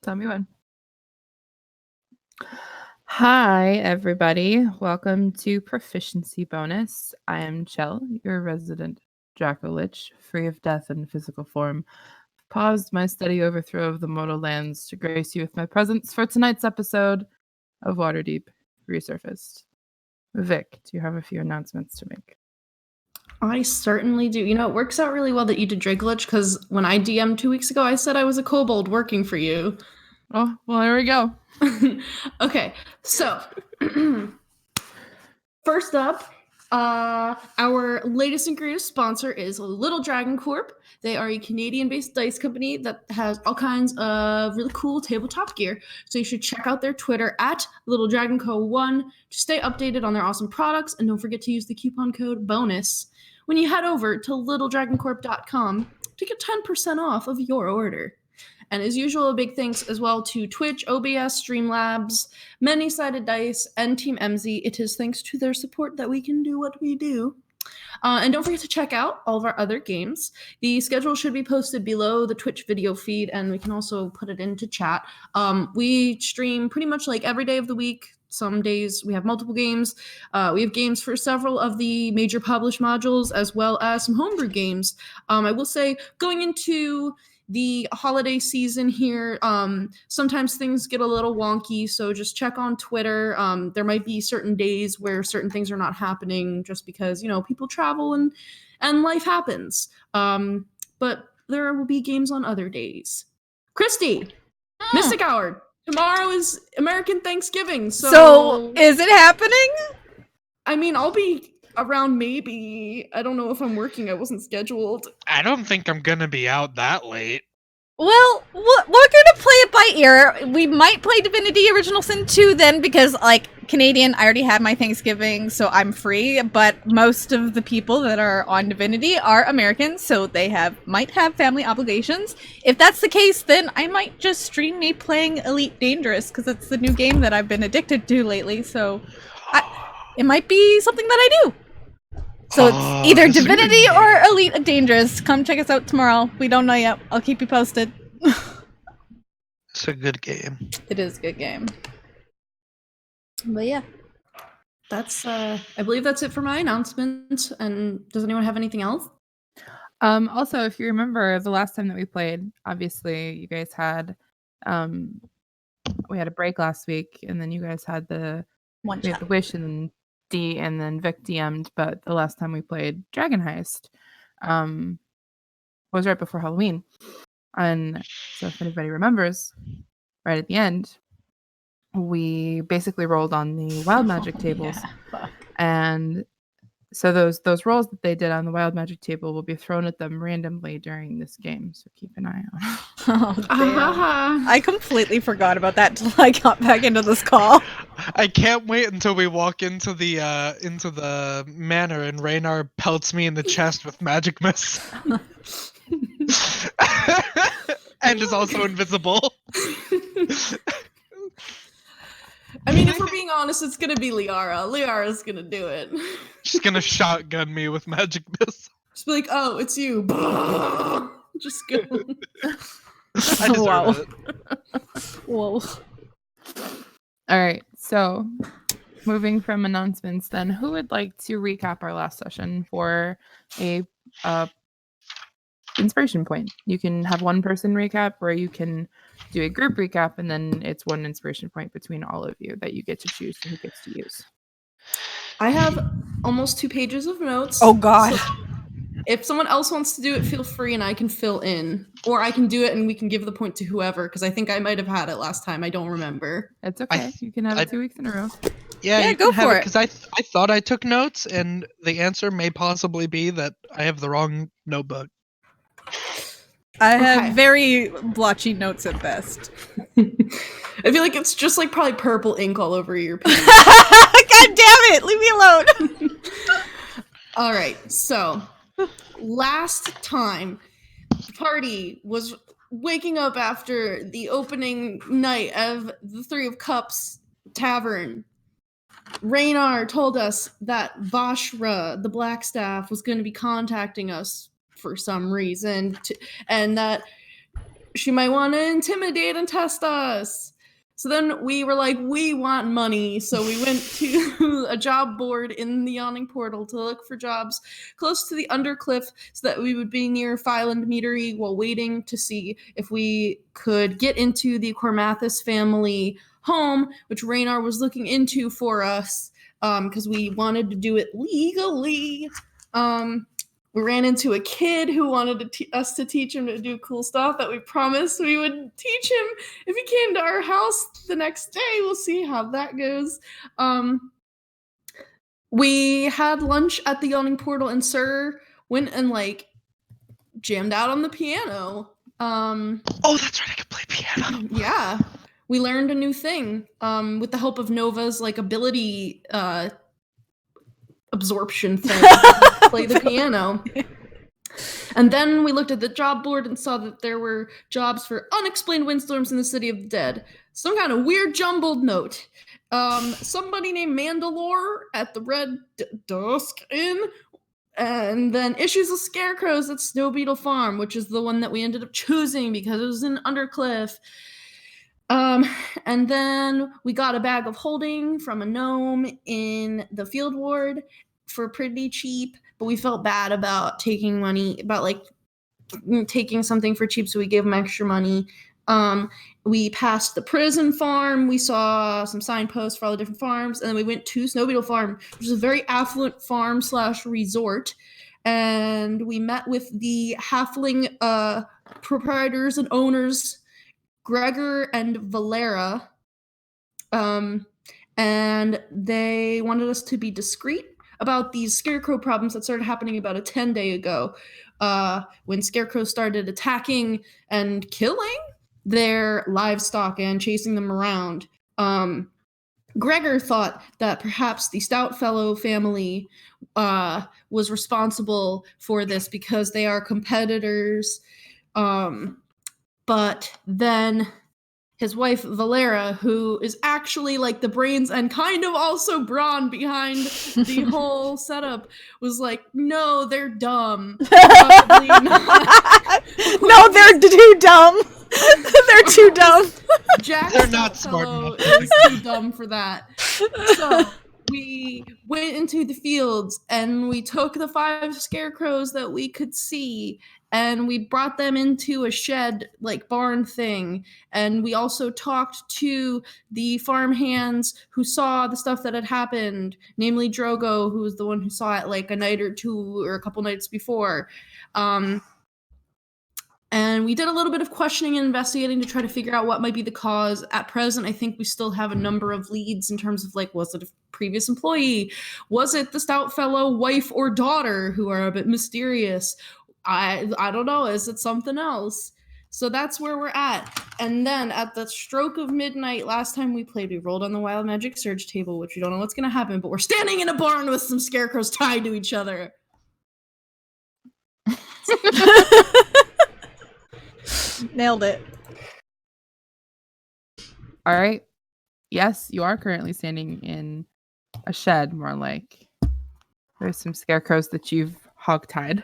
Tell me when. Hi, everybody. Welcome to Proficiency Bonus. I am Chel, your resident Draco-Lich, free of death in physical form. I've paused my steady overthrow of the mortal lands to grace you with my presence for tonight's episode of Waterdeep Resurfaced. Vic, do you have a few announcements to make? I certainly do. You know, it works out really well that you did Draco-Lich, because when I DM'd 2 weeks ago, I said I was a kobold working for you. Oh, well, there we go. Okay, so first up, our latest and greatest sponsor is Little Dragon Corp. They are a Canadian-based dice company that has all kinds of really cool tabletop gear. So you should check out their Twitter at LittleDragonCo1 to stay updated on their awesome products. And don't forget to use the coupon code BONUS when you head over to littledragoncorp.com to get 10% off of your order. And as usual, a big thanks as well to Twitch, OBS, Streamlabs, Many-Sided Dice, and Team MZ. It is thanks to their support that we can do what we do. And don't forget to check out all of our other games. The schedule should be posted below the Twitch video feed, and we can also put it into chat. We stream pretty much like every day of the week. Some days we have multiple games. We have games for several of the major published modules, as well as some homebrew games. I will say, going into the holiday season here, sometimes things get a little wonky, so just check on Twitter. There might be certain days where certain things are not happening just because, you know, people travel and life happens. But there will be games on other days. Kristy, Mystic Hour. Tomorrow is American Thanksgiving, so is it happening? I mean, I'll be around maybe. I don't know if I'm working. I wasn't scheduled. I don't think I'm gonna be out that late. Well, we're gonna play it by ear. We might play Divinity Original Sin 2 then, because, like, Canadian, I already had my Thanksgiving, so I'm free, but most of the people that are on Divinity are Americans, so they might have family obligations. If that's the case, then I might just stream me playing Elite Dangerous, because it's the new game that I've been addicted to lately, so it might be something that I do. So it's either Divinity or Elite Dangerous. Come check us out tomorrow. We don't know yet. I'll keep you posted. It's a good game. It is a good game. But yeah. That's I believe that's it for my announcement. And does anyone have anything else? Also, if you remember the last time that we played, obviously you guys had we had a break last week, and then you guys had the Wish, and then Vic DM'd, but the last time we played Dragon Heist was right before Halloween. And so if anybody remembers, right at the end, we basically rolled on the wild magic tables. Yeah. And so those rolls that they did on the wild magic table will be thrown at them randomly during this game, so keep an eye on. Oh, damn. I completely forgot about that till I got back into this call. I can't wait until we walk into the manor and Raynar pelts me in the chest with magic mist. And is also invisible. I mean, if we're being honest, it's gonna be Liara. Liara's gonna do it. She's gonna shotgun me with magic mist. Just be like, oh, it's you. Just go. I deserve it. Whoa. All right, so moving from announcements, then, who would like to recap our last session for a inspiration point? You can have one person recap, or you can do a group recap, and then it's one inspiration point between all of you that you get to choose who gets to use. I have almost 2 pages of notes. Oh god. So if someone else wants to do it, feel free, and I can fill in. Or I can do it and we can give the point to whoever, because I think I might have had it last time. I don't remember. It's okay. You can have it 2 weeks in a row. Yeah, go for it. Because I thought I took notes, and the answer may possibly be that I have the wrong notebook. I have very blotchy notes at best. I feel like it's just like probably purple ink all over your page. God damn it! Leave me alone! All right, so last time the party was waking up after the opening night of the Three of Cups Tavern. Raynar told us that Vashra, the Blackstaff, was going to be contacting us for some reason, and that she might want to intimidate and test us. So then we were like, we want money. So we went to a job board in the Yawning Portal to look for jobs close to the Undercliff so that we would be near Fyland Meadery while waiting to see if we could get into the Cormathis family home, which Raynar was looking into for us because we wanted to do it legally. We ran into a kid who wanted us to teach him to do cool stuff that we promised we would teach him if he came to our house the next day. We'll see how that goes. We had lunch at the Yawning Portal, and Sir went and jammed out on the piano. Oh, that's right, I can play piano. Yeah. We learned a new thing with the help of Nova's ability absorption thing. Play the piano. And then we looked at the job board and saw that there were jobs for unexplained windstorms in the City of the Dead. Some kind of weird jumbled note. Somebody named Mandalore at the Red Dusk Inn. And then issues of scarecrows at Snow Beetle Farm, which is the one that we ended up choosing because it was in Undercliff. And then we got a bag of holding from a gnome in the field ward for pretty cheap, but we felt bad about taking money, taking something for cheap, so we gave them extra money. We passed the prison farm, we saw some signposts for all the different farms, and then we went to Snow Beetle Farm, which is a very affluent farm / resort, and we met with the halfling proprietors and owners, Gregor and Valera, and they wanted us to be discreet about these scarecrow problems that started happening about a 10-day ago, when scarecrows started attacking and killing their livestock and chasing them around. Gregor thought that perhaps the Stoutfellow family was responsible for this because they are competitors, but then his wife, Valera, who is actually the brains and kind of also brawn behind the whole setup, was like, no, they're dumb. Probably not. No, they're too dumb. They're too dumb. They're not smart enough. Is too dumb for that. So we went into the fields and we took the 5 scarecrows that we could see, and we brought them into a shed, barn thing. And we also talked to the farmhands who saw the stuff that had happened, namely Drogo, who was the one who saw it a night or two or a couple nights before. And we did a little bit of questioning and investigating to try to figure out what might be the cause. At present, I think we still have a number of leads in terms of was it a previous employee? Was it the Stoutfellow wife or daughter who are a bit mysterious? I don't know. Is it something else? So that's where we're at. And then at the stroke of midnight, last time we played, we rolled on the Wild Magic Surge table, which we don't know what's going to happen, but we're standing in a barn with some scarecrows tied to each other. Nailed it. All right. Yes, you are currently standing in a shed, more like. There's some scarecrows that you've hogtied.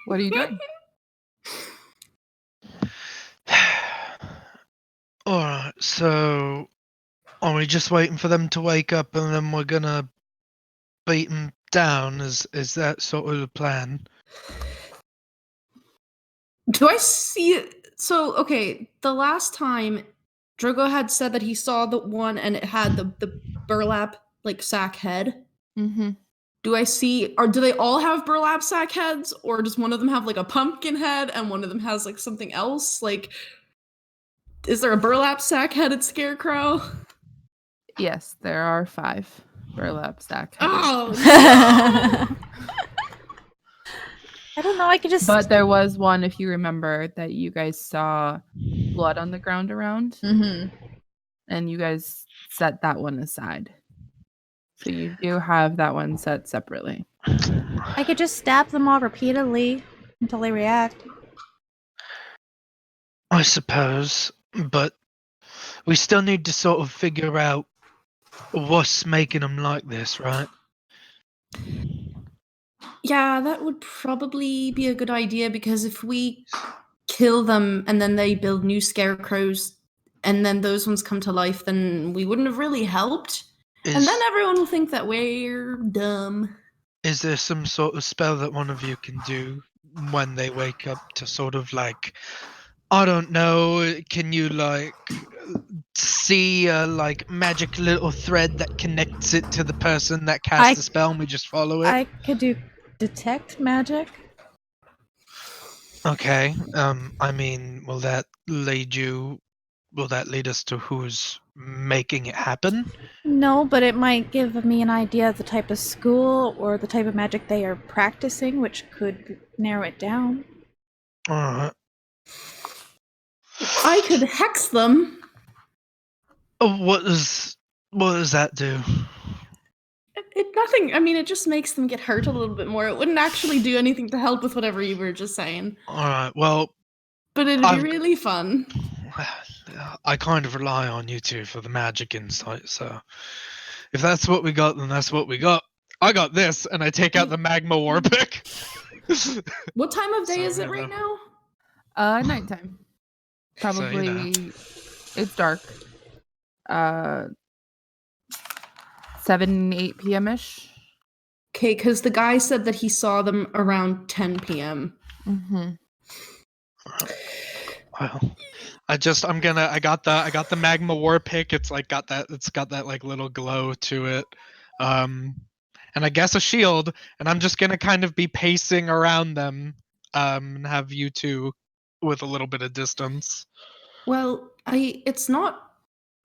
What are you doing? Alright, so are we just waiting for them to wake up and then we're gonna beat them down? Is that sort of the plan? Do I see? So, okay, the last time Drogo had said that he saw the one and it had the burlap sack head. Mm-hmm. Do I see, or do they all have burlap sack heads, or does one of them have a pumpkin head and one of them has something else? Is there a burlap sack headed scarecrow? Yes, there are 5 burlap sack heads. Oh, no! I don't know. I could just. But there was one, if you remember, that you guys saw blood on the ground around, and you guys set that one aside. So you do have that one set separately. I could just stab them all repeatedly until they react. I suppose, but we still need to sort of figure out what's making them like this, right? Yeah, that would probably be a good idea, because if we kill them and then they build new scarecrows and then those ones come to life, then we wouldn't have really helped. And then everyone will think that we're dumb. Is there some sort of spell that one of you can do when they wake up to sort of like, I don't know, can you like see a like magic little thread that connects it to the person that cast the spell and we just follow it? I could do detect magic. Okay. I mean, will that lead us to who's making it happen? No, but it might give me an idea of the type of school or the type of magic they are practicing, which could narrow it down. Alright. I could hex them. Oh, what does that do? Nothing. I mean, it just makes them get hurt a little bit more. It wouldn't actually do anything to help with whatever you were just saying. Alright, well, But it'd be really fun. I kind of rely on you two for the magic insight, so if that's what we got, then that's what we got. I got this, and I take out the magma war pick. What time of day is it right now? Nighttime. Probably it's dark. 7, 8 p.m.-ish. Okay, because the guy said that he saw them around 10 p.m. Mm-hmm. Well, I got the magma war pick. It's got that like little glow to it. And I guess a shield, and I'm just gonna kind of be pacing around them, and have you two with a little bit of distance. Well, it's not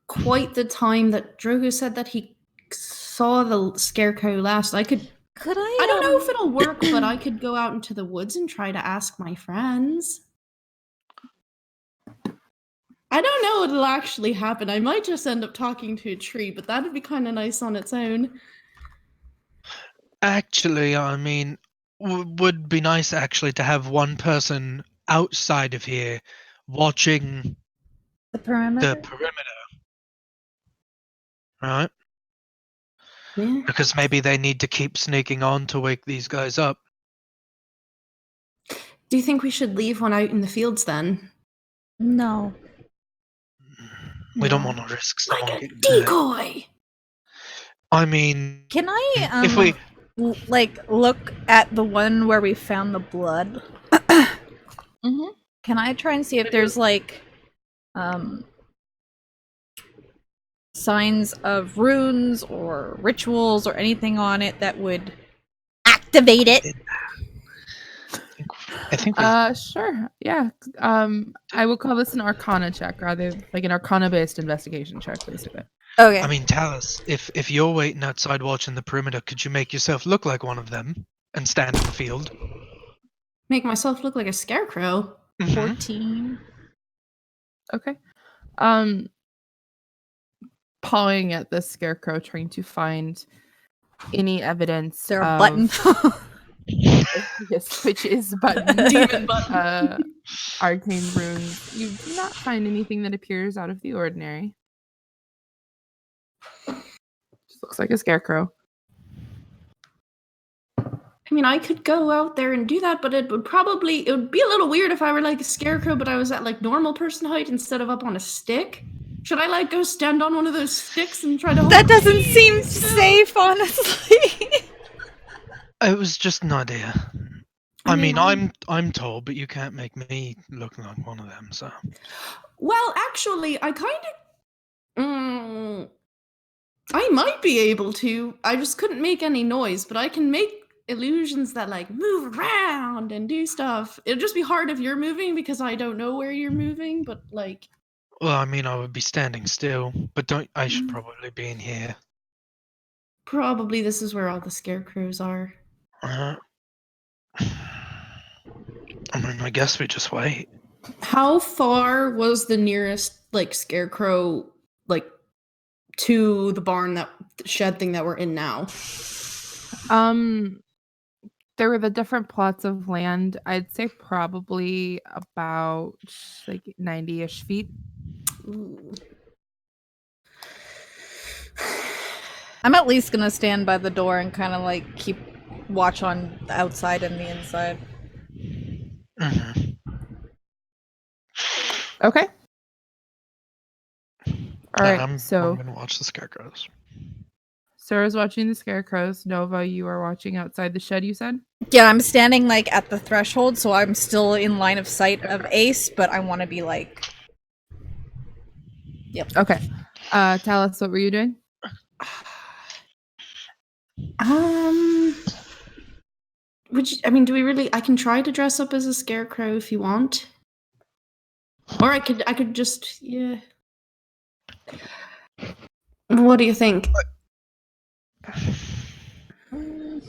quite the time that Drogo said that he saw the scarecrow last. I don't know if it'll work, but I could go out into the woods and try to ask my friends. I don't know what'll actually happen. I might just end up talking to a tree, but that'd be kind of nice on its own. Actually, I mean, would be nice actually to have one person outside of here watching the perimeter. Right? Yeah. Because maybe they need to keep sneaking on to wake these guys up. Do you think we should leave one out in the fields then? No. We don't want to risk someone like a getting hurt. decoy. I mean, can I if we look at the one where we found the blood? Mm-hmm. Can I try and see if there's like signs of runes or rituals or anything on it that would activate it? I think sure. Yeah. I would call this an arcana check, rather like an arcana-based investigation check, basically. Okay. I mean, Tallice, if you're waiting outside watching the perimeter, could you make yourself look like one of them and stand in the field? Make myself look like a scarecrow. 14. Okay. Pawing at the scarecrow, trying to find any evidence. Is there a button? Yes, which is button. Demon button. Arcane runes. You do not find anything that appears out of the ordinary. Just looks like a scarecrow. I mean, I could go out there and do that, but it would be a little weird if I were like a scarecrow, but I was at like normal person height instead of up on a stick. Should I like go stand on one of those sticks and try to hold That doesn't seem safe, honestly. It was just an idea. I mean, I'm tall, but you can't make me look like one of them, so. Well, actually, I kind of I might be able to. I just couldn't make any noise, but I can make illusions that like move around and do stuff. It'll just be hard if you're moving because I don't know where you're moving, but like. Well, I mean, I would be standing still, but I should probably be in here. Probably this is where all the scarecrows are. I mean, I guess we just wait. How far was the nearest like scarecrow like to the barn, that shed thing that we're in now? There were the different plots of land. I'd say probably about like 90-ish feet. Ooh. I'm at least gonna stand by the door and kind of like keep watch on the outside and the inside. Mhm. Okay. All right. I'm So gonna watch the scarecrows. Sarah's watching the scarecrows. Nova, you are watching outside the shed, you said? Yeah, I'm standing like at the threshold, so I'm still in line of sight of Ace, but I want to be like. Yep. Okay. Tallice, what were you doing? Do we really? I can try to dress up as a scarecrow if you want, or I could just yeah. What do you think? I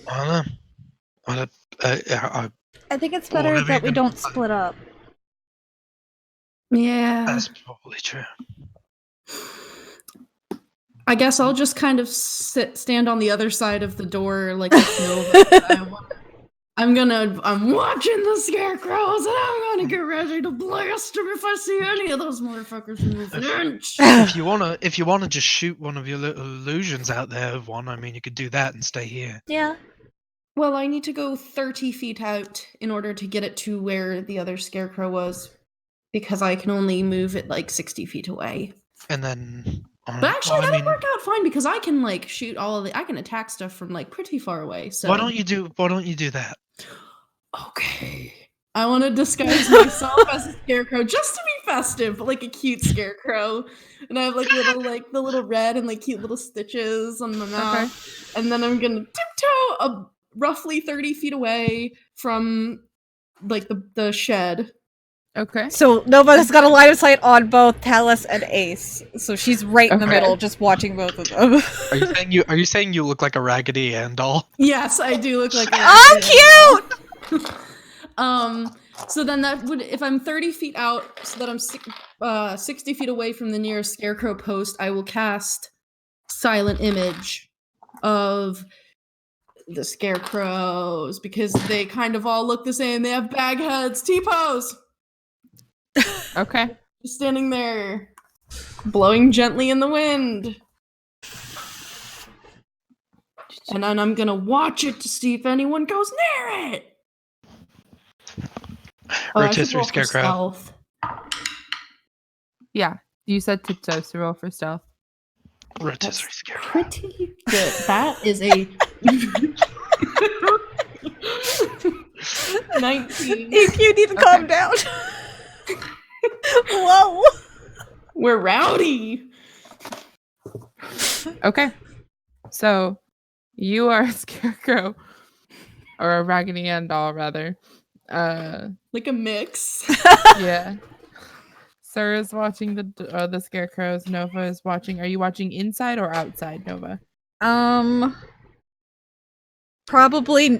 don't know. I think it's better better Whatever that we you're don't gonna- split up. Yeah, That's probably true. I guess I'll just kind of stand on the other side of the door like it's Nova. I'm watching the scarecrows and I'm gonna get ready to blast them if I see any of those motherfuckers move an inch. If you wanna just shoot one of your little illusions out there of one, I mean, you could do that and stay here. Yeah. Well, I need to go 30 feet out in order to get it to where the other scarecrow was, because I can only move it like 60 feet away. And then. But actually, that'll work out fine because I can like shoot I can attack stuff from like pretty far away. So Why don't you do that? Okay. I want to disguise myself as a scarecrow just to be festive, but like a cute scarecrow. And I have like the little red and like cute little stitches on my mouth. Okay. And then I'm gonna tiptoe roughly 30 feet away from like the shed. Okay. So Nova's got a line of sight on both Tallice and Ace. So she's right in the middle, just watching both of them. Are you saying you look like a Raggedy Ann doll? Yes, I do look like a Oh, cute! So then that would, if I'm 30 feet out, so that I'm 60 feet away from the nearest scarecrow post, I will cast Silent Image of the scarecrows because they kind of all look the same. They have bag heads, T-pose. Okay. Just standing there, blowing gently in the wind. And then I'm gonna watch it to see if anyone goes near it. Rotisserie scarecrow. Yeah. You said tiptoe, so roll for stealth. Rotisserie scarecrow. Pretty good. That is a 19. You need to calm down. Whoa. We're rowdy. Okay. So you are a scarecrow. Or a Raggedy Ann doll, rather. Like a mix. Yeah. Sarah's watching the scarecrows. Nova is watching. Are you watching inside or outside, Nova? I'm probably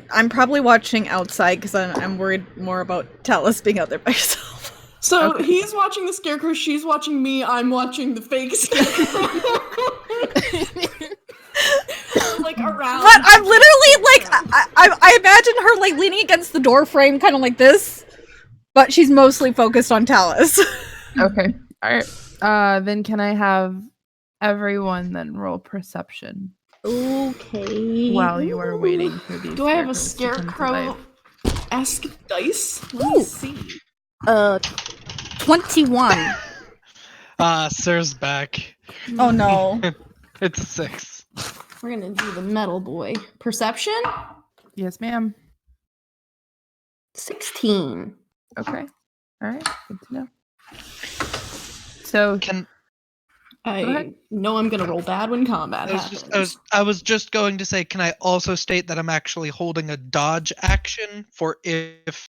watching outside because I'm worried more about Tallice being out there by herself. So he's watching the scarecrow, she's watching me, I'm watching the fake scarecrow. Like around. But I'm literally like I imagine her like leaning against the door frame, kind of like this. But she's mostly focused on Tallice. Okay. All right. Then can I have everyone then roll perception Okay. while you are waiting for these? Do I have a scarecrows to come to scarecrow-esque dice? Let me see. 21. Sir's back. Oh no. It's a 6. We're gonna do the metal boy. Perception? life? Yes, ma'am. 16. Okay. All right. Good to know. So I know I'm gonna roll bad when combat happens. I was just going to say, can I also state that I'm actually holding a dodge action for if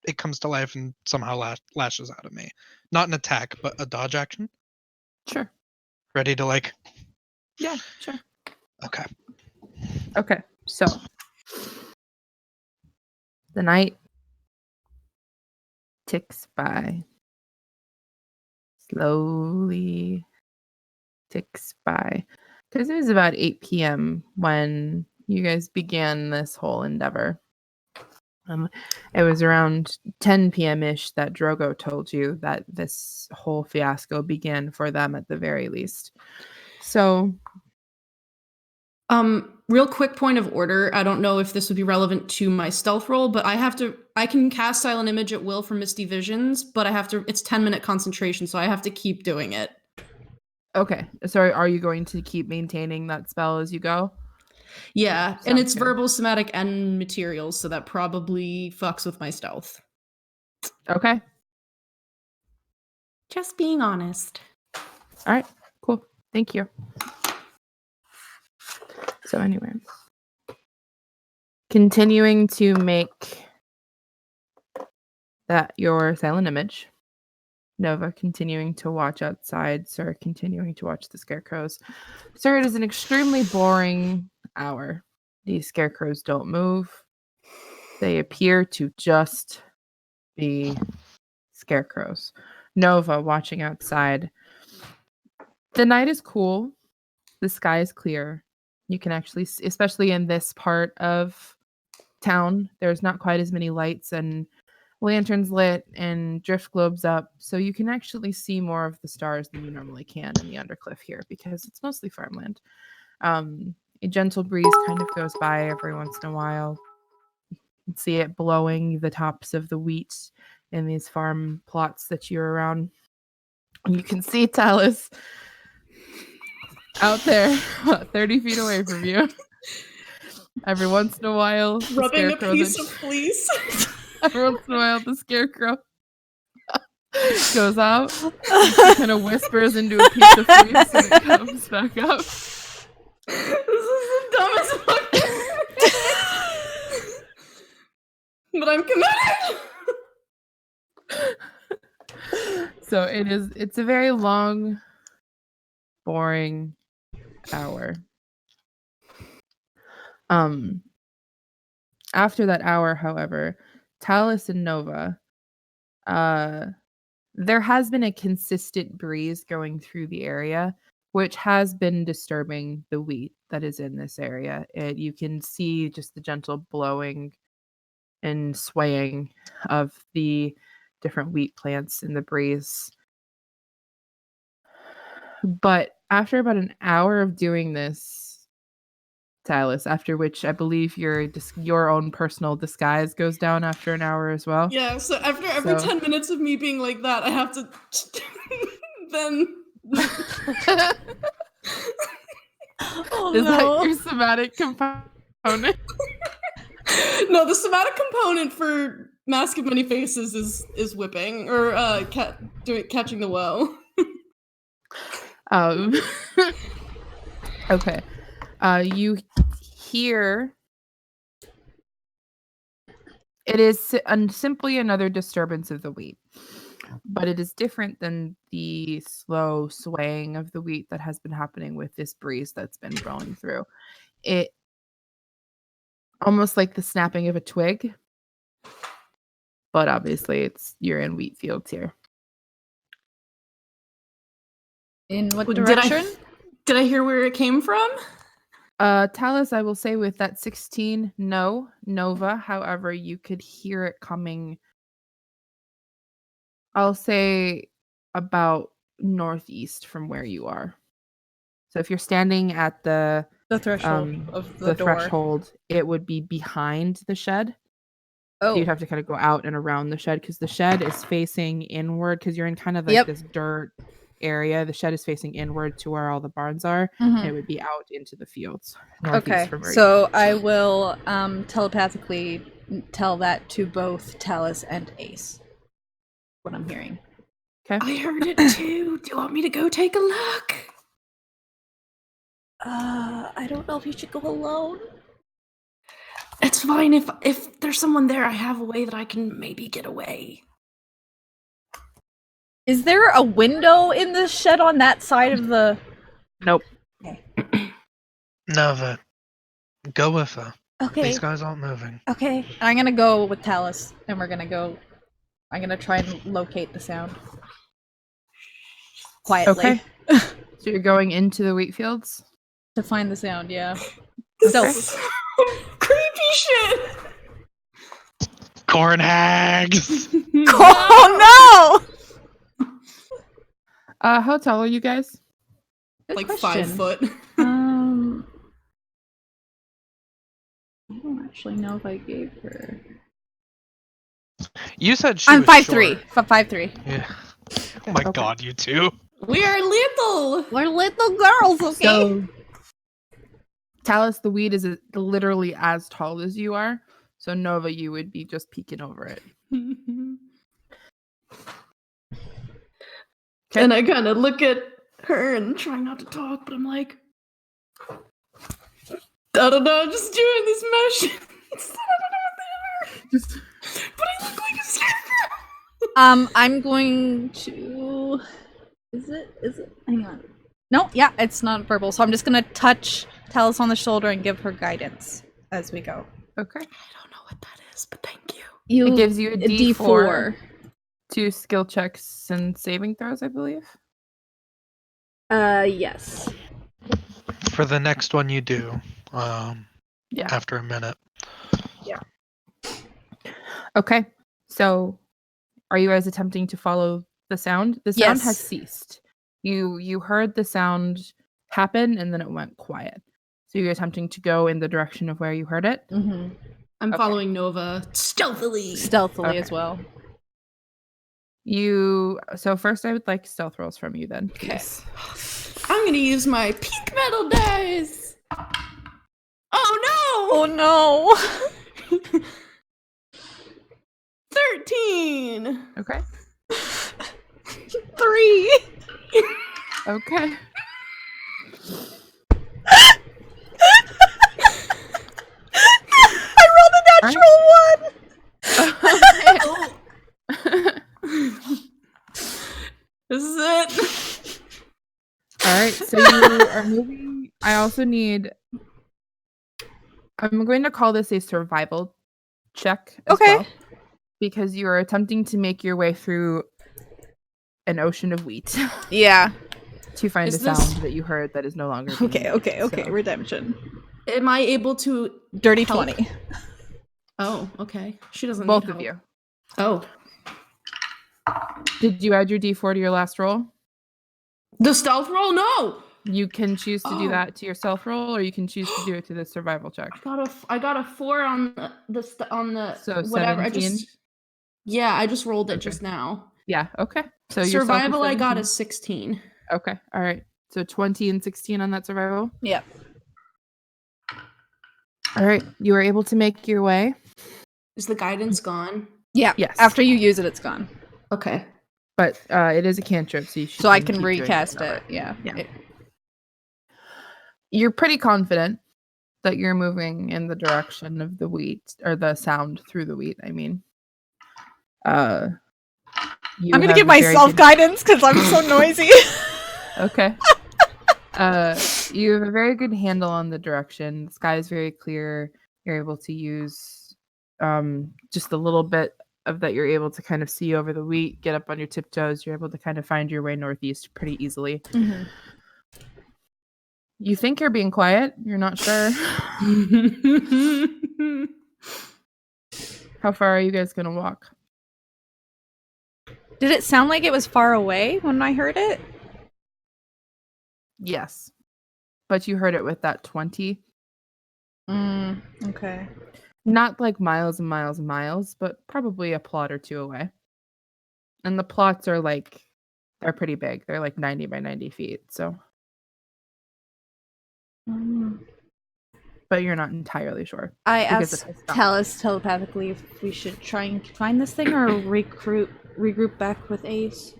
it comes to life and somehow lashes out at me? Not an attack, but a dodge action? sure. Ready to like... Yeah, sure. Okay. Okay. So the night ticks by. Slowly ticks by. Because it was about 8 p.m. when you guys began this whole endeavor. It was around 10 p.m.-ish that Drogo told you that this whole fiasco began for them at the very least. So Real quick point of order. I don't know if this would be relevant to my stealth roll, but I can cast Silent Image at will for Misty Visions, but it's 10-minute concentration, so I have to keep doing it. Okay. So are you going to keep maintaining that spell as you go? Yeah, and Sounds it's good. verbal, somatic, and materials, so that probably fucks with my stealth. Okay. Just being honest. All right. Cool. Thank you. So anyway, continuing to make that your silent image. Nova continuing to watch outside. Sir continuing to watch the scarecrows. Sir, it is an extremely boring hour. These scarecrows don't move. They appear to just be scarecrows. Nova watching outside. The night is cool. The sky is clear. You can actually, especially in this part of town, there's not quite as many lights and lanterns lit and drift globes up, so you can actually see more of the stars than you normally can in the Undercliff here because it's mostly farmland. A gentle breeze kind of goes by every once in a while. You can see it blowing the tops of the wheat in these farm plots that you're around. And you can see Tallice out there, 30 feet away from you. Every once in a while, Rubbing a piece of fleece. Every once in a while, the scarecrow goes out, kind of whispers into a piece of fleece, and it comes back up. This is the dumbest fucking but I'm committed! So it's a very long, boring hour. After that hour, however, Tallice and Nova, there has been a consistent breeze going through the area, which has been disturbing the wheat that is in this area. You can see just the gentle blowing and swaying of the different wheat plants in the breeze. But after about an hour of doing this, Tallice, after which I believe your own personal disguise goes down after an hour as well. Yeah, so after every 10 minutes of me being like that, I have to then Is that your somatic component? No, the somatic component for Mask of Many Faces is whipping or catching the woe. Okay. You hear it is simply another disturbance of the wheat, but it is different than the slow swaying of the wheat that has been happening with this breeze that's been blowing through. It almost like the snapping of a twig, but obviously you're in wheat fields here. In what direction? Did I hear where it came from? Tallice, I will say with that 16, no. Nova, however, you could hear it coming, I'll say about northeast from where you are. So if you're standing at the threshold of the door. threshold, it would be behind the shed. Oh. So you'd have to kind of go out and around the shed because the shed is facing inward because you're in kind of like this dirt area. The shed is facing inward to where all the barns are. Mm-hmm. And it would be out into the fields. Okay, so I will telepathically tell that to both Tallice and Ace. What I'm hearing. Okay. I heard it too. Do you want me to go take a look? I don't know if you should go alone. It's fine if there's someone there. I have a way that I can maybe get away. Is there a window in the shed on that side of the? Nope. Okay. Nova, go with her. Okay. These guys aren't moving. Okay. I'm gonna go with Tallice, and we're gonna go. I'm gonna try and locate the sound quietly. Okay. So you're going into the wheat fields to find the sound. Yeah. This creepy shit. Corn hags. Oh no! How tall are you guys? Good like question. 5 foot. actually know if I gave her. You said she I'm was 5'3". short. 5'3". Yeah. Oh my god, you two. We are little. We're little girls, okay? So, Tallice, the weed is literally as tall as you are. So, Nova, you would be just peeking over it. And I kind of look at her and try not to talk, but I'm like, I don't know, just doing this motion. I don't know what they are. But I look like a scarecrow. I'm going to. Is it? Hang on. No, yeah, it's not verbal. So I'm just gonna touch Tallice on the shoulder and give her guidance as we go. Okay. I don't know what that is, but thank you. It gives you a D4. 2 skill checks and saving throws, I believe. Yes. For the next one you do, Yeah. after a minute. Okay. So, are you guys attempting to follow the sound? The sound has Yes. ceased. You heard the sound happen and then it went quiet. So you're attempting to go in the direction of where you heard it? Mm-hmm. I'm Okay. following Nova stealthily. Stealthily Okay. as well. So first I would like stealth rolls from you then, please. I'm gonna use my peak metal dice. Oh Oh no! no! 13. Okay. 3. Okay. I rolled a natural 1. This is it. All right, so you are moving. I also need. I'm going to call this a survival check as well, because you are attempting to make your way through an ocean of wheat Yeah. to find Is a this- sound that you heard that is no longer. being Okay. made, so- Redemption. Am I able to Dirty help? 20. Oh, okay. She doesn't Both need of help. you. Oh. Did you add your D4 to your last roll? The stealth roll? No! You can choose to do Oh. that to your self roll, or you can choose to do it to the survival check. I got a 4 on the So whatever. 17? I just rolled it Okay. just now. Yeah. Okay. So your self is Survival I got 17? is 16. Okay. All right. So 20 and 16 on that survival. Yep. All right. You are able to make your way. Is the guidance gone? Yeah. Yes. After you use it, it's gone. Okay. But it is a cantrip, so you should. So I keep can doing recast whatever. it. Yeah. Yeah. You're pretty confident that you're moving in the direction of the wheat, or the sound through the wheat. I mean, I'm you gonna have give a very myself good- guidance because I'm so noisy. Okay. You have a very good handle on the direction. The sky is very clear. You're able to use just a little bit of that you're able to kind of see over the wheat, get up on your tiptoes. You're able to kind of find your way northeast pretty easily. Mhm. You think you're being quiet. You're not sure. How far are you guys going to walk? Did it sound like it was far away when I heard it? Yes. But you heard it with that 20. Okay. Not like miles and miles and miles, but probably a plot or two away. And the plots are they're pretty big. They're like 90 by 90 feet. So, but you're not entirely sure. I Because asked it has stopped. Tallice telepathically if we should try and find this thing or regroup back with Ace.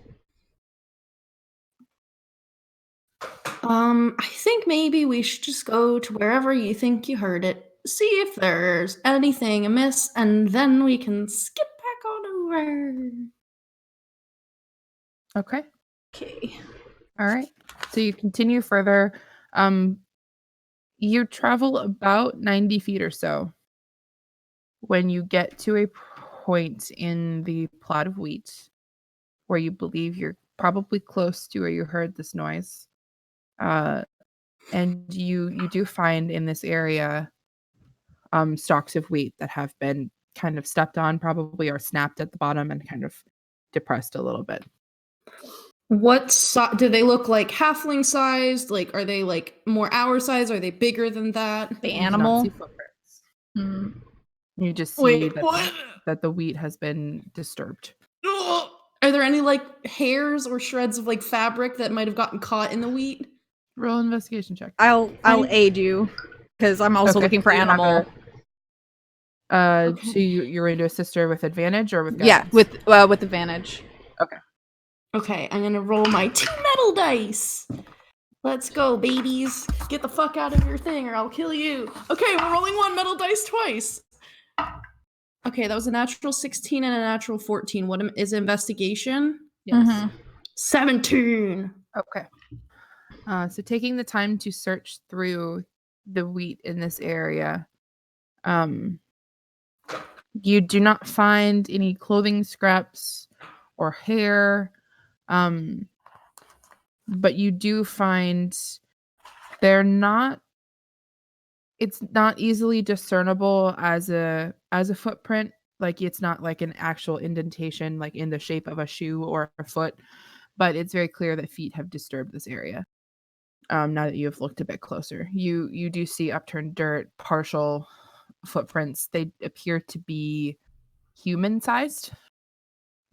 I think maybe we should just go to wherever you think you heard it, see if there's anything amiss, and then we can skip back on over. Okay. Okay. All right. So you continue further. You travel about 90 feet or so when you get to a point in the plot of wheat where you believe you're probably close to where you heard this noise. And you do find in this area stalks of wheat that have been kind of stepped on, probably, or snapped at the bottom and kind of depressed a little bit. What do they look like? Halfling sized? Like, are they like more our size? Are they bigger than that? The You do not animal. see footprints. Hmm. You just see Wait, that, what? that the wheat has been disturbed. Are there any like hairs or shreds of like fabric that might have gotten caught in the wheat? Roll an investigation check. I'll I'm- aid you because I'm also Okay, looking for so you have animal. So you're going to assist her with advantage or with Yeah, guidance? with advantage. Okay, I'm gonna roll my 2 metal dice. Let's go, babies. Get the fuck out of your thing or I'll kill you. Okay, we're rolling 1 metal dice twice. Okay, that was a natural 16 and a natural 14. What is investigation? Yes. Mhm. 17. Okay. So taking the time to search through the wheat in this area, you do not find any clothing scraps or hair, but you do find it's not easily discernible as a footprint. Like it's not like an actual indentation like in the shape of a shoe or a foot, but it's very clear that feet have disturbed this area. Now that you have looked a bit closer, you do see upturned dirt, partial footprints. They appear to be human sized,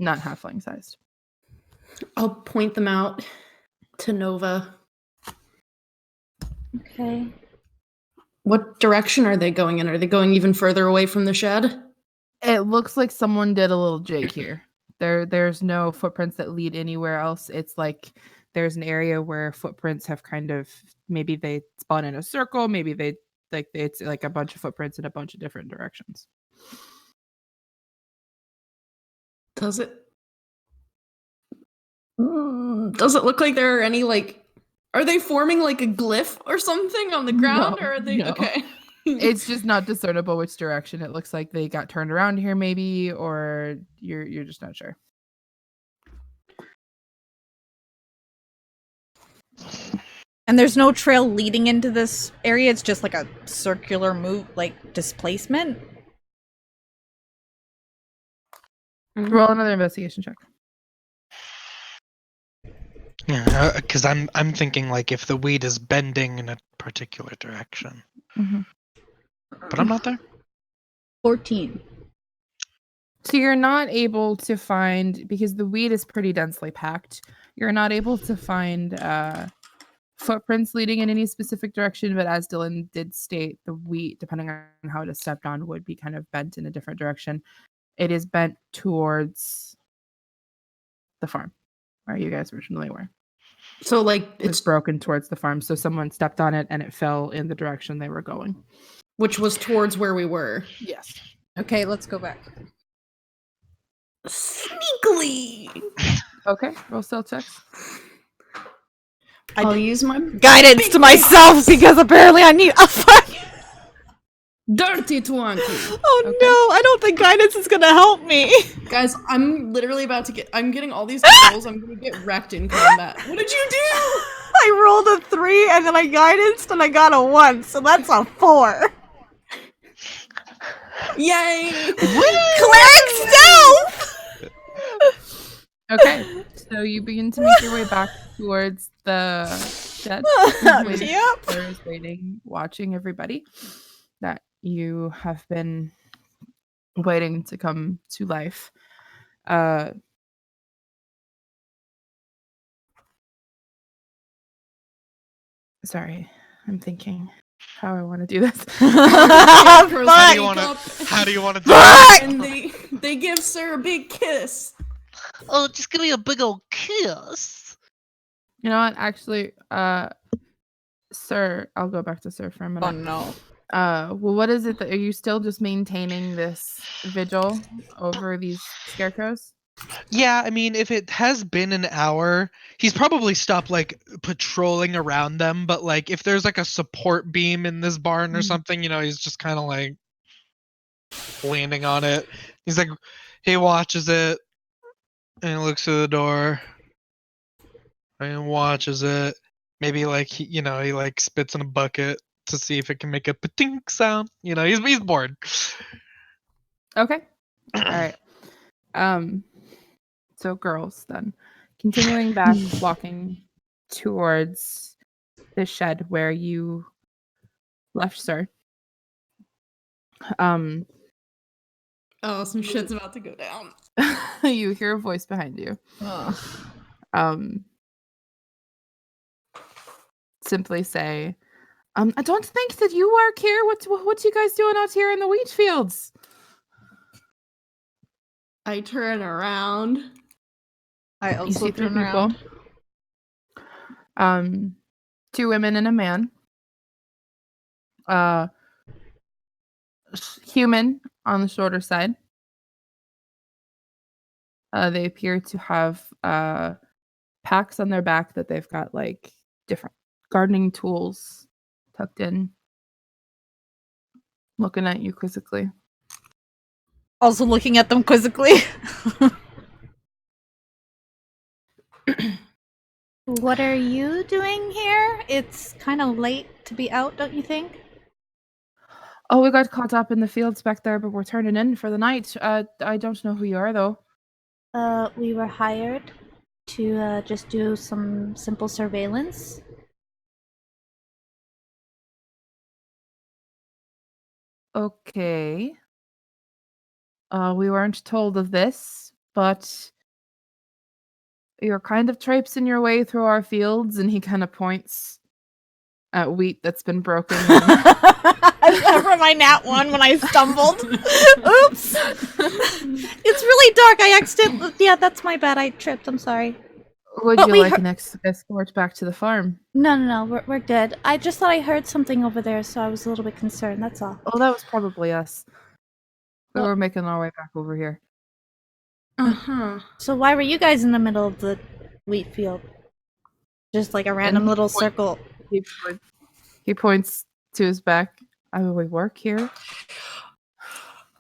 not halfling sized. I'll point them out to Nova. Okay. What direction are they going in? Are they going even further away from the shed? It looks like someone did a little jig here. There's no footprints that lead anywhere else. It's like there's an area where footprints have kind of, maybe they spawn in a circle, maybe it's like a bunch of footprints in a bunch of different directions. Does it look like there are any like, are they forming like a glyph or something on the ground? No, Or are they no. okay? It's just not discernible which direction. It looks like they got turned around here maybe, or you're just not sure. And there's no trail leading into this area. It's just like a circular move, like displacement. Roll another investigation check. Yeah, because I'm thinking like if the weed is bending in a particular direction, but I'm not there. 14. So you're not able to find, because the weed is pretty densely packed, you're not able to find footprints leading in any specific direction, but as Dylan did state, the wheat, depending on how it is stepped on, would be kind of bent in a different direction. It is bent towards the farm, where you guys originally were. So like It's broken towards the farm, so someone stepped on it and it fell in the direction they were going. which was towards where we were. Yes. Okay, let's go back. Sneakily. Okay, roll stealth checks. I'll use my Guidance to myself because apparently I need. Oh, fuck. dirty 20. Oh no, I don't think guidance is gonna help me. Guys, I'm literally about to I'm getting all these rolls. I'm gonna get wrecked in combat. What did you do? I rolled a 3 and then I guidanced and I got a 1, so that's a 4. Yay! Cleric stealth! Okay, so you begin to make your way back towards the shed. Yep. Claire is waiting, watching everybody that you have been waiting to come to life. Sorry, I'm thinking how I want to do this. How do you want to do Fuck! it? And they give Sir a big kiss. Oh, just give me a big old kiss. You know what? Actually, Sir, I'll go back to Sir for a minute. Oh no. Well, what is it that, are you still just maintaining this vigil over these scarecrows? Yeah, I mean, if it has been an hour, he's probably stopped like patrolling around them. But like, if there's like a support beam in this barn or something, you know, he's just kind of like leaning on it. He's like, he watches it and he looks through the door and watches it. Maybe like he like spits in a bucket to see if it can make a patink sound. You know, he's bored. Okay. All right. So girls then. Continuing back, walking towards the shed where you left Sir. Oh, some shit's about to go down. You hear a voice behind you. Simply say, I don't think that you work here. What you guys doing out here in the wheat fields? I turn around. I You also see three turn around. people. 2 women and a man. Human on the shorter side. They appear to have packs on their back that they've got like different gardening tools tucked in. Looking at you quizzically. Also looking at them quizzically. What are you doing here? It's kind of late to be out, don't you think? Oh, we got caught up in the fields back there, but we're turning in for the night. I don't know who you are, though. We were hired to just do some simple surveillance. Okay. We weren't told of this, but you're kind of traipsing your way through our fields, and he kind of points at wheat that's been broken. From my nat one when I stumbled. Oops. It's really dark. I accidentally. Yeah, that's my bad. I tripped. I'm sorry. Would But you we like heard- an escort back to the farm? No, we're good. I just thought I heard something over there, so I was a little bit concerned, that's all. Oh, that was probably us. We Well- were making our way back over here. Uh-huh. So why were you guys in the middle of the wheat field? Just like a random he little points- circle. He points to his back. I mean, we work here.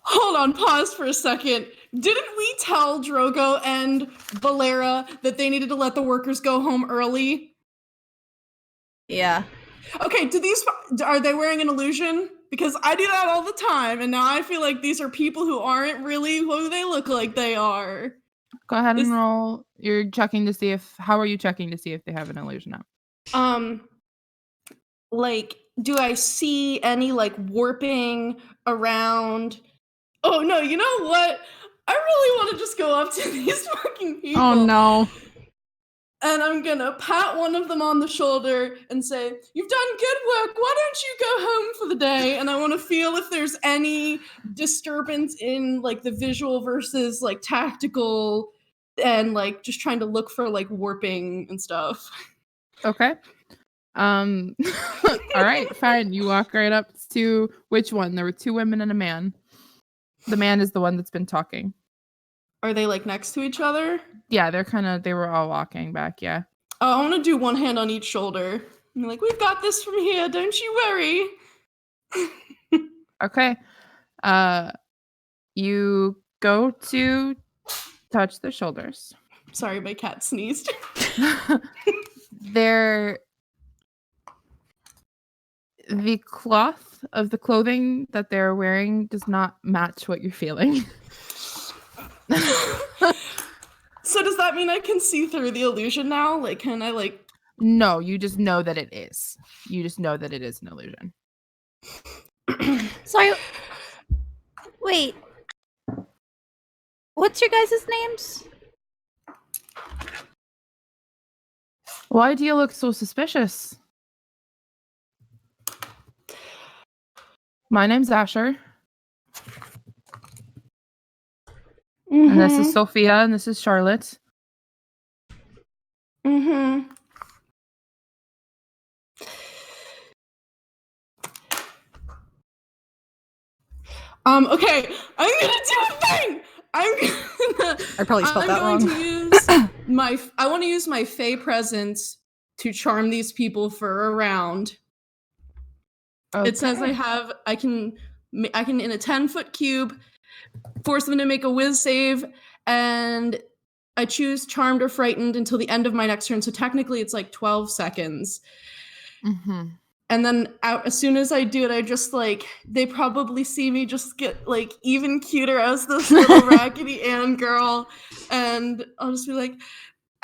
Hold on, pause for a second. Didn't we tell Drogo and Valera that they needed to let the workers go home early? Yeah. Okay, are they wearing an illusion? Because I do that all the time, and now I feel like these are people who aren't really who they look like they are. Go ahead and Is- roll. You're checking to see if. How are you checking to see if they have an illusion up? Like, do I see any like warping around? Oh no, you know what? I really want to just go up to these fucking people. Oh no. And I'm gonna pat one of them on the shoulder and say, "You've done good work. Why don't you go home for the day?" And I want to feel if there's any disturbance in like the visual versus like tactical, and like just trying to look for like warping and stuff. Okay. All right, fine. You walk right up to which one? There were 2 women and a man. The man is the one that's been talking. Are they like next to each other? Yeah, they were all walking back, yeah. I want to do one hand on each shoulder. I'm like, "We've got this from here. Don't you worry." Okay. You go to touch their shoulders. Sorry, my cat sneezed. The cloth of the clothing that they're wearing does not match what you're feeling. So does that mean I can see through the illusion now? Like, can I like? No, you just know that it is. You just know that it is an illusion. Sorry. Wait. What's your guys' names? Why do you look so suspicious? My name's Asher. And this is Sophia, and this is Charlotte. Mm-hmm. Okay, I'm gonna do a thing. I probably spelled that wrong. I want to use my Fey presence to charm these people for a round. Okay. It says I can in a 10-foot cube force them to make a whiz save, and I choose charmed or frightened until the end of my next turn. So technically, it's like 12 seconds. Mm-hmm. And then as soon as I do it, I just like, they probably see me just get like even cuter as this little Raggedy Ann girl. And I'll just be like,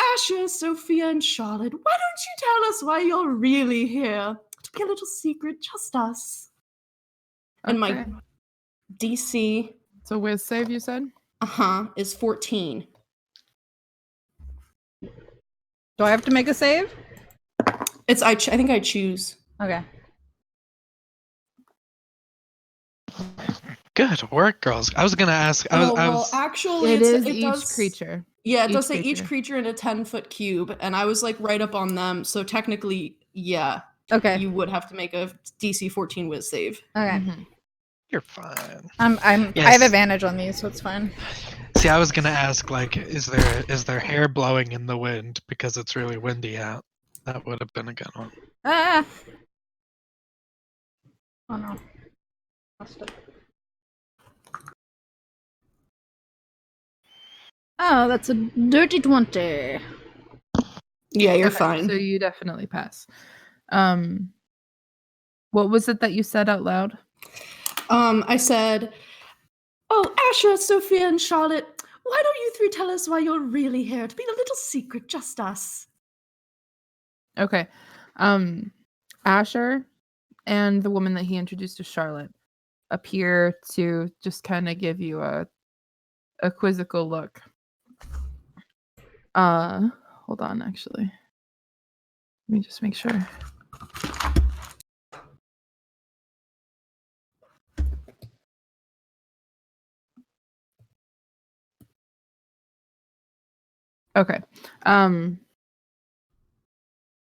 "Asher, Sophia, and Charlotte, why don't you tell us why you're really here? It'll be a little secret, just us." And my DC So whiz save, you said? is 14. Do I have to make a save? It's I think I choose. Okay. Good work, girls. I was gonna ask. I was. Actually, It is it each does, creature. Yeah, it Each does say creature. each creature in a 10-foot cube, and I was like right up on them. So technically, yeah, Okay. you would have to make a DC 14 whiz save. Okay. Mhm. You're fine. I Yes. have advantage on these, so it's fine. See, I was gonna ask, like, is there hair blowing in the wind because it's really windy out? That would have been a good one. Ah. Oh no. Lost it. Oh, that's a dirty 20. Yeah, you're Okay, fine. So you definitely pass. What was it that you said out loud? I said, "Oh, Asher, Sophia, and Charlotte, why don't you three tell us why you're really here? To be a little secret, just us." Okay. Asher and the woman that he introduced to Charlotte appear to just kind of give you a quizzical look. Hold on, actually. Let me just make sure. Okay.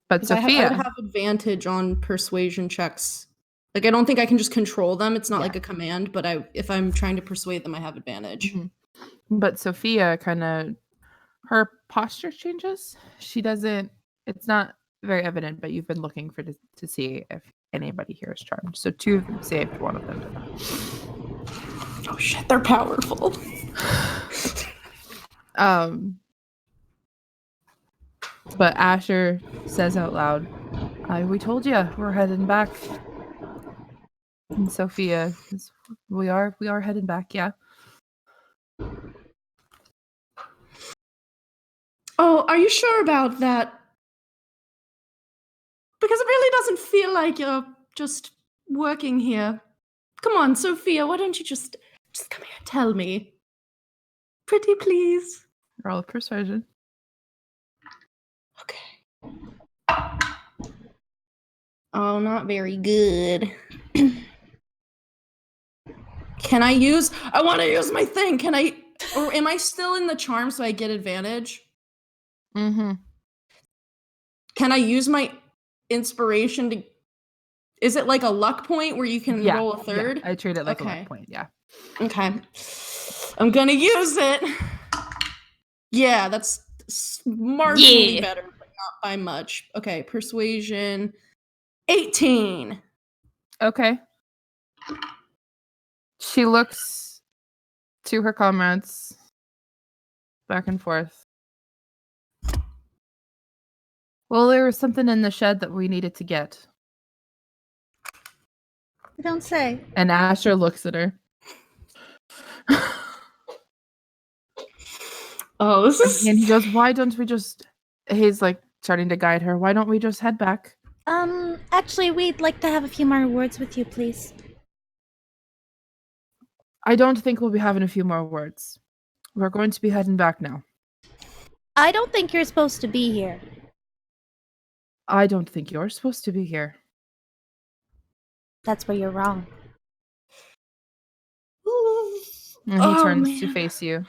But 'Cause I Sophia, would have advantage on persuasion checks. Like, I don't think I can just control them. It's not Yeah. like a command, but if I'm trying to persuade them, I have advantage. Mhm. But Sophia kind of, her posture changes. She doesn't, it's not very evident, but you've been looking to see if anybody here is charmed. So 2 of them saved, 1 of them did not. Oh shit, they're powerful. But Asher says out loud, we told you we're heading back. And Sophia says, we are heading back, yeah. Oh, are you sure about that? Because it really doesn't feel like you're just working here. Come on, Sophia, why don't you just come here and tell me? Pretty please. Roll of persuasion. Okay. Oh, not very good. I want to use my thing. Or am I still in the charm so I get advantage? Mm-hmm. Can I use my inspiration to... Is it like a luck point where you can roll a third? Yeah, I treat it like a Okay. luck point, yeah. Okay. I'm gonna use it. Yeah, that's marginally better, but not by much. Okay, persuasion. 18. Okay. She looks to her comrades back and forth. Well, there was something in the shed that we needed to get. You don't say. And Asher looks at her. Oh, this is... And he goes, why don't we just... He's like starting to guide her. Why don't we just head back? Actually, we'd like to have a few more words with you, please. I don't think we'll be having a few more words. We're going to be heading back now. I don't think you're supposed to be here. I don't think you're supposed to be here. That's where you're wrong. And he turns to face you.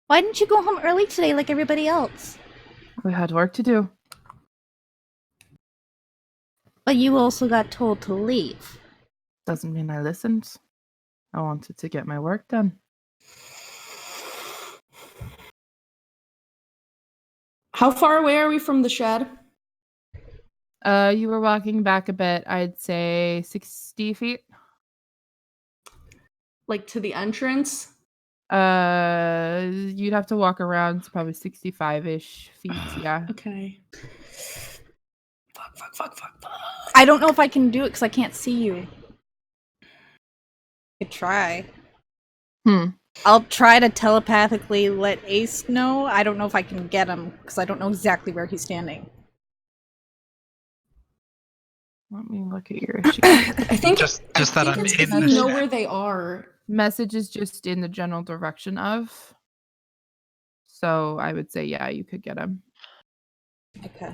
Why didn't you go home early today like everybody else? We had work to do. But you also got told to leave. Doesn't mean I listened. I wanted to get my work done. How far away are we from the shed? You were walking back a bit. I'd say 60 feet. Like to the entrance? You'd have to walk around. It's probably 65-ish feet. Yeah. Okay. Fuck. I don't know if I can do it because I can't see you. I could try. I'll try to telepathically let Ace know. I don't know if I can get him because I don't know exactly where he's standing. Let me look at your sheet. I think Just I that think I'm it's in if the you know shed. where they are. Message is just in the general direction of. So I would say, yeah, you could get him. Okay.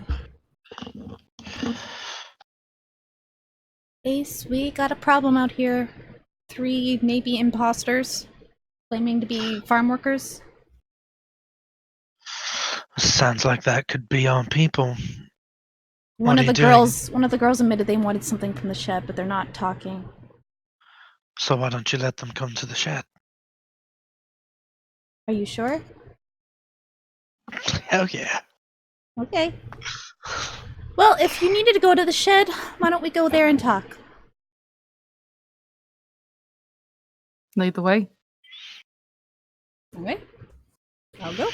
Ace, we got a problem out here. 3 maybe imposters claiming to be farm workers. Sounds like that could be on people. One What of are the you doing? girls admitted they wanted something from the shed, but they're not talking. So why don't you let them come to the shed? Are you sure? Hell yeah. Okay. Well, if you needed to go to the shed, why don't we go there and talk? Lead the way. Okay. I'll go.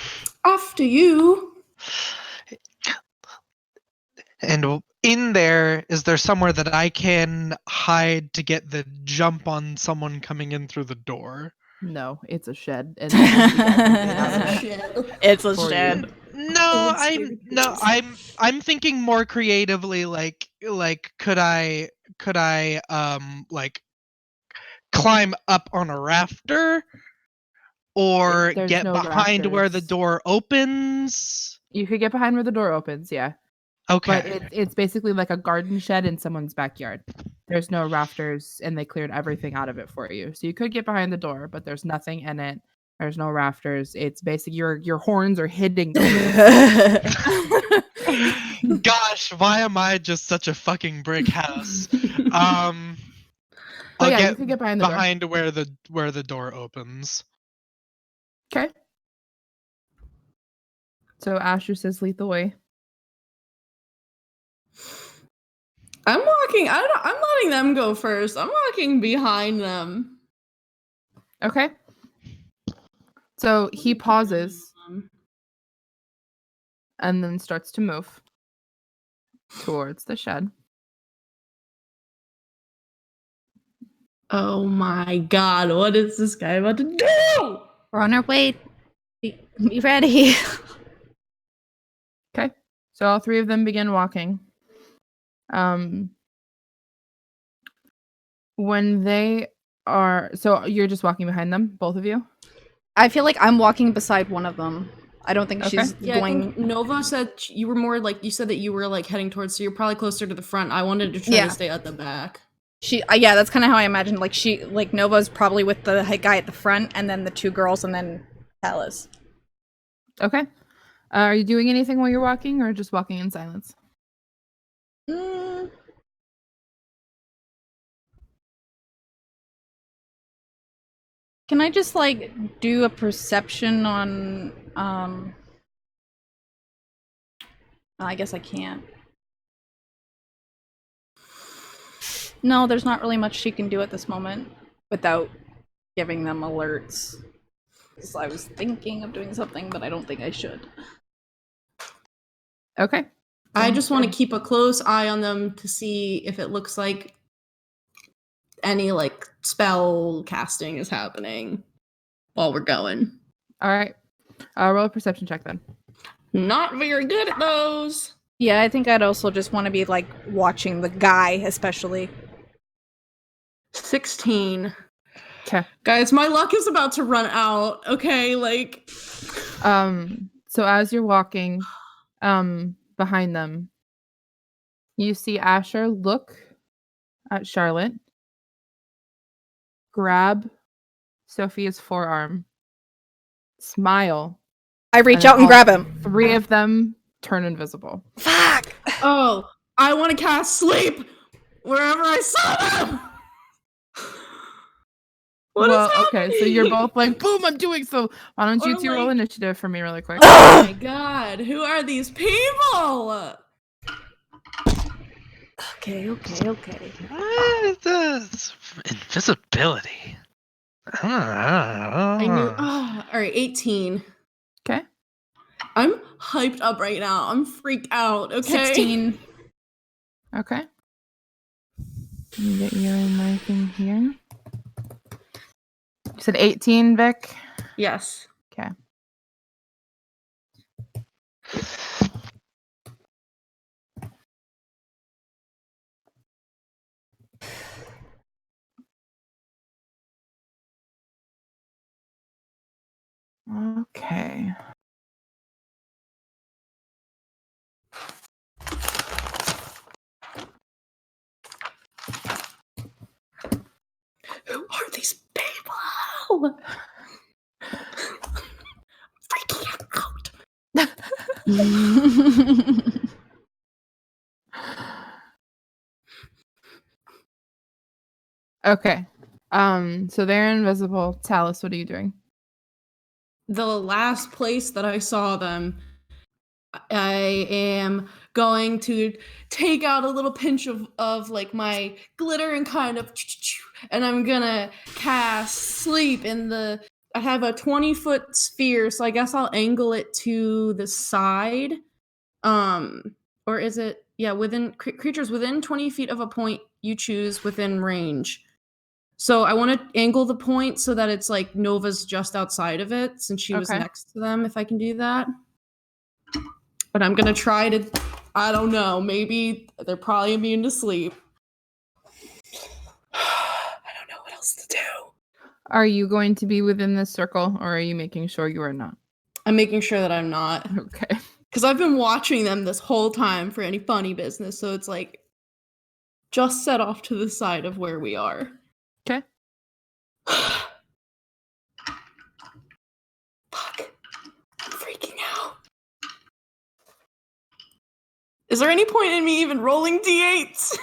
After you. And in there, is there somewhere that I can hide to get the jump on someone coming in through the door? No, it's a shed. And It's a For shed. No, Old I'm thinking more creatively. Like could I like climb up on a rafter or There's get no behind where the rafters. door opens? You could get behind where the door opens, yeah. Okay. But it's basically like a garden shed in someone's backyard. There's no rafters, and they cleared everything out of it for you. So you could get behind the door, but there's nothing in it. There's no rafters. It's basically your horns are hitting the roof. Gosh, why am I just such a fucking brick house? But I'll yeah, you get could get behind the door. behind where the door opens. Okay. So Asher says, "Lead the way." I'm walking. I'm letting them go first. I'm walking behind them. Okay. So he pauses and then starts to move towards the shed. Oh my god, what is this guy about to do? We're on our way. Be ready. Okay. So all three of them begin walking. When they are, so you're just walking behind them, both of you? I feel like I'm walking beside one of them. I don't think Okay. she's Yeah, I going. think Nova said you were more like, you said that you were like heading towards, so you're probably closer to the front. I wanted to try Yeah. to stay at the back. Yeah, that's kind of how I imagined. Like Nova's probably with the guy at the front, and then the 2 girls, and then Tallice. Okay. Are you doing anything while you're walking or just walking in silence? Can I just like do a perception on I guess I can't. No, there's not really much she can do at this moment without giving them alerts. So I was thinking of doing something, but I don't think I should. Okay. I Sounds just want to good. keep a close eye on them to see if it looks like any like spell casting is happening while we're going. All right. Roll a perception check then. Not very good at those. Yeah, I think I'd also just want to be like watching the guy, especially. 16. Okay. Guys, my luck is about to run out. Okay, like So as you're walking behind them, you see Asher look at Charlotte, grab Sophia's forearm, smile. I reach then out and all grab him. 3 of them turn invisible. Fuck! oh, I want to cast sleep wherever I saw them. What is happening? Okay, so you're both like, boom, I'm doing so. Why don't you Or, 2 roll like- initiative for me really quick? Oh my god, who are these people? Okay. That's invisibility. I knew. Oh, all right, 18. Okay. I'm hyped up right now. I'm freaked out. Okay. 16. Okay. Let me get you in my thing here. You said 18, Vic? Yes. Okay. Okay. Who are these people? Freaking out. Okay. So they're invisible. Tallice, what are you doing? The last place that I saw them, I am going to take out a little pinch of like my glitter and kind of, and I'm gonna cast sleep in the. I have a 20-foot sphere, so I guess I'll angle it to the side. Or is it within creatures within 20 feet of a point you choose within range. So I want to angle the point so that it's like Nova's just outside of it, since she was next to them. If I can do that. But I'm gonna try to, I don't know, maybe they're probably immune to sleep. I don't know what else to do. Are you going to be within this circle, or are you making sure you are not? I'm making sure that I'm not. Okay. Because I've been watching them this whole time for any funny business, so it's like just set off to the side of where we are. Okay. Fuck. I'm freaking out. Is there any point in me even rolling d8s?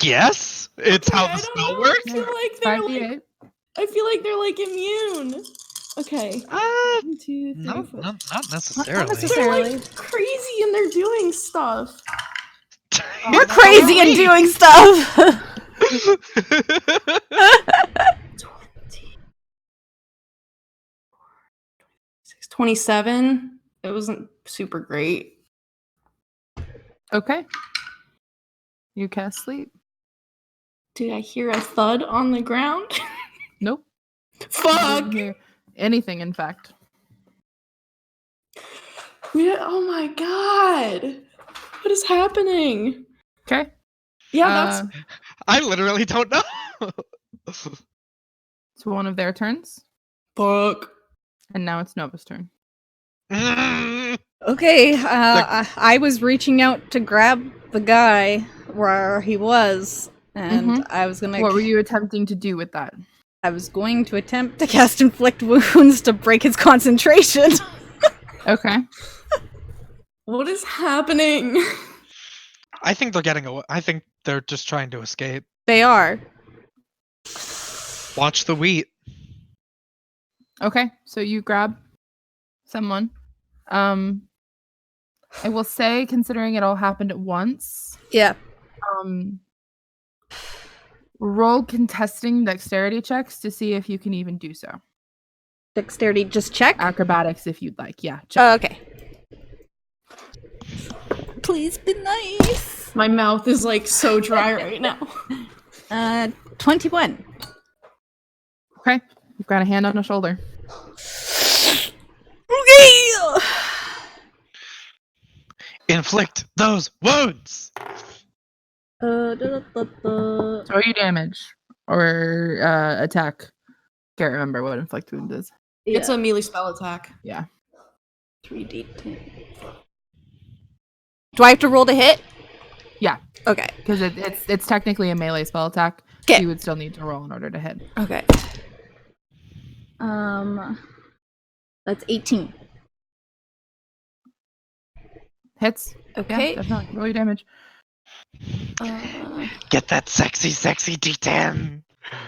Yes, it's how the spell works. I feel like they're like immune. Okay. 1, 2, 3, No, 4. not necessarily. They're like crazy and they're doing stuff. You're crazy and doing stuff. 27. It wasn't super great. Okay. You cast sleep. Did I hear a thud on the ground? Nope. Fuck! Didn't hear anything, in fact. Yeah, oh my god. What is happening? Okay. Yeah, that's... I literally don't know. It's one of their turns. Fuck. And now it's Nova's turn. Okay, I was reaching out to grab the guy where he was, and I was gonna... What were you attempting to do with that? I was going to attempt to cast Inflict Wounds to break his concentration. Okay. What is happening? I think they're getting away. I think they're just trying to escape. They are. Watch the wheat. Okay, so you grab someone. I will say, considering it all happened at once, Yeah. roll contesting dexterity checks to see if you can even do so. Dexterity, just check? Acrobatics, if you'd like. Yeah, check. Oh, okay. Please be nice. My mouth is like so dry right now. 21. Okay, you've got a hand on a shoulder. Okay. Inflict those wounds. Throw you damage or attack. Can't remember what inflict wound is. Yeah. It's a melee spell attack. Yeah. 3d10. Do I have to roll to hit? Yeah, Okay. because it's technically a melee spell attack. Okay. You would still need to roll in order to hit. Okay. That's 18. Hits. Okay. Yeah, definitely. Roll your damage. Get that sexy D10.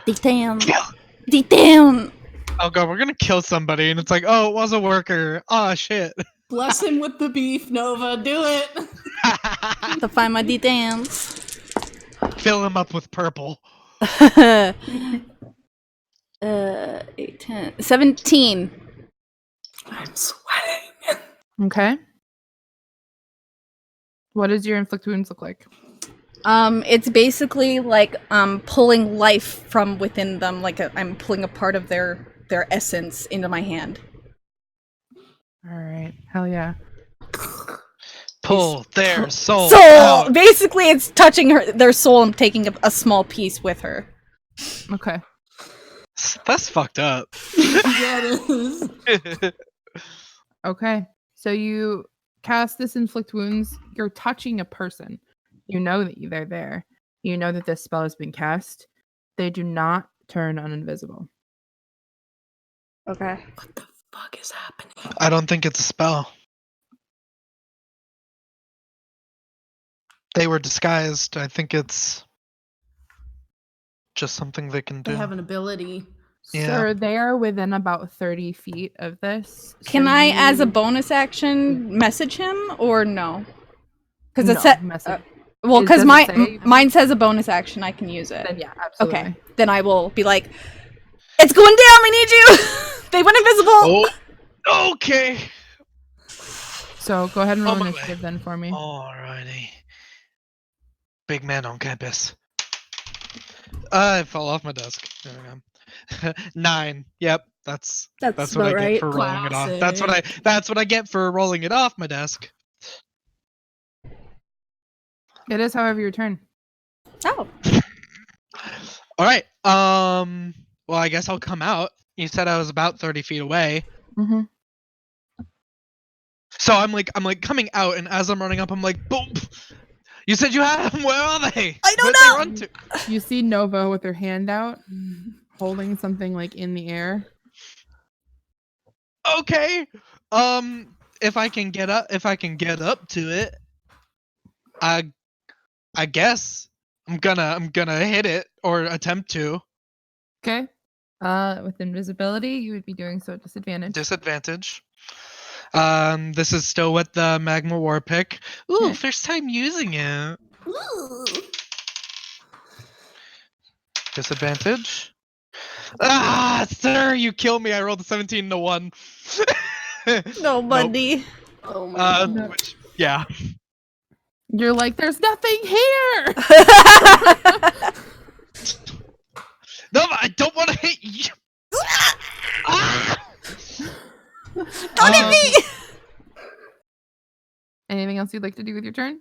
D10. Kill. D10. Oh god, we're gonna kill somebody, and it's like, oh, it was a worker. Oh shit. Bless him with the beef, Nova. Do it. To find my D10s. Fill him up with purple. 8, 10, 17. I'm sweating. Okay. What does your inflict wounds look like? It's basically like pulling life from within them, like I'm pulling a part of their essence into my hand. All right. Hell yeah. Pull their soul Soul! out. Basically, it's touching their soul and taking a small piece with her. Okay. That's fucked up. Yeah, it is. Okay. So you cast this inflict wounds. You're touching a person. You know that they're there. You know that this spell has been cast. They do not turn uninvisible. Okay. What the fuck is happening? I don't think it's a spell. They were disguised. I think it's just something they can do. They have an ability. Yeah. Sir, they are within about 30 feet of this. Can so I, as a you- bonus action, message him or no? Because No, it said. message. Well, Does because it say- mine says a bonus action. I can use it. Then yeah, absolutely. Okay. Then I will be like, it's going down. We need you. They went invisible. Oh, okay. So go ahead and roll On my initiative then for me. Alrighty. Big man on campus. I fell off my desk. There we go. 9. Yep, that's what about I right. get for rolling it off. That's what I get for rolling it off my desk. It is, however, your turn. Oh. All right. Well, I guess I'll come out. You said I was about 30 feet away. Mm-hmm. So I'm like coming out, and as I'm running up, I'm like, boom. You said you had them. Where are they? I don't Where'd they know. run to? You see Nova with her hand out, holding something like in the air. Okay. If I can get up to it, I guess I'm gonna hit it or attempt to. Okay. With invisibility, you would be doing so at disadvantage. Disadvantage. This is still with the Magma War pick. Ooh, Okay. first time using it. Disadvantage. Ah, sir, you kill me. I rolled a 17 and a 1. No, Nope. buddy. Oh my god. Which, yeah. You're like, there's nothing here. No, I don't want to hit you. Ah! Don't hit me. Anything else you'd like to do with your turn?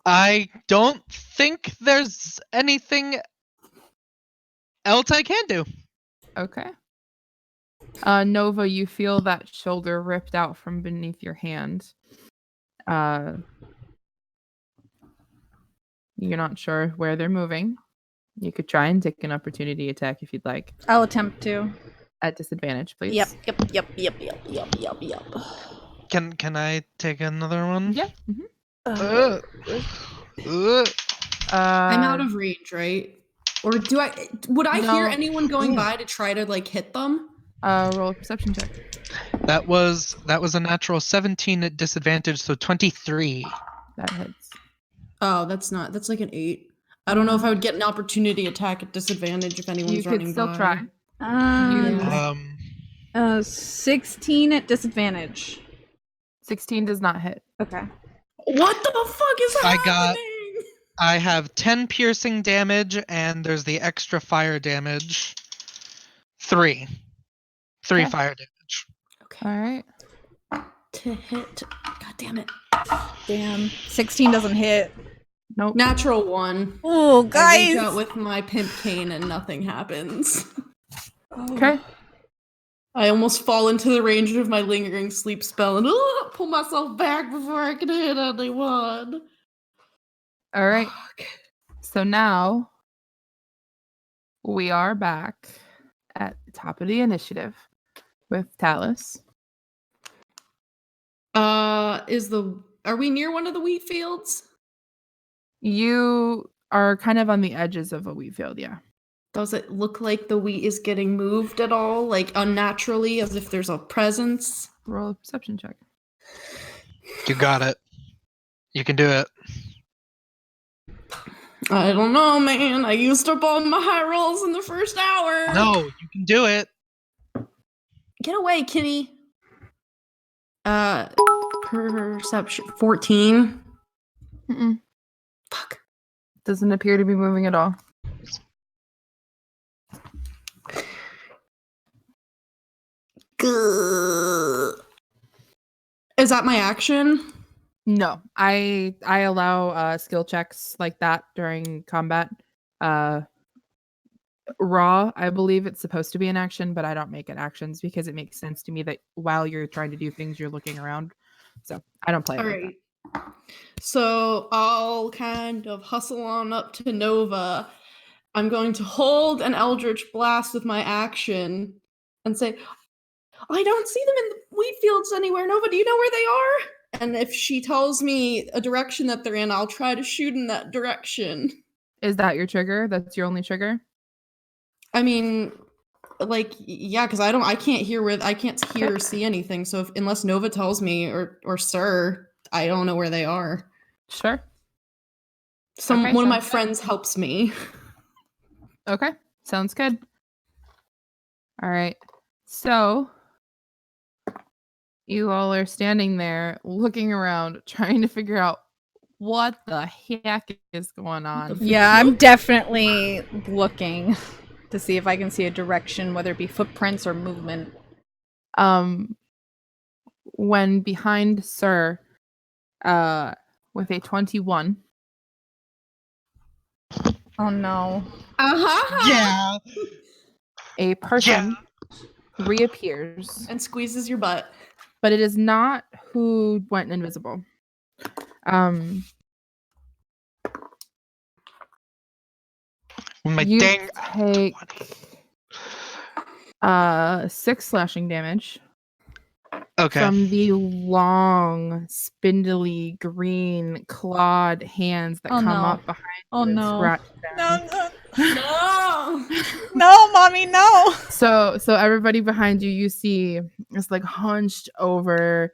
I don't think there's anything else I can do. Okay. Nova, you feel that shoulder ripped out from beneath your hand. You're not sure where they're moving. You could try and take an opportunity attack if you'd like. I'll attempt to. At disadvantage, please. Yep. Can I take another one? Yeah. Uh, I'm out of range, right? Or would I hear No. anyone going by to try to like hit them? Roll a perception check. That was a natural 17 at disadvantage, so 23. That hits. Oh, that's like an 8. I don't know if I would get an opportunity attack at disadvantage if anyone's You running could still by. try. Yeah. 16 at disadvantage. 16 does not hit. Okay. What the fuck is happening? I have 10 piercing damage, and there's the extra fire damage. 3 Okay. fire damage. Okay. All right. To hit. God damn it. Damn. 16 doesn't hit. Nope. Natural 1. Oh, I guys. reach out with my pimp cane and nothing happens. Okay. I almost fall into the range of my lingering sleep spell and pull myself back before I can hit anyone. All right. Fuck. So now we are back at the top of the initiative with Tallice. Are we near one of the wheat fields? You are kind of on the edges of a wheat field, yeah. Does it look like the wheat is getting moved at all? Like unnaturally, as if there's a presence? Roll a perception check. You got it. You can do it. I don't know, man. I used up all my high rolls in the first hour. No, you can do it. Get away, kitty. Perception 14. Mm-mm. Fuck. Doesn't appear to be moving at all. Is that my action? No, I allow skill checks like that during combat. raw, I believe it's supposed to be an action, but I don't make it actions because it makes sense to me that while you're trying to do things, you're looking around. So I don't play it All like right. So I'll kind of hustle on up to Nova. I'm going to hold an Eldritch Blast with my action and say, I don't see them in the wheat fields anywhere. Nova, do you know where they are? And if she tells me a direction that they're in, I'll try to shoot in that direction. that. Is that your trigger? That's your only trigger? I mean, like, yeah, because I can't hear or see anything. So unless Nova tells me or Sir, I don't know where they are. Sure. One of my friends helps me. Okay, sounds good. All right, so you all are standing there looking around, trying to figure out what the heck is going on. Yeah, I'm definitely looking to see if I can see a direction, whether it be footprints or movement. When behind Sir, with a 21. Oh no. Uh-huh. Yeah. A person reappears, And squeezes your butt. but it is not who went invisible. My You dang. take 6 slashing damage Okay. from the long, spindly, green, clawed hands that Oh, come no. up behind Oh you and no. scratch them. No. No! No, mommy, no. So everybody behind you, you see this like hunched over,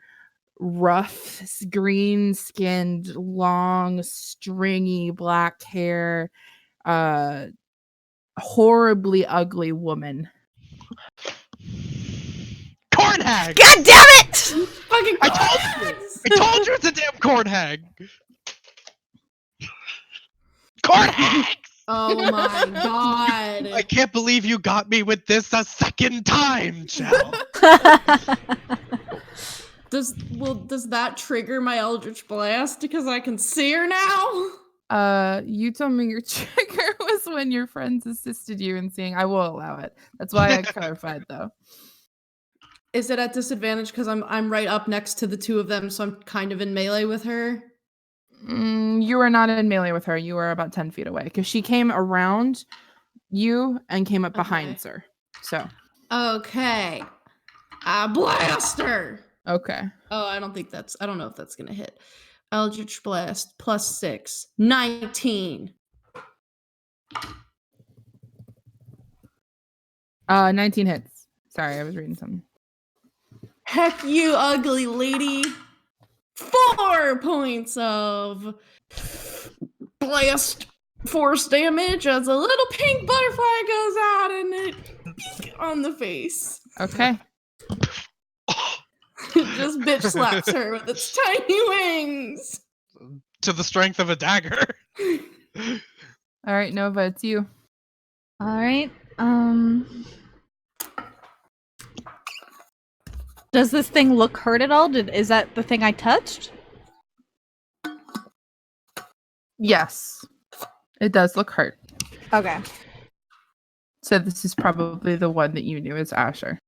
rough, green-skinned, long, stringy black hair, horribly ugly woman. Corn hag! God damn it! Fucking I told you it's a damn corn hag! Corn hag! Oh my god. I can't believe you got me with this a second time, Chel. Does that trigger my Eldritch Blast because I can see her now? You told me your trigger was when your friends assisted you in seeing. I will allow it. That's why I clarified, though. Is it at disadvantage because I'm right up next to the two of them, so I'm kind of in melee with her? You are not in melee with her. You are about 10 feet away because she came around you and came up behind Sir. So. Okay. Blast her! Okay. Oh, I don't know if that's gonna hit. Eldritch Blast plus 6. 19. 19 hits. Sorry, I was reading something. Heck you, ugly lady. 4 points of blast force damage as a little pink butterfly goes out and it on the face. Okay. It just bitch slaps her with its tiny wings. To the strength of a dagger. All right, Nova, it's you. All right. Does this thing look hurt at all? Is that the thing I touched? Yes. It does look hurt. Okay. So this is probably the one that you knew as Asher.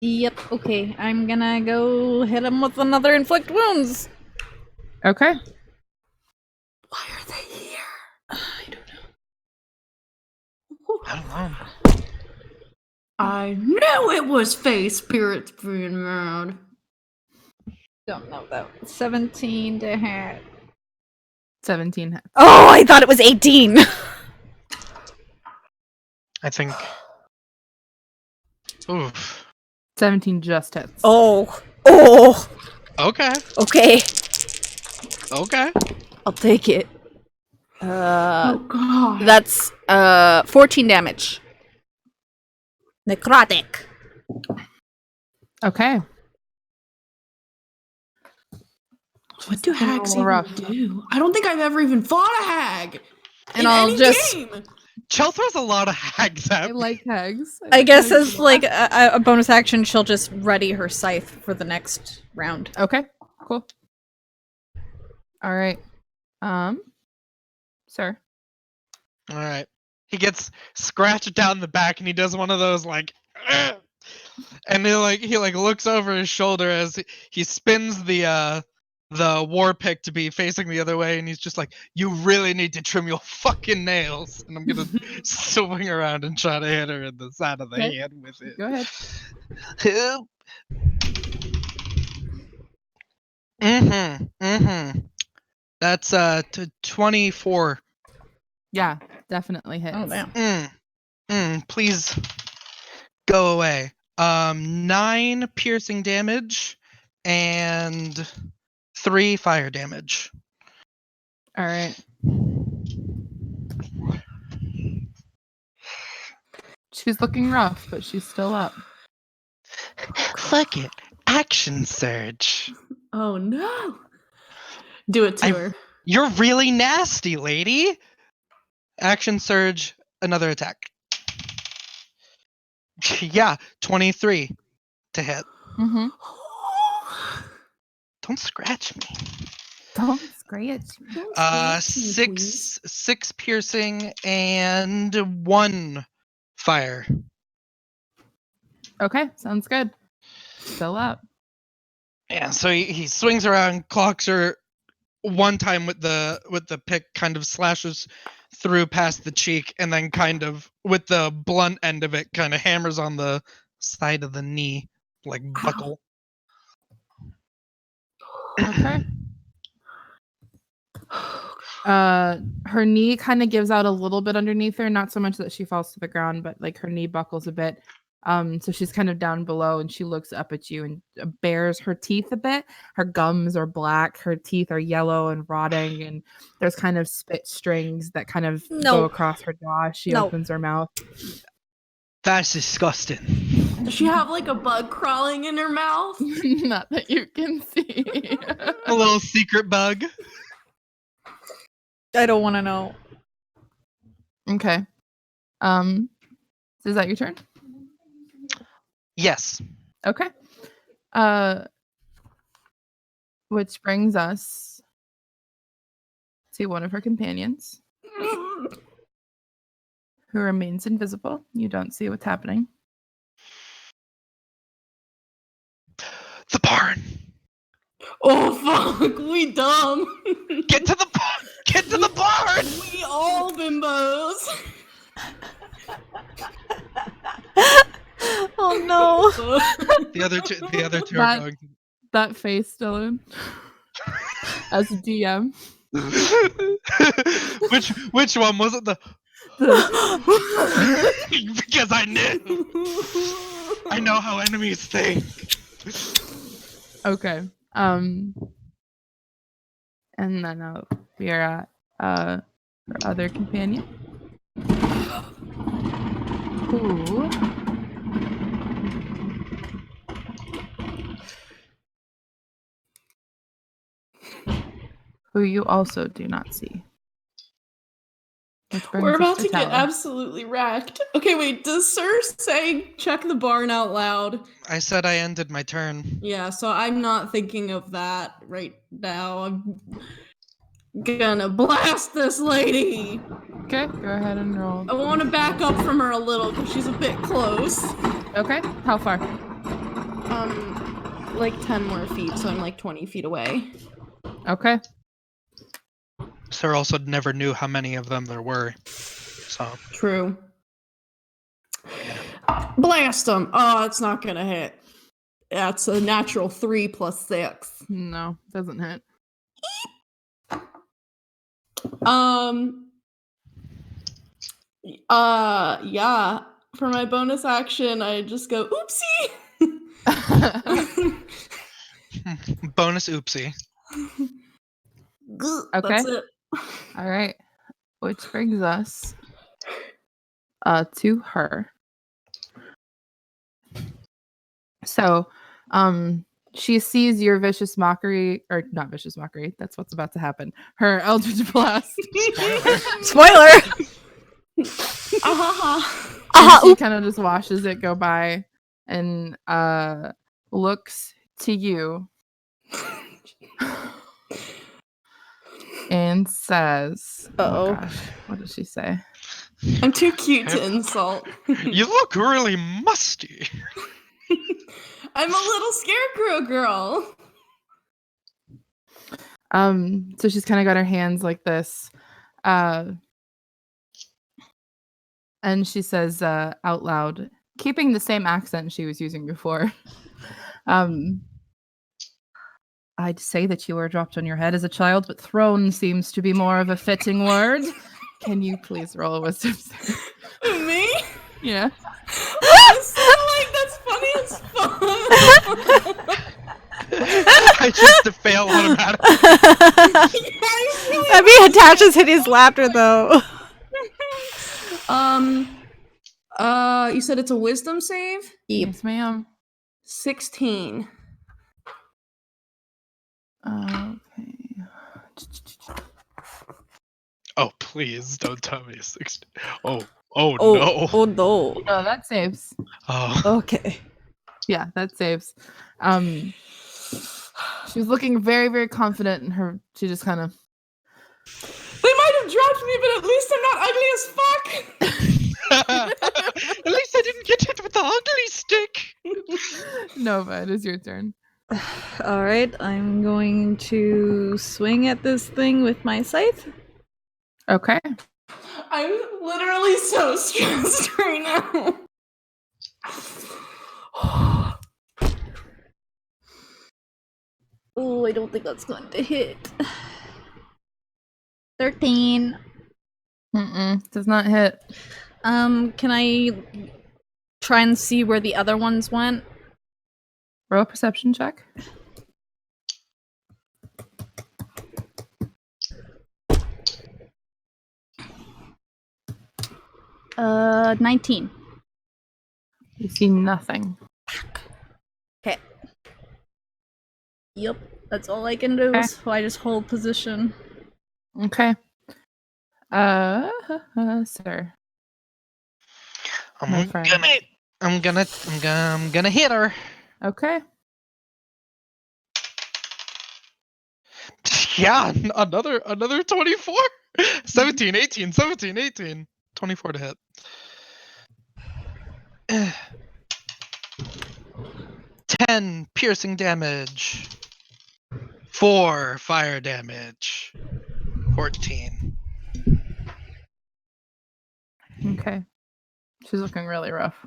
Yep. Okay. I'm gonna go hit him with another inflict wounds. Okay. Why are they here? I don't know. I don't know. I knew it was face spirits being mad. Don't know though. 17 to hit. 17 hits. Oh, I thought it was 18. I think. Oof. 17 just hits. Oh. Okay. Okay. Okay. I'll take it. Oh god. That's 14 damage. Necrotic. Okay. What do hags little even rough. do? I don't think I've ever even fought a hag. And in I'll any just- game. Chel throws a lot of hags at I me. like hags. I like guess hags as a lot. like a bonus action, she'll just ready her scythe for the next round. Okay, cool. All right. Sir. All right. he gets scratched down the back, and he does one of those like, "Ugh," and he looks over his shoulder as he spins the war pick to be facing the other way, and he's just like, "You really need to trim your fucking nails," and I'm gonna swing around and try to hit her in the side of the Okay. head with it. Go ahead. That's 24. Yeah, definitely hits. Oh damn. Please go away. 9 piercing damage and 3 fire damage. All right. She's looking rough, but she's still up. Fuck it. Action surge. Oh no! Do it to her. You're really nasty, lady. Action surge, another attack. Yeah, 23 to hit. Mm-hmm. Don't scratch me. Don't scratch me. Don't scratch me, please. 6 piercing and 1 fire. Okay, sounds good. Still up. Yeah, so he swings around, clocks her one time with the pick, kind of slashes through past the cheek, and then kind of with the blunt end of it kind of hammers on the side of the knee, like buckle. Okay. Her knee kind of gives out a little bit underneath her, not so much that she falls to the ground, but like her knee buckles a bit. So she's kind of down below, and she looks up at you and bares her teeth a bit. Her gums are black, her teeth are yellow and rotting, and there's kind of spit strings that kind of go across her jaw. She opens her mouth. That's disgusting. Does she have like a bug crawling in her mouth? Not that you can see. A little secret bug. I don't want to know. Okay. Is that your turn? Yes. Okay. Which brings us to one of her companions, who remains invisible. You don't see what's happening. The barn. Oh fuck, we dumb. Get to the barn. Get to the barn. We all bimbos. Oh no. The other two are going. That face, Dylan, as a DM. Which one was it? Because I knew. I know how enemies think. Okay. And then we are at her other companion, who you also do not see. We're about to get absolutely wrecked. Okay, wait, does Sir say check the barn out loud? I said I ended my turn. Yeah, so I'm not thinking of that right now. I'm gonna blast this lady. Okay, go ahead and roll. I want to back up from her a little because she's a bit close. Okay, how far? Like 10 more feet, so I'm like 20 feet away. Okay. Sir also never knew how many of them there were. So True. Blast them. Oh, it's not gonna hit. That's a natural 3 plus 6. No, doesn't hit. Yeah. For my bonus action, I just go oopsie. bonus oopsie. Okay. That's it. All right. Which brings us to her. So, she sees your vicious mockery, or not vicious mockery. That's what's about to happen. Her Eldritch Blast. Spoiler. She kind of just watches it go by and looks to you and says, Uh-oh. gosh, what does she say? I'm too cute to insult. You look really musty. I'm a little scarecrow girl. So she's kind of got her hands like this. And she says out loud, keeping the same accent she was using before. I'd say that you were dropped on your head as a child, but thrown seems to be more of a fitting word. Can you please roll a wisdom save? Me? Yeah. That's funny as fuck. I choose to fail automatically. That'd be Hitachi's hideous laughter, though. You said it's a wisdom save? Yes, ma'am. 16. Okay. Oh, please don't tell me 60. Oh no. Oh no. Oh, that saves. Oh. Okay. Yeah, that saves. She was looking very, very confident in her. She just kind of. They might have dropped me, but at least I'm not ugly as fuck. At least I didn't get hit with the ugly stick. Nova, it is your turn. All right, I'm going to swing at this thing with my scythe. Okay. I'm literally so stressed right now. Oh, I don't think that's going to hit. 13. Does not hit. Can I try and see where the other ones went? Roll a perception check. 19. You see nothing. Okay. Yep, that's all I can do. Okay. So I just hold position. Okay. Sir. My friend. I'm gonna hit her. Okay. Yeah, another 24. 17, 18, 17, 18. 24 to hit. 10 piercing damage. 4 fire damage. 14. Okay. She's looking really rough.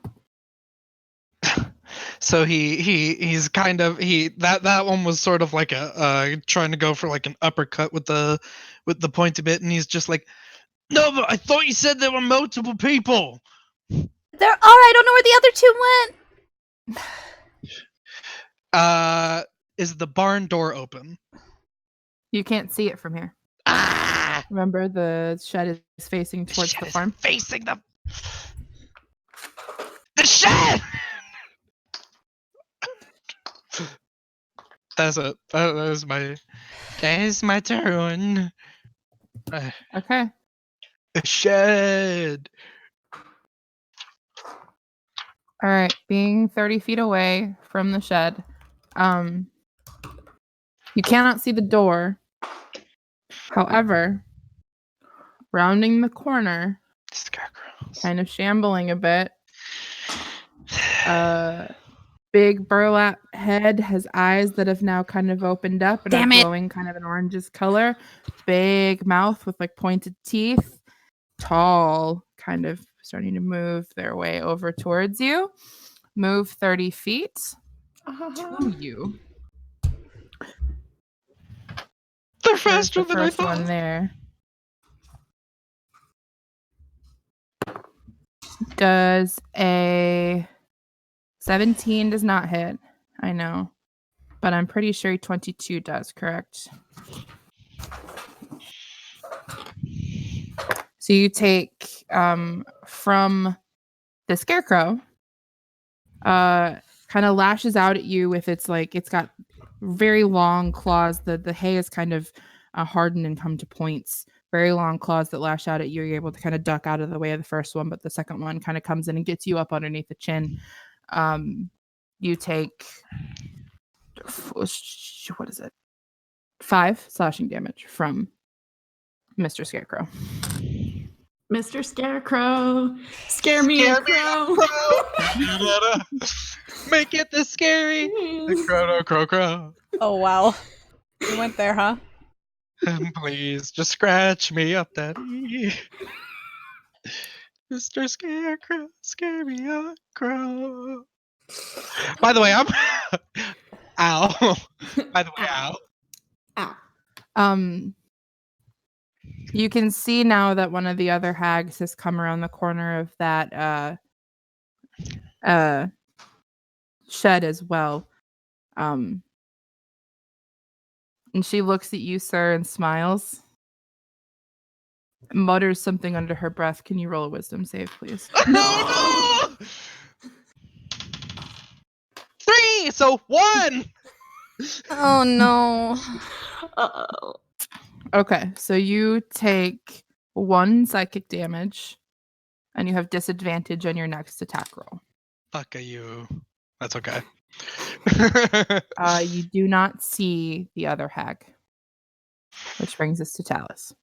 So he's kind of that one was sort of like a trying to go for like an uppercut with the pointy bit, and he's just like, no, but I thought you said there were multiple people. They're I don't know where the other two went. Is the barn door open? You can't see it from here. Ah! Remember, the shed is facing towards the farm. Facing the shed. That's it. That is my turn. Okay. The shed. All right. Being 30 feet away from the shed, you cannot see the door. However, rounding the corner, Scarecrows. kind of shambling a bit, big burlap head, has eyes that have now kind of opened up and Damn are it. glowing kind of an orangish color. Big mouth with like pointed teeth. Tall, kind of starting to move their way over towards you. Move 30 feet to you. They're There's faster the than I first thought. one there. Does a 17 does not hit. I know. But I'm pretty sure 22 does, correct? So you take from the Scarecrow, kind of lashes out at you with its it's got very long claws. The hay is kind of hardened and come to points. Very long claws that lash out at you. You're able to kind of duck out of the way of the first one, but the second one kind of comes in and gets you up underneath the chin. You take, what is it? 5 slashing damage from Mr. Scarecrow. Mr. Scarecrow, scare me a crow. Make it the scary. The crow. Oh, wow. You went there, huh? And please, just scratch me up, Daddy. Mr. Scarecrow, scare me a crow. By the way, I'm... Ow. By the way, ow. Ow. You can see now that one of the other hags has come around the corner of that shed as well. And she looks at you, sir, and smiles. Mutters something under her breath. Can you roll a wisdom save, please? No! 3, so 1. Oh, no. Uh-oh. Okay, so you take 1 psychic damage, and you have disadvantage on your next attack roll. Fuck you. That's okay. You do not see the other hag, which brings us to Tallice.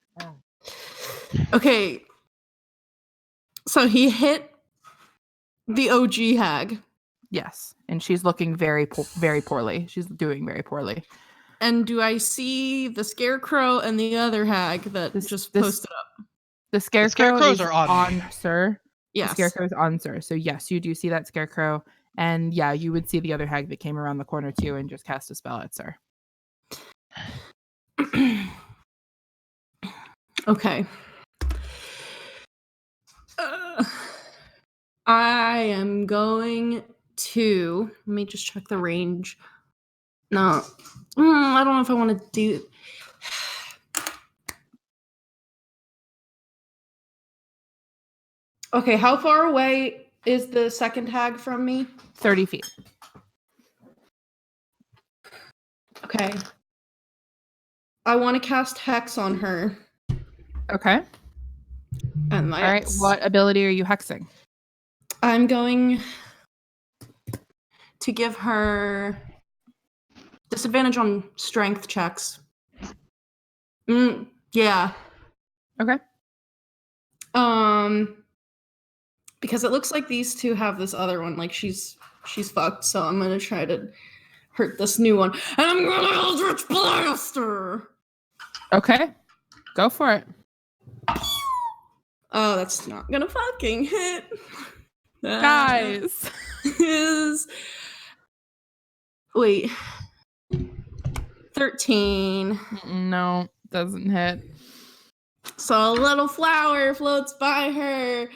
Okay. So he hit the OG hag. Yes, and she's looking very poorly. She's doing very poorly. And do I see the Scarecrow and the other hag that just posted up? The Scarecrow Scarecrows is are on me. sir. Yes. The Scarecrow is on, sir. So yes, you do see that Scarecrow. And yeah, you would see the other hag that came around the corner too and just cast a spell at sir. Okay. I am going to... Let me just check the range. No. I don't know if I want to do... Okay, how far away is the second hag from me? 30 feet. Okay. I want to cast Hex on her. Okay. And All right. What ability are you hexing? I'm going to give her disadvantage on strength checks. Yeah. Okay. Because it looks like these two have this other one. Like she's fucked. So I'm gonna try to hurt this new one, and I'm gonna Eldritch Blast her. Okay. Go for it. Oh, that's not gonna fucking hit. Guys. Wait. 13. No, doesn't hit. So a little flower floats by her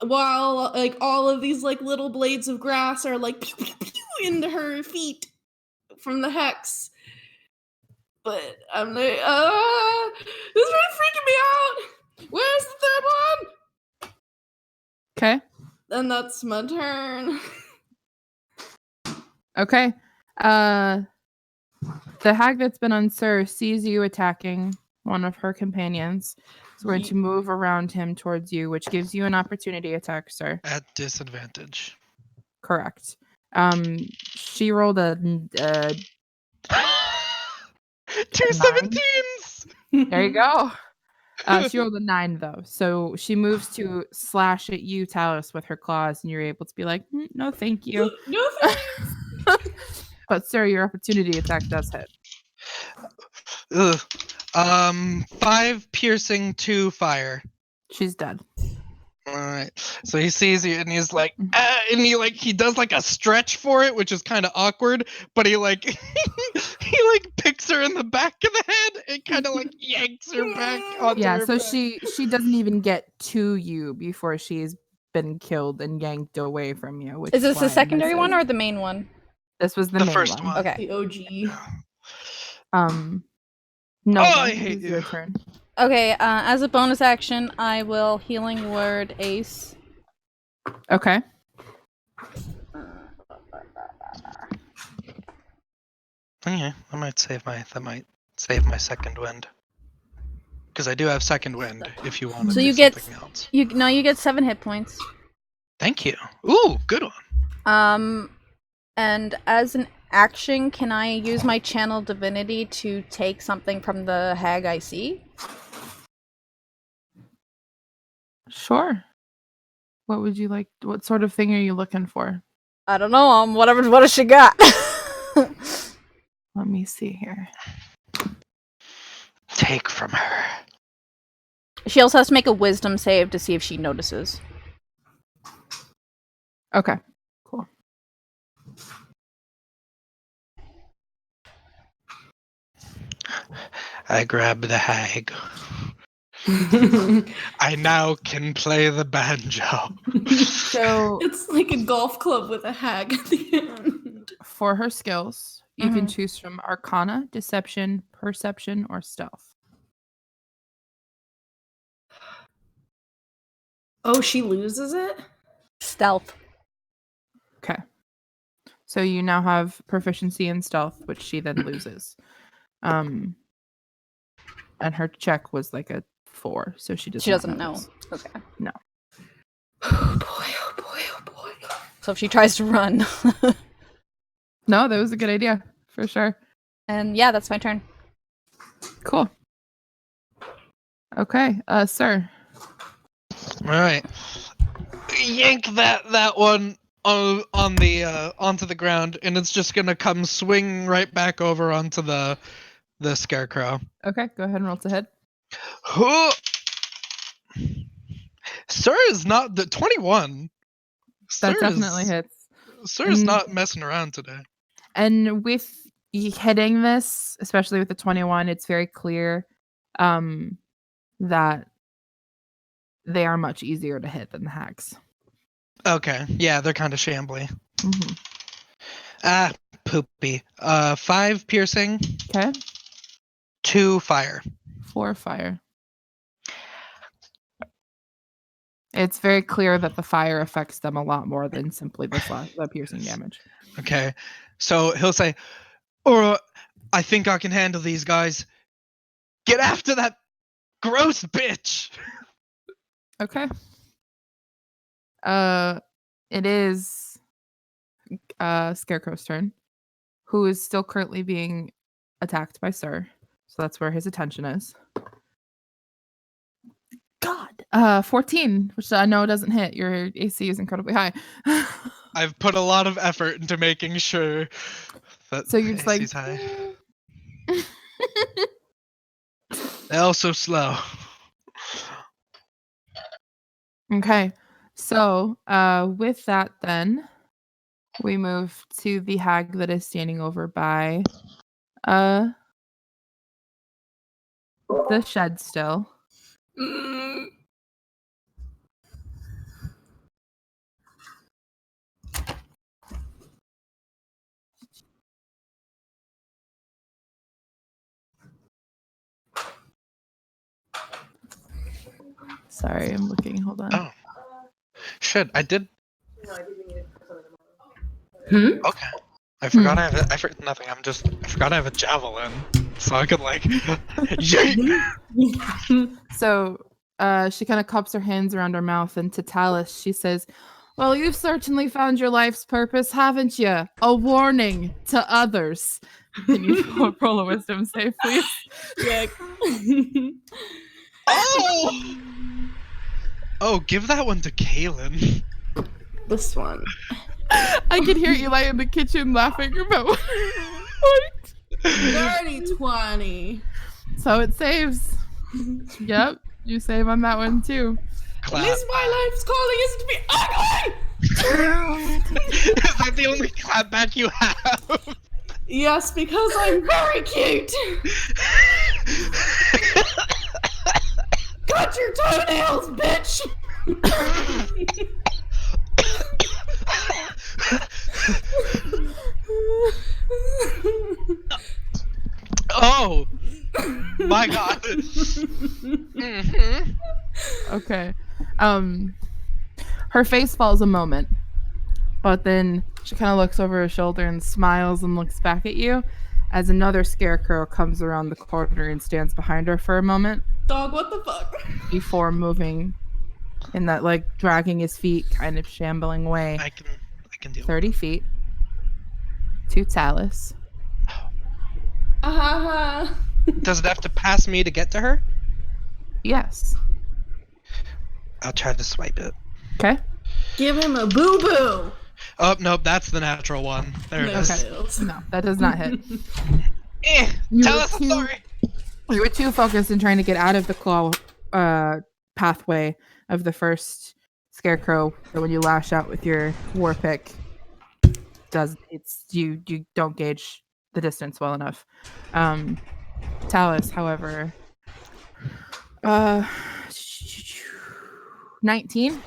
while like all of these like little blades of grass are like pew, pew, pew, into her feet from the hex. But I'm like, this is really freaking me out. Where's the third one? Okay. And that's my turn. Okay. The hag that's been on Sir sees you attacking one of her companions. Is going to move around him towards you, which gives you an opportunity attack, sir. At disadvantage. Correct. She rolled a 2 17s. There you go. She rolled a 9 though, so she moves to slash at you, Tallice, with her claws, and you're able to be like, "No, thank you." No thanks. But sir, your opportunity attack does hit. Ugh. 5 piercing, 2 fire. She's dead. All right. So he sees you and he's like, and he does like a stretch for it, which is kind of awkward. But he like he like picks her in the back of the head and kind of like yanks her back onto her So back. she doesn't even get to you before she's been killed and yanked away from you. Which Is this the why secondary this one is- or the main one? This was the The main first one. one. Okay. The OG. No, I hate your you. turn. Okay, as a bonus action, I will Healing Word Ace. Okay. Yeah, that might save my second wind. Because I do have second wind if you want to So do you get something else. you get 7 hit points. Thank you. Ooh, good one. And as an action, can I use my channel divinity to take something from the hag I see? Sure. What would you like? What sort of thing are you looking for? I don't know. What has she got? Let me see here. Take from her. She also has to make a wisdom save to see if she notices. Okay. Cool. I grab the hag. I now can play the banjo. So It's like a golf club with a hag at the end. for her skills, you can choose from Arcana, Deception, Perception, or Stealth. Oh, she loses it? Stealth. Okay. So you now have proficiency in Stealth, which she then loses. And her check was like a 4, so she doesn't know. notice. Okay. No. Oh boy, oh boy, oh boy. So if she tries to run. No, that was a good idea, for sure. And yeah, that's my turn. Cool. Okay, sir. All right. Yank that one on the onto the ground, and it's just gonna come swing right back over onto the scarecrow. Okay, go ahead and roll to hit. Sir is not the 21. That definitely hits. Sir is not messing around today. And with hitting this, especially with the 21, it's very clear that they are much easier to hit than the hags. Okay, yeah, they're kind of shambly. Mm-hmm. Poopy. 5 piercing. Okay. 2 fire. 4 fire. It's very clear that the fire affects them a lot more than simply the piercing damage. Okay, so he'll say, "Or I think I can handle these guys. Get after that gross bitch." Okay. It is Scarecrow's turn, who is still currently being attacked by Sir. So that's where his attention is. God. 14, which I know doesn't hit. Your AC is incredibly high. I've put a lot of effort into making sure that So you're just AC's like high. They're also slow. Okay. So, with that then, we move to the hag that is standing over by the shed still. Sorry, I'm looking. Hold on. Oh. Shit, I did. Okay. I forgot I have nothing. I forgot I have a javelin. So I could like So she kind of cups her hands around her mouth, and to Tallice she says, "Well, you've certainly found your life's purpose, haven't you? A warning to others." Can you roll a wisdom save, please? Yeah. Oh, give that one to Kaylin. This one. I can hear Eli in the kitchen laughing about what? Dirty 20. So it saves. Yep, you save on that one too. At least my life's calling isn't to be ugly! Is that the only clapback you have? Yes, because I'm very cute! Cut your toenails, bitch! Oh my god. Mm-hmm. Okay. Her face falls a moment, but then she kind of looks over her shoulder and smiles and looks back at you as another scarecrow comes around the corner and stands behind her for a moment. Dog, what the fuck? Before moving in that, like, dragging his feet, kind of shambling way. I can deal 30 feet to Tallice. Does it have to pass me to get to her? Yes. I'll try to swipe it. Okay. Give him a boo-boo. Oh, nope, that's the natural one. There it is. Okay. No, that does not hit. Tell were us a too- story. You were too focused in trying to get out of the claw pathway of the first Scarecrow that when you lash out with your war pick, you don't gauge the distance well enough. Tallice, however, 19.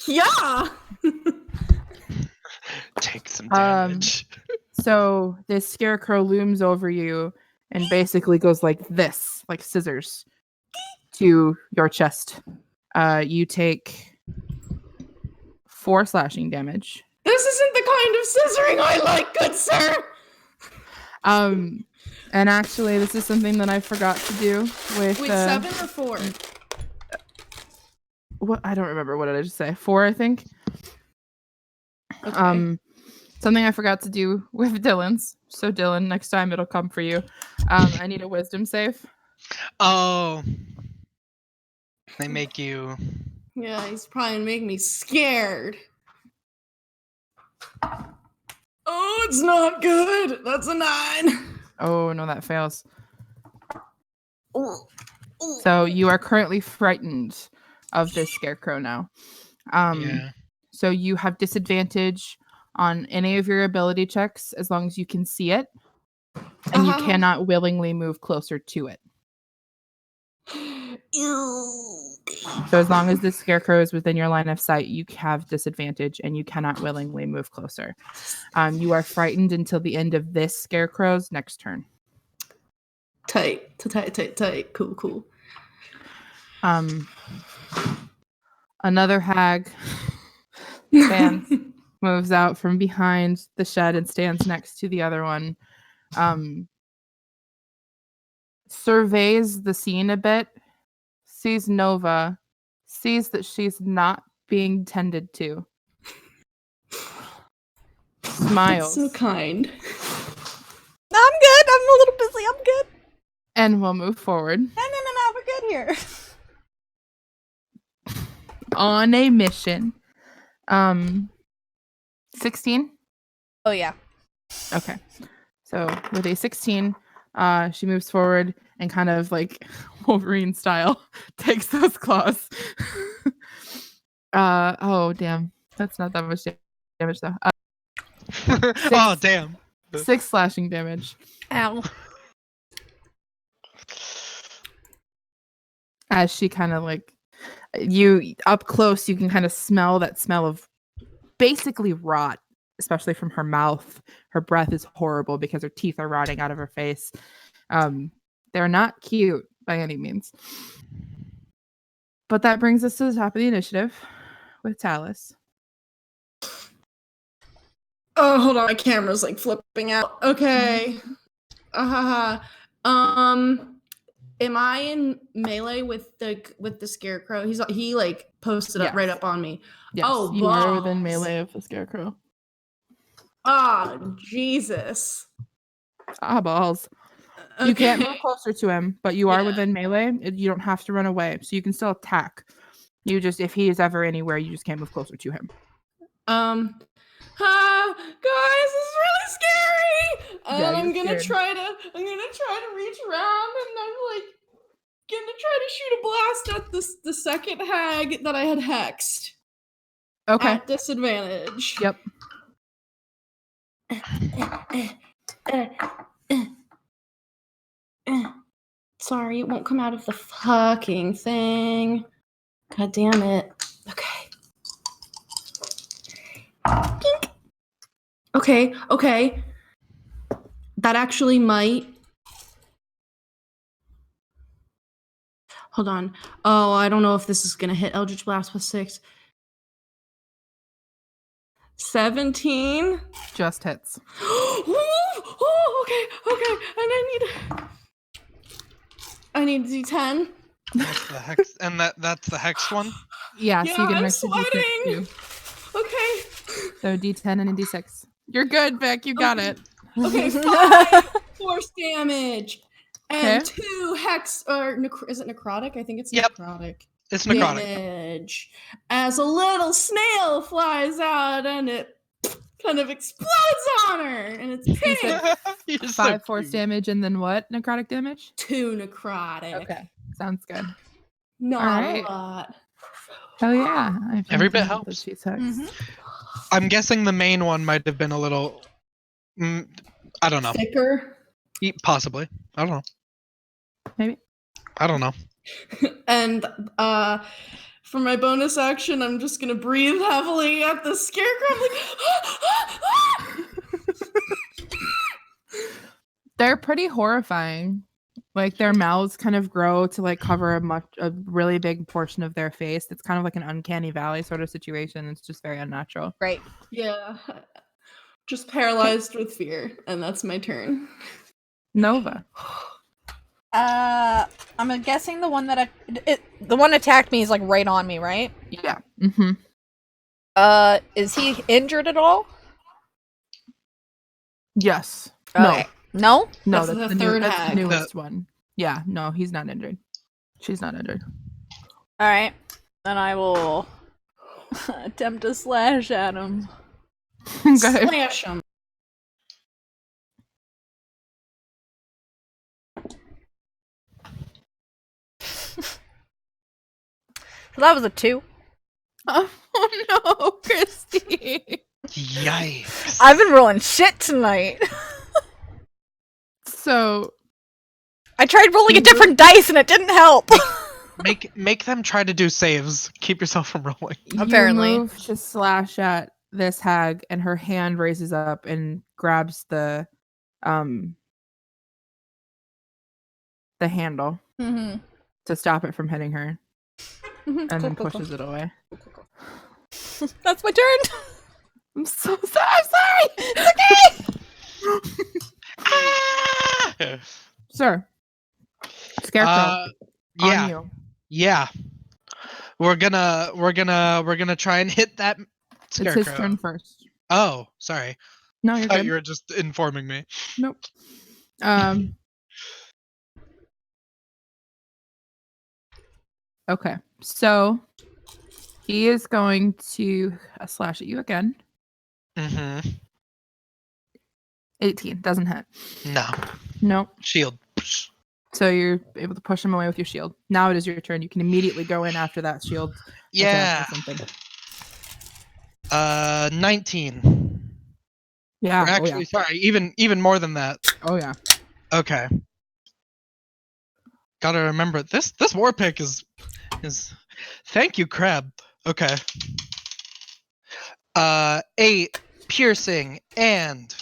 Yeah. Take some damage. So this Scarecrow looms over you and basically goes like this, like scissors, to your chest. You take 4 slashing damage. This isn't the kind of scissoring I like, good sir. And actually, this is something that I forgot to do with. Wait, 7 or 4? What I don't remember. What did I just say? 4, I think. Okay. Something I forgot to do with Dylan's. So Dylan, next time it'll come for you. I need a wisdom save. Oh. They make you. Yeah, he's probably gonna make me scared. Oh, it's not good. That's a 9. Oh no, that fails. Ooh. So you are currently frightened of this Scarecrow now. Yeah. So you have disadvantage on any of your ability checks as long as you can see it, and you cannot willingly move closer to it. So as long as the Scarecrow is within your line of sight, you have disadvantage, and you cannot willingly move closer. You are frightened until the end of this Scarecrow's next turn. Tight. Cool. Another hag stands, moves out from behind the shed and stands next to the other one. Surveys the scene a bit, sees Nova, sees that she's not being tended to. Smiles. So kind. I'm good. I'm a little busy. I'm good. And we'll move forward. No. We're good here. On a mission. 16? Oh, yeah. Okay. So with a 16, she moves forward and kind of like Wolverine style takes those claws. Oh, damn. That's not that much damage though. Oh, damn. 6 slashing damage. Ow. As she kind of like, you up close, you can kind of smell that smell of basically rot, especially from her mouth. Her breath is horrible because her teeth are rotting out of her face. They're not cute by any means. But that brings us to the top of the initiative with Tallice. Oh, hold on, my camera's like flipping out. Okay. Am I in melee with the Scarecrow? He like posted up right up on me. Yes, Oh, you are within melee of the Scarecrow. Ah, Jesus. Balls. Okay. You can't move closer to him, but you are within melee. You don't have to run away, so you can still attack. You just, if he is ever anywhere, you just can't move closer to him. Guys, this is really scary. Yeah, And I'm you're gonna scared. try to reach around, and I'm like gonna try to shoot a blast at the second hag that I had hexed. Okay. At disadvantage. Yep. Sorry, it won't come out of the fucking thing. God damn it. Okay. Okay. That actually might. Hold on. Oh, I don't know if this is gonna hit. Eldritch Blast with 6. 17. Just hits. Okay. And I need a D10. That's the hex, and that's the hex one. Yeah, so you get an I'm extra D6 sweating. too. Okay. So D10 and a D6. You're good, Vic. You got it. Okay, 5 force damage. And Okay. 2 hex, or is it necrotic? I think it's Yep. necrotic. It's necrotic. damage as a little snail flies out and it kind of explodes on her, and it's pink. You're so 5 force cute. damage and then what? Necrotic damage? 2 necrotic. Okay. Sounds good. Not Alright. a lot. Hell yeah. I think Every bit that helps. she's hexed. Mhm. I'm guessing the main one might have been a little. I don't know. Thicker. Possibly. I don't know. Maybe. I don't know. And for my bonus action, I'm just gonna breathe heavily at the scarecrow. I'm like, They're pretty horrifying. Like their mouths kind of grow to like cover a really big portion of their face. It's kind of like an uncanny valley sort of situation. It's just very unnatural. Great. yeah, just paralyzed with fear, and that's my turn. Nova. I'm guessing the one that the one attacked me is like right on me, right? Yeah. Mm-hmm. Is he injured at all? Yes. Okay. No? No, That's that's the third that's hag. the newest one. Yeah, no, he's not injured. She's not injured. All right. Then I will attempt to slash at him. Okay. Slash him. So that was a 2. Oh no, Kristy. Yikes. I've been rolling shit tonight. So I tried rolling a different dice and it didn't help. Make them try to do saves. Keep yourself from rolling. Apparently. you move to slash at this hag, and her hand raises up and grabs the handle Mm-hmm. to stop it from hitting her, and Cool, then cool, pushes it away. cool. That's my turn. I'm so sorry. It's okay. Ah! Sir. Scarecrow. Yeah. On you. Yeah. We're gonna try and hit that It's scarecrow. his turn first. Oh, sorry. No, I you're thought good. you were just informing me. Nope. Okay. So he is going to slash at you again. Mm-hmm. 18 doesn't hit. No. Nope. Shield. So you're able to push him away with your shield. Now it is your turn. You can immediately go in after that shield. Yeah. attack or something. 19. Yeah. Or actually, sorry, even more than that. Oh yeah. Okay. Gotta remember this war pick is thank you, Crab. Okay. 8 piercing and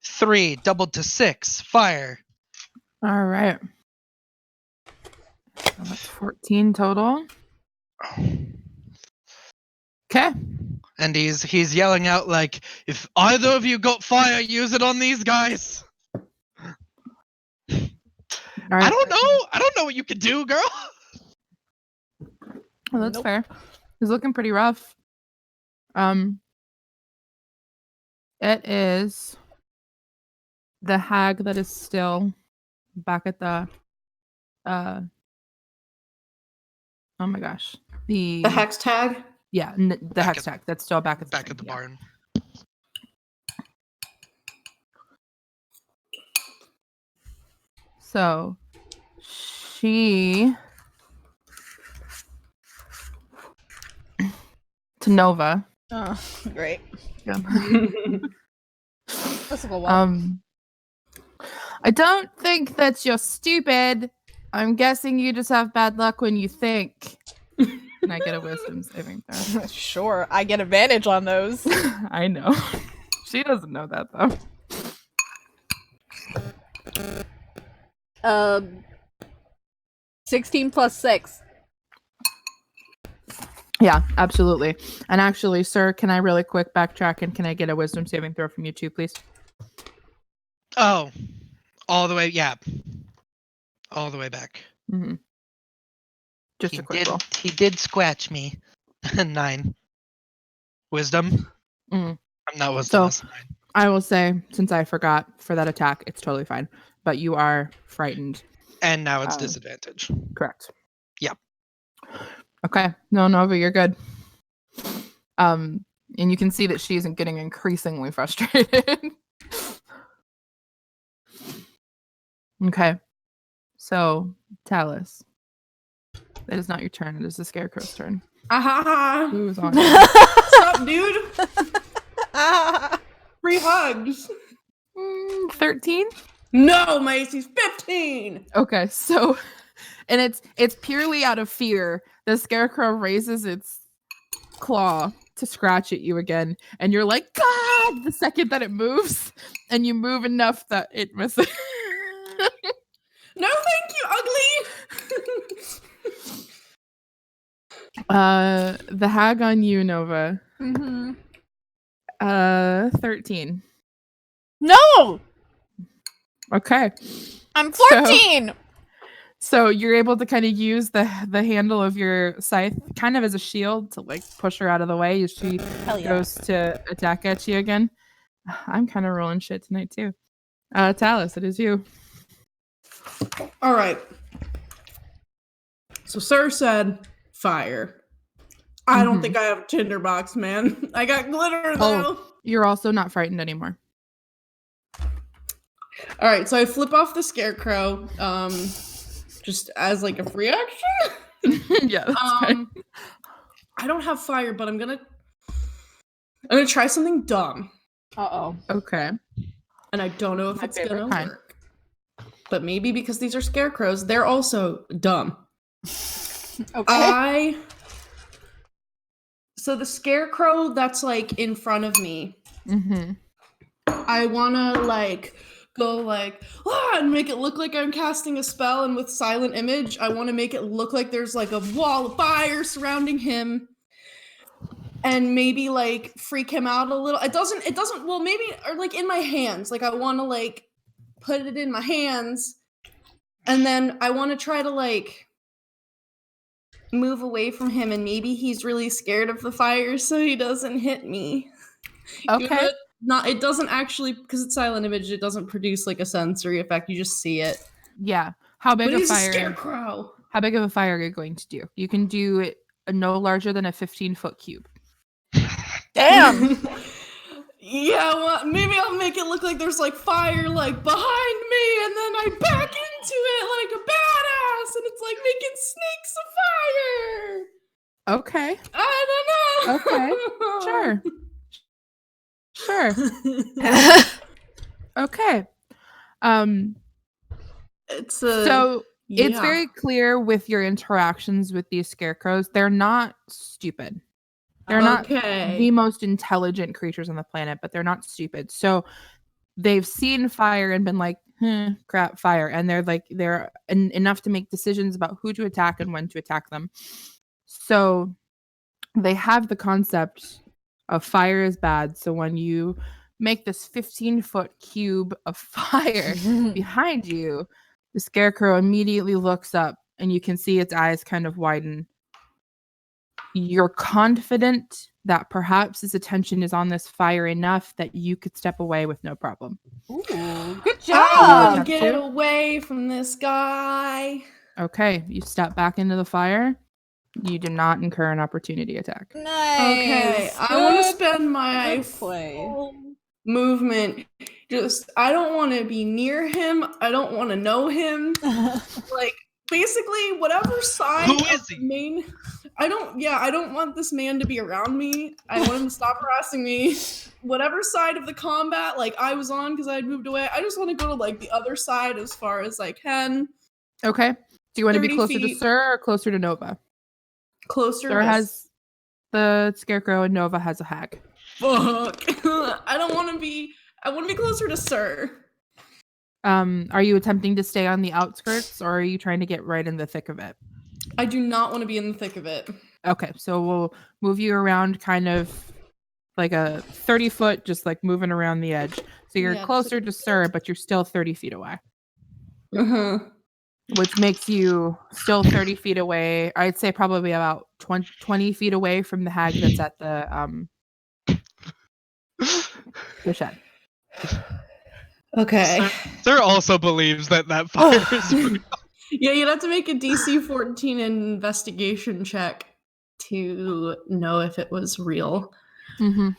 3 doubled to 6 fire. All right. So that's 14 total. Okay. And he's yelling out like, if either of you got fire, use it on these guys. All right. I don't know what you could do, girl. Well, that's Nope. fair. He's looking pretty rough. It is the hag that is still back at the oh my gosh. The hex tag. yeah, the Back hex at- tag that's still back at the Back thing, at the yeah. barn. So she to Nova. Oh, great. Yeah. This will go well. I don't think that you're stupid. I'm guessing you just have bad luck when you think. Can I get a wisdom saving throw? Sure, I get advantage on those. I know. She doesn't know that though. 16 plus 6. Yeah, absolutely. And actually, sir, can I really quick backtrack and can I get a wisdom saving throw from you too, please? Oh, all the way, yeah. All the way back. Mm-hmm. Just a quick roll. He did squatch me. 9. Wisdom? Mm. I'm not wisdom. So- that's 9. I will say, since I forgot for that attack, it's totally fine. But you are frightened. And now it's Um, disadvantage. Correct. Yep. Okay. No, Nova, you're good. And you can see that she isn't getting increasingly frustrated. Okay. So, Tallice. That is not your turn. It is the Scarecrow's turn. Who's on? What's up, dude? Free hugs. 13? No, my AC's 15. Okay, so and it's purely out of fear. The Scarecrow raises its claw to scratch at you again, and you're like, God! The second that it moves, and you move enough that it misses. No, thank you, ugly. The hag on you, Nova. Mm-hmm. 13. No! Okay. I'm 14! So you're able to kind of use the handle of your scythe kind of as a shield to like push her out of the way as she goes to attack at you again. I'm kind of rolling shit tonight too. Tallice, it is you. All right. So Sir said fire. I don't think I have a tinderbox, man. I got glitter though. You're also not frightened anymore. All right, so I flip off the Scarecrow, just as like a free action. Yeah. That's fine. I don't have fire, but I'm gonna try something dumb. Okay. And I don't know if My it's favorite gonna kind. work. But maybe because these are scarecrows, they're also dumb. Okay. So the scarecrow that's like in front of me, Mm-hmm. I wanna like go like and make it look like I'm casting a spell, and with silent image, I want to make it look like there's like a wall of fire surrounding him. And maybe like freak him out a little. It doesn't well maybe or like in my hands. Like I wanna like put it in my hands, and then I want to try to like move away from him, and maybe he's really scared of the fire, so he doesn't hit me. Okay. It doesn't actually, because it's silent image, it doesn't produce like a sensory effect. You just see it. Yeah. How big But a he's a fire? scarecrow. How big of a fire are you going to do? You can do it no larger than a 15-foot cube. Damn! Yeah, well, maybe I'll make it look like there's like fire like behind me, and then I back into it like a badass, and it's like making snakes of fire. Okay. I don't know. Okay. Sure. Okay. It's It's very clear with your interactions with these scarecrows. They're not stupid. They're not the most intelligent creatures on the planet, but they're not stupid. So they've seen fire and been like, crap, fire. And they're enough to make decisions about who to attack and when to attack them. So they have the concept of fire is bad. So when you make this 15-foot cube of fire behind you, the scarecrow immediately looks up and you can see its eyes kind of widen. You're confident that perhaps his attention is on this fire enough that you could step away with no problem. Ooh, good I job! want to get away from this guy. Okay, you step back into the fire. You do not incur an opportunity attack. Nice. Okay, I want to spend my Good play. full movement. I don't want to be near him. I don't want to know him. Like, basically, whatever side Who of is he? the main... I don't want this man to be around me. I want him to stop harassing me. Whatever side of the combat, like, I was on because I had moved away, I just want to go to, like, the other side as far as I can. Okay. Do you want to be 30 closer to feet. Sir or closer to Nova? Closer Sir to... has the scarecrow and Nova has a hag. Fuck. I want to be closer to Sir. Are you attempting to stay on the outskirts or are you trying to get right in the thick of it? I do not want to be in the thick of it. Okay, so we'll move you around kind of like a 30-foot, just like moving around the edge. So you're Yeah, closer to Sir, but you're still 30 feet away. Uh-huh. Which makes you still 30 feet away. I'd say probably about 20 feet away from the hag that's at the shed. Okay. Sir also believes that fire is real. Yeah, you'd have to make a DC 14 investigation check to know if it was real. Mm-hmm.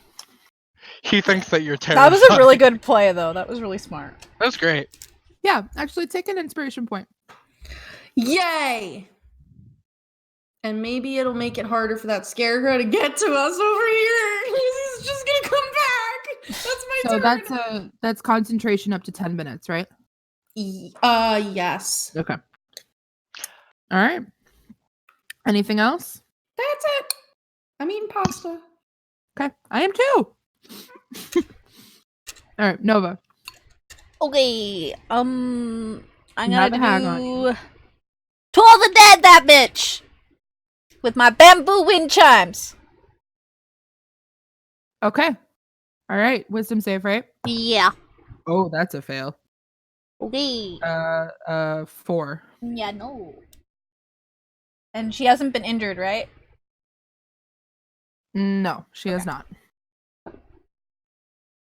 He thinks that you're terrified. That was a really good play, though. That was really smart. That was great. Yeah, actually take an inspiration point. Yay! And maybe it'll make it harder for that Scarecrow to get to us over here. He's just gonna come back. That's my turn. That's concentration up to 10 minutes, right? Yes. Okay. All right. Anything else? That's it. I'm eating pasta. Okay. I am too. All right, Nova. Okay, I'm Now gonna the hag on you. do Toll the Dead, that bitch! With my bamboo wind chimes. Okay. All right. Wisdom save, right? Yeah. Oh, that's a fail. Okay. 4. Yeah, no. And she hasn't been injured, right? No, she has not.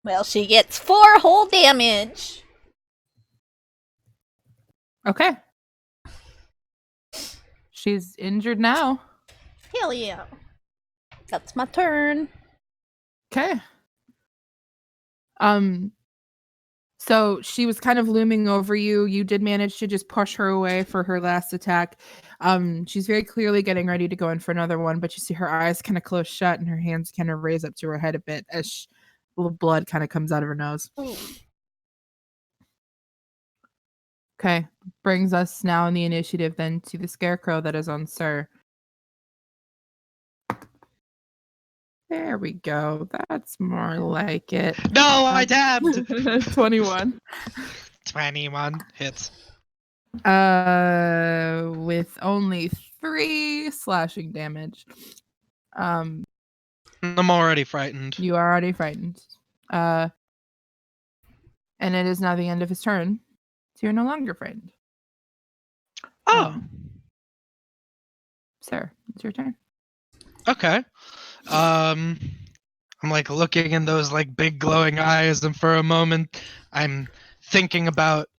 Well, she gets 4 whole damage. Okay. She's injured now. Hell yeah. That's my turn. Okay. So she was kind of looming over you. You did manage to just push her away for her last attack. She's very clearly getting ready to go in for another one, but you see her eyes kind of close shut and her hands kind of raise up to her head a bit as a little blood kind of comes out of her nose. Okay. Brings us now in the initiative then to the Scarecrow that is on Sir. There we go. That's more like it. No, I dabbed. 21. 21 hits. With only 3 slashing damage. I'm already frightened. You are already frightened. And it is now the end of his turn. So you're no longer frightened. Oh. Sir, it's your turn. Okay. I'm like looking in those like big glowing eyes, and for a moment I'm thinking about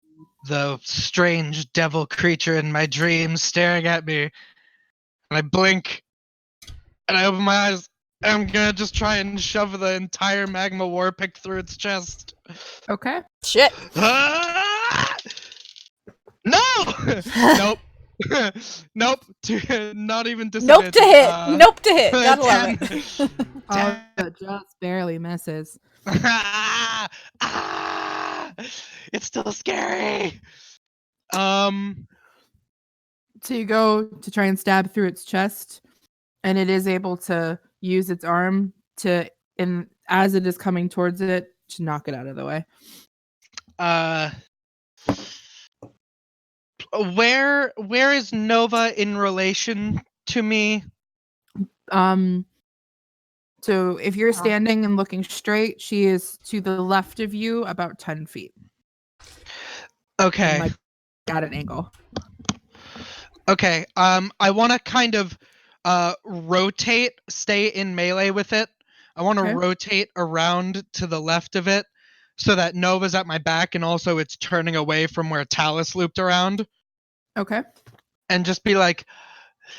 the strange devil creature in my dreams staring at me. And I blink and I open my eyes and I'm gonna just try and shove the entire magma war pick through its chest. Okay. Shit. Ah! No! Nope. Nope. Not even Nope to hit. Nope to hit. Gotta love it. It just barely misses. It's still scary. So you go to try and stab through its chest, and it is able to use its arm to, and as it is coming towards it, to knock it out of the way. Where is Nova in relation to me? So if you're standing and looking straight, she is to the left of you about 10 feet. Okay. Like at an angle. Okay. I want to kind of rotate, stay in melee with it. I want to rotate around to the left of it so that Nova's at my back and also it's turning away from where Tallice looped around. Okay. And just be like,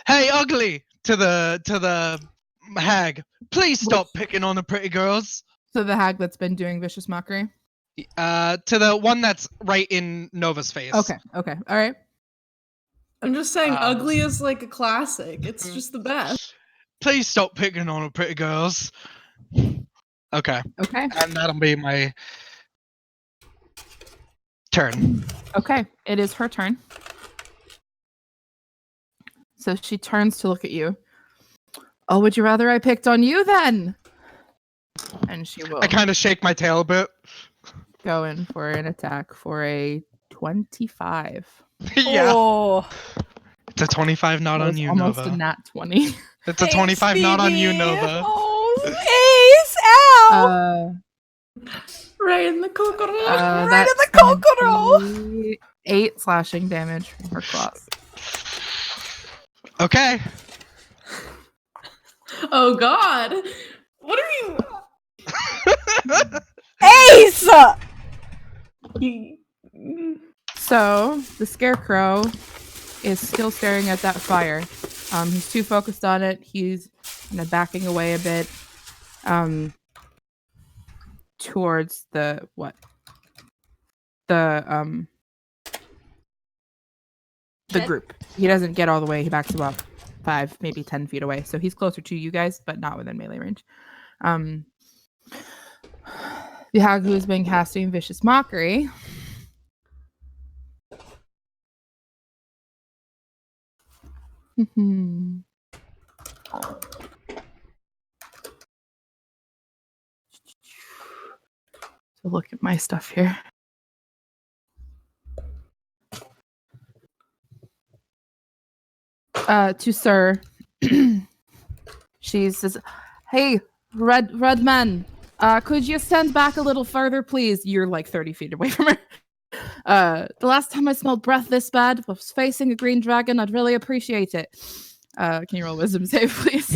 "Hey, ugly," to the hag. Please stop picking on the pretty girls. So the hag that's been doing vicious mockery? To the one that's right in Nova's face. Okay. All right. I'm just saying, ugly is like a classic. It's just the best. Please stop picking on the pretty girls. Okay. And that'll be my turn. Okay. It is her turn. So she turns to look at you. Oh, would you rather I picked on you then? And she will. I kind of shake my tail a bit. Go in for an attack for a 25. Yeah. Oh. It's a 25 not on you, almost Nova. A nat 20. It's a 25 not on you, Nova. Oh, Ace! Ow! Right in the coconut. Right in the coconut! 8 slashing damage from her claws. Okay. Oh God! What are you? Ace! So the Scarecrow is still staring at that fire. He's too focused on it. He's kind of backing away a bit towards the group. He doesn't get all the way. He backs about 5, maybe 10 feet away. So he's closer to you guys, but not within melee range. The hag who has been casting Vicious Mockery. So look at my stuff here. To Sir, she says, "Hey, red man, could you stand back a little further, please?" You're like 30 feet away from her. The last time I smelled breath this bad was facing a green dragon. I'd really appreciate it. Can you roll a wisdom save, please?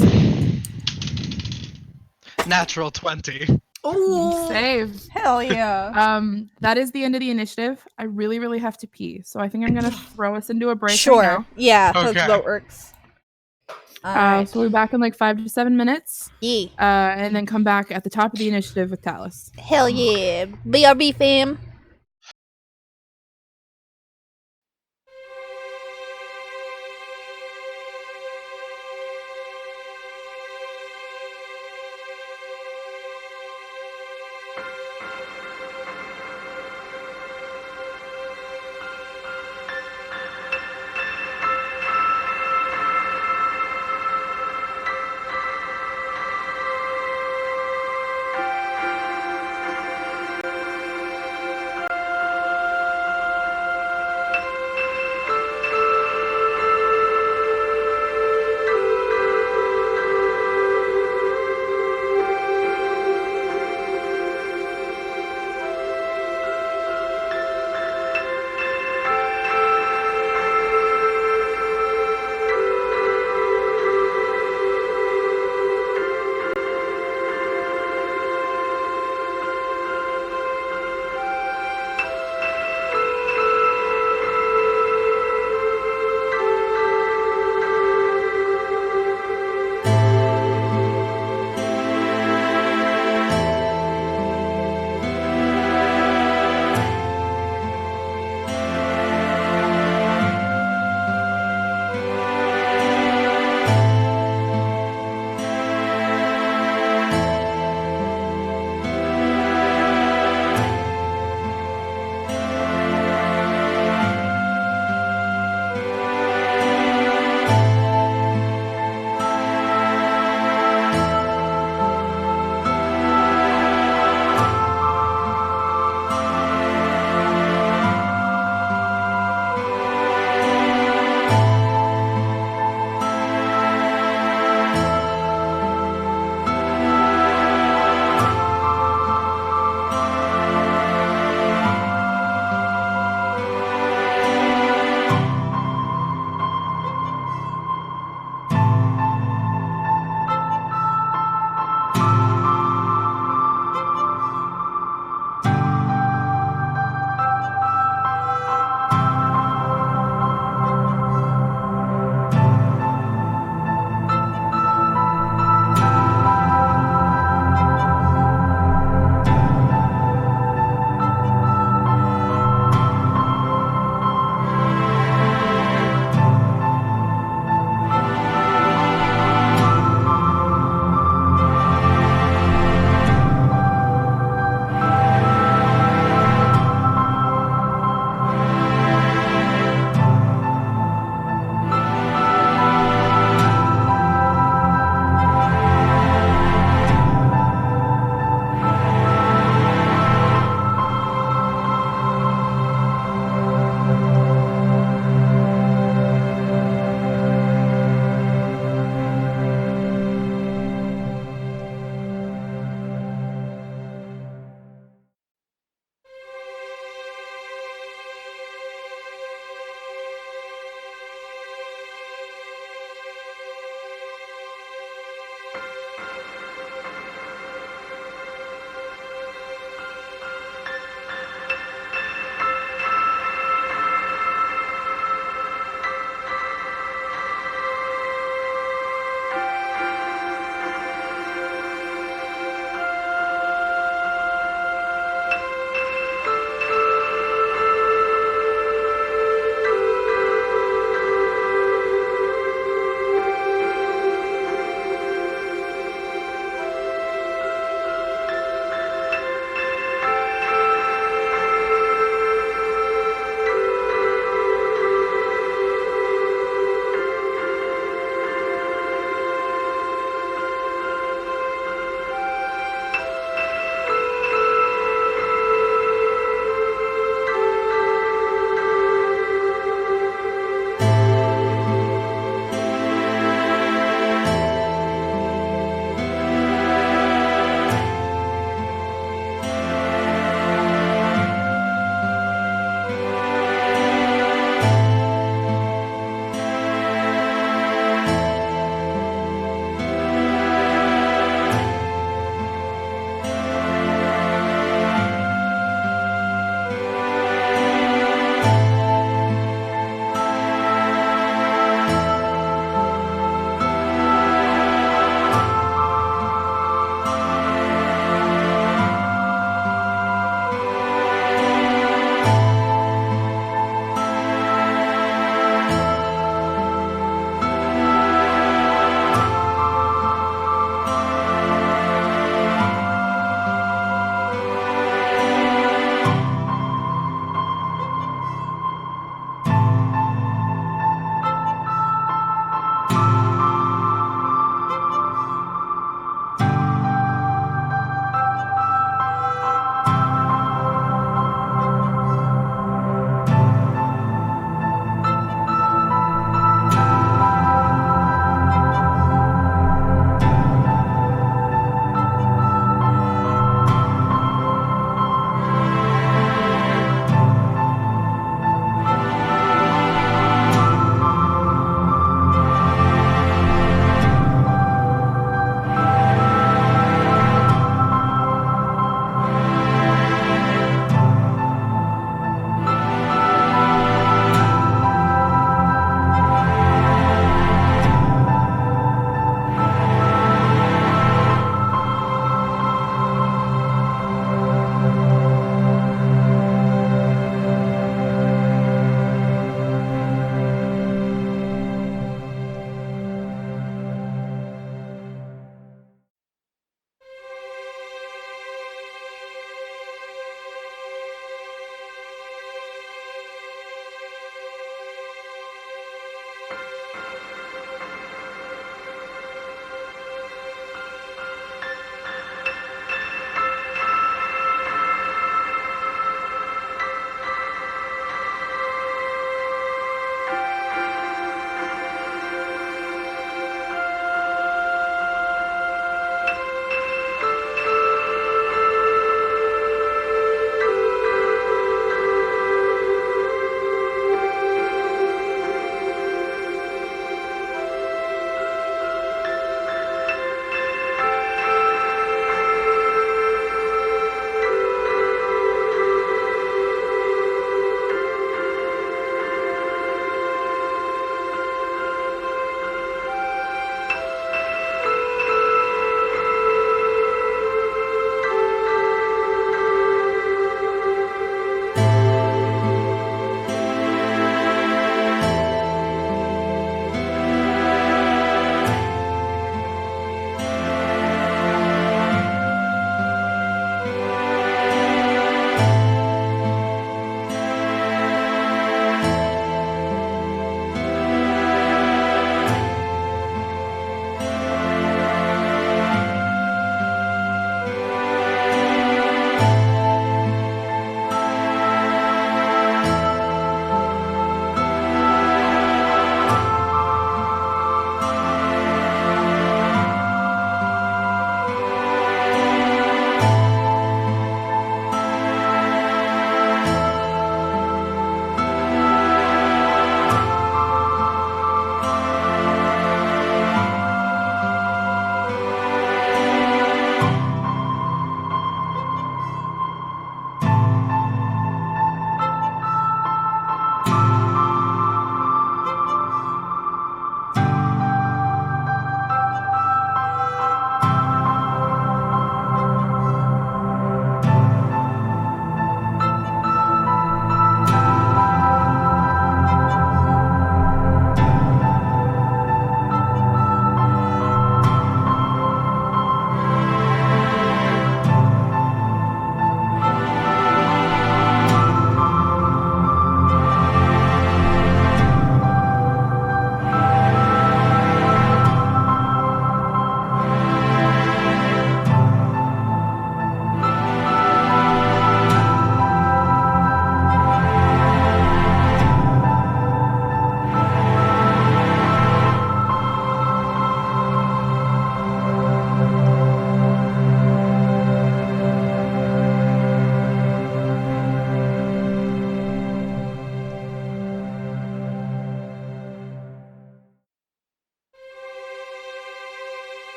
Natural 20. Oh, Save. Hell yeah. That is the end of the initiative. I really, really have to pee, so I think I'm gonna throw us into a break. Sure. Right now. Yeah, Okay. that's what works. Alright. So we'll be back in like 5 to 7 minutes. Yeah. And then come back at the top of the initiative with Tallice. Hell yeah. BRB fam.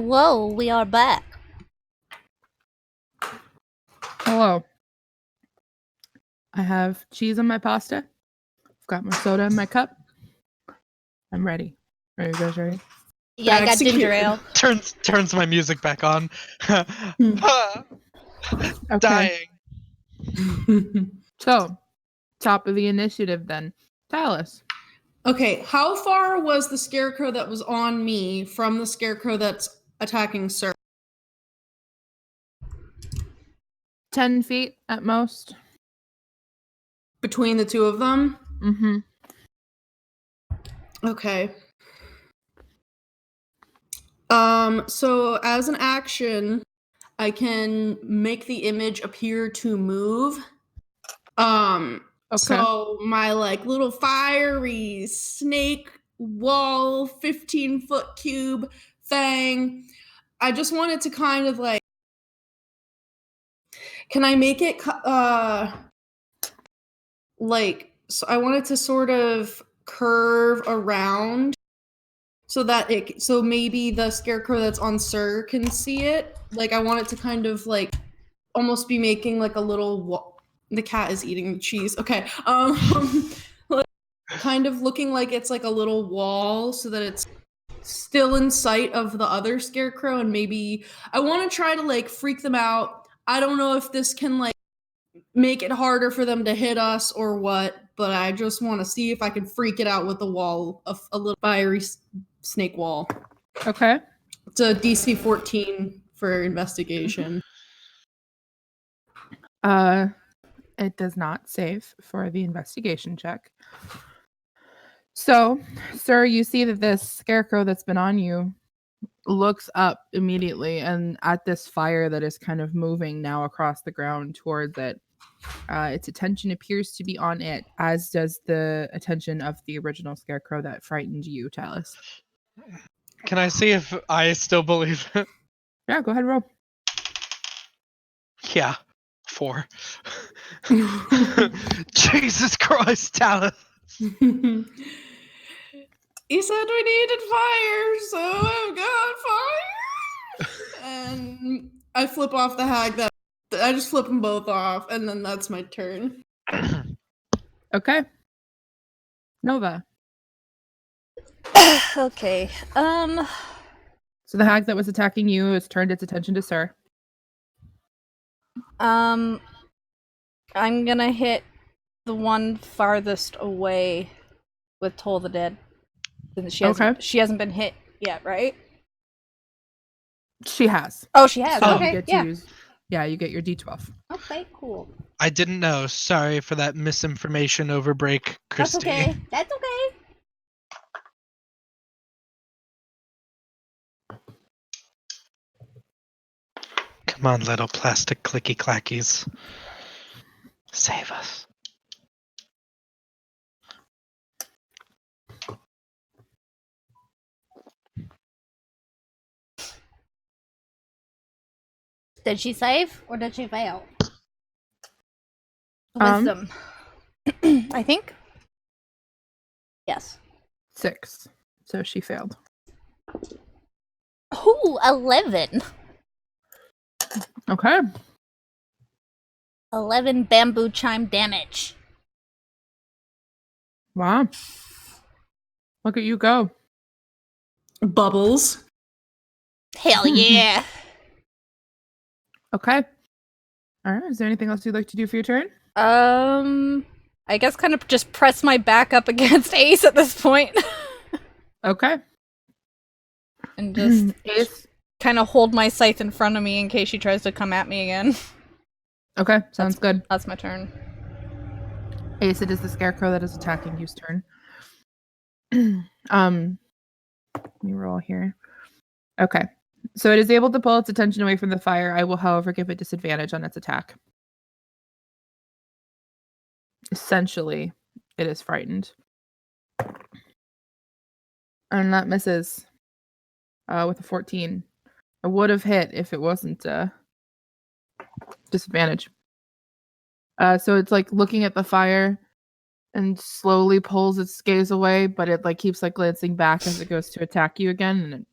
Hello, we are back. Hello. I have cheese on my pasta. I've got my soda in my cup. I'm ready. Are you guys ready? Yeah, I got ginger ale. Turns my music back on. Okay. Dying. So, top of the initiative then. Tallice. Okay, how far was the Scarecrow that was on me from the Scarecrow that's attacking Sir? 10 feet at most. Between the two of them? Mm-hmm. Okay. So as an action, I can make the image appear to move. So my like little fiery snake wall 15-foot cube thing, I just wanted to kind of like, can I make it like, so I wanted to sort of curve around so that so maybe the Scarecrow that's on Sir can see it. Like I want it to kind of like almost be making like a little the cat is eating the cheese. Okay. Like, kind of looking like it's like a little wall so that it's still in sight of the other Scarecrow, and maybe I want to try to like freak them out. I don't know if this can like make it harder for them to hit us or what, but I just want to see if I can freak it out with a wall, a little fiery snake wall. Okay. It's a DC 14 for investigation. It does not save for the investigation check. So, Sir, you see that this Scarecrow that's been on you looks up immediately and at this fire that is kind of moving now across the ground towards it. Its attention appears to be on it, as does the attention of the original Scarecrow that frightened you, Tallice. Can I see if I still believe it? Yeah, go ahead, roll. Yeah. 4. Jesus Christ, Tallice. He said we needed fire, so I've got fire. And I flip off the hag I just flip them both off, and then that's my turn. Okay. Nova. Okay. So the hag that was attacking you has turned its attention to Sir. I'm gonna hit the one farthest away with Toll the Dead. Since she hasn't been hit yet, right? She has. Oh, she has. So Okay, you get to use, you get your D12. Okay, cool. I didn't know. Sorry for that misinformation over break, Kristy. That's okay. That's okay. Come on, little plastic clicky clackies. Save us. Did she save or did she fail? Wisdom. I think. Yes. 6. So she failed. Ooh, 11. Okay. 11 bamboo chime damage. Wow. Look at you go. Bubbles. Hell yeah. Okay. All right. Is there anything else you'd like to do for your turn? I guess kind of just press my back up against Ace at this point. Okay. And just Ace. kind of hold my scythe in front of me in case she tries to come at me again. Okay. Sounds good. That's my turn. Ace, it is the Scarecrow that is attacking you's turn. Let me roll here. Okay. So it is able to pull its attention away from the fire. I will, however, give it disadvantage on its attack. Essentially, it is frightened. And that misses with a 14. I would have hit if it wasn't disadvantage. So it's like looking at the fire and slowly pulls its gaze away, but it like keeps like glancing back as it goes to attack you again, and it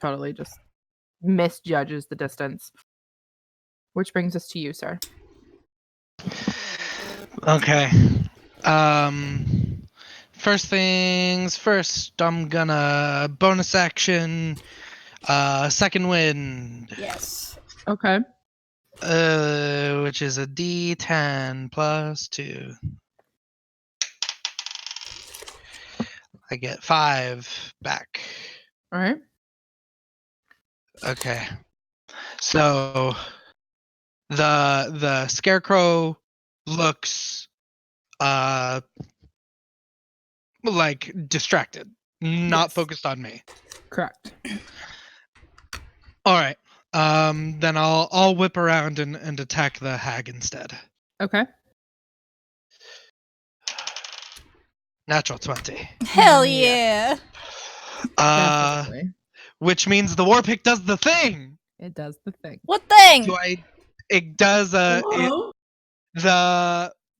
totally just misjudges the distance. Which brings us to you, sir. Okay. First things first, I'm gonna bonus action second wind. Yes. Okay. Which is a D10 plus 2. I get 5 back. All right. Okay. So the Scarecrow looks like distracted, not Yes. focused on me. Correct. All right. Then I'll whip around and attack the hag instead. Okay. Natural 20. Hell yeah. Definitely. Which means the war pick does the thing. It does the thing. What thing? It does Whoa.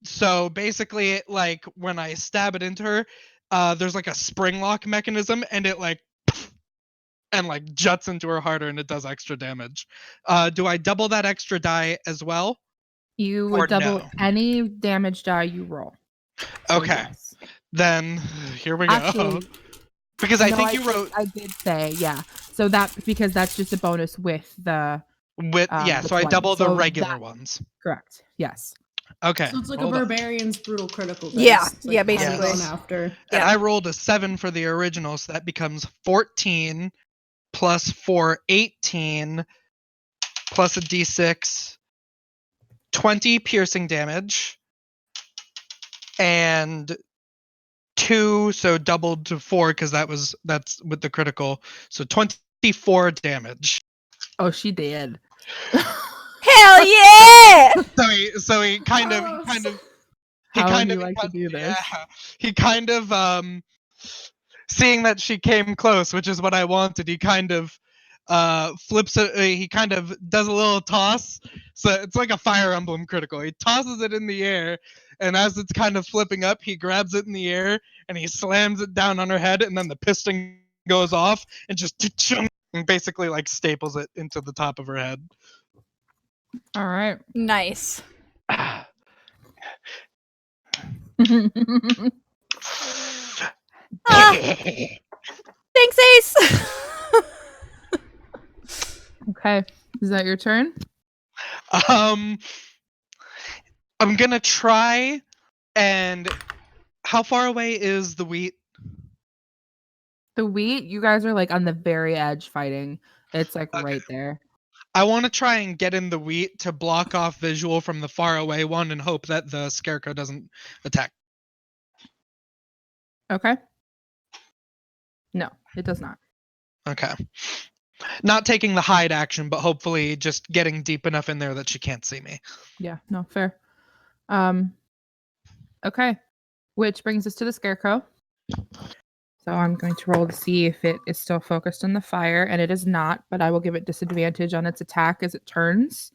so basically it, like when I stab it into her, there's like a spring lock mechanism and it like and like juts into her harder and it does extra damage. Do I double that extra die as well? You Or would double no? any damage die you roll. So Okay. yes. Then here we go. Actually, Because I no, think you wrote I did say, yeah. So because that's just a bonus with the with the so I 20. double the So regular that- ones. correct. Yes. Okay. So it's like a hold on. barbarian's brutal critical dice. Yeah, It's like yeah, added basically. on after. And Yeah. I rolled a 7 for the original, so that becomes 14 plus 4, 18 plus a d6, 20 piercing damage, and 2, so doubled to 4 because that's with the critical, so 24 damage. Oh, she did. Hell yeah! So he kind of How would you like to do this? Yeah, he kind of seeing that she came close, which is what I wanted. He kind of flips it. He kind of does a little toss. So it's like a Fire Emblem critical. He tosses it in the air, and as it's kind of flipping up, he grabs it in the air and he slams it down on her head, and then the piston goes off and just and basically like staples it into the top of her head. All right. Nice. Thanks, Ace. Okay. Is that your turn? I'm gonna try. And how far away is the wheat? The wheat, you guys are like on the very edge fighting. It's like right there. I want to try and get in the wheat to block off visual from the far away one and hope that the Scarecrow doesn't attack. Okay. No, it does not. Okay. Not taking the hide action, but hopefully just getting deep enough in there that she can't see me. Yeah, no, fair. Okay. Which brings us to the Scarecrow. So I'm going to roll to see if it is still focused on the fire, and it is not, but I will give it disadvantage on its attack as it turns.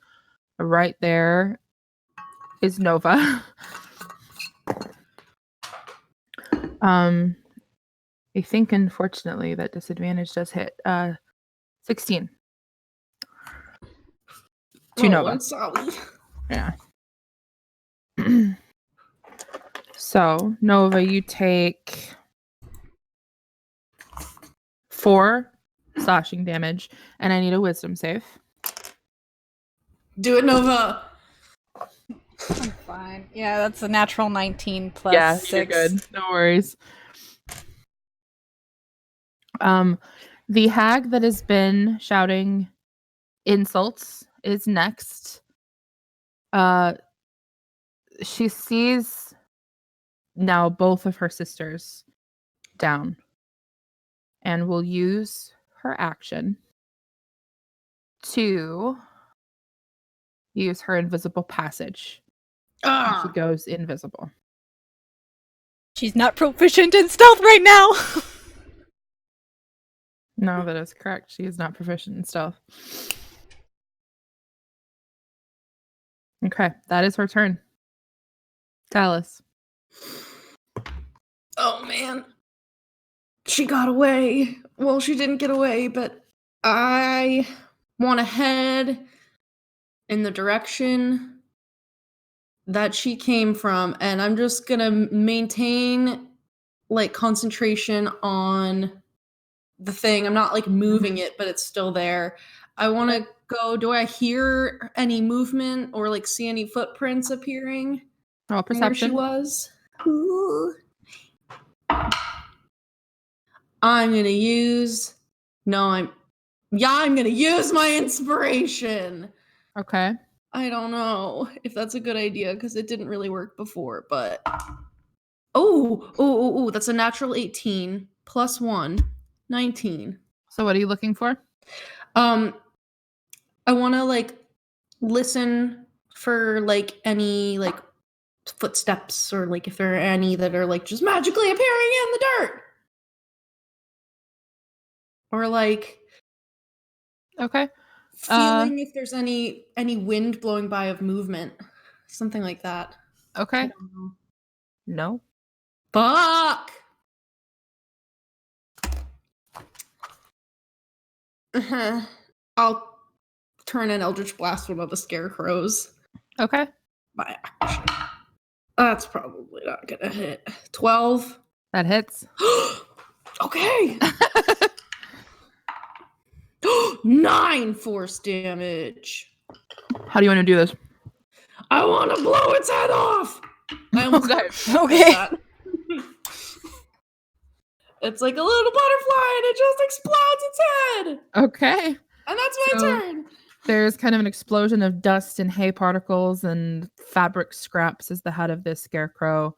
Right there is Nova. I think unfortunately that disadvantage does hit 16. To Nova. I'm sorry. Yeah. So, Nova, you take 4 slashing damage, and I need a wisdom save. Do it, Nova. I'm fine. Yeah, that's a natural 19 plus 6. You're good. No worries. The hag that has been shouting insults is next. She sees now both of her sisters down and will use her action to use her invisible passage. And she goes invisible. She's not proficient in stealth right now. No, that is correct. She is not proficient in stealth. Okay, that is her turn. Tallice. Oh man. She got away. Well, she didn't get away, but I want to head in the direction that she came from, and I'm just gonna maintain like concentration on the thing. I'm not like moving it, but it's still there. I want to go. Do I hear any movement or like see any footprints appearing? Roll from where she perception. was. Ooh. I'm gonna use. I'm gonna use my inspiration. Okay. I don't know if that's a good idea because it didn't really work before, but oh, that's a natural 18 plus 1, 19. So what are you looking for? I want to like listen for like any like footsteps or like if there are any that are like just magically appearing in the dirt. Or like Okay. feeling if there's any wind blowing by of movement. Something like that. I Okay. don't know. No. Fuck! I'll turn an Eldritch Blast one of the Scarecrows. Okay. By action. That's probably not gonna hit. 12. That hits. Okay. 9 force damage. How do you want to do this? I want to blow its head off. I almost Okay. that. It's like a little butterfly and it just explodes its head. Okay. And that's my turn. There's kind of an explosion of dust and hay particles and fabric scraps as the head of this scarecrow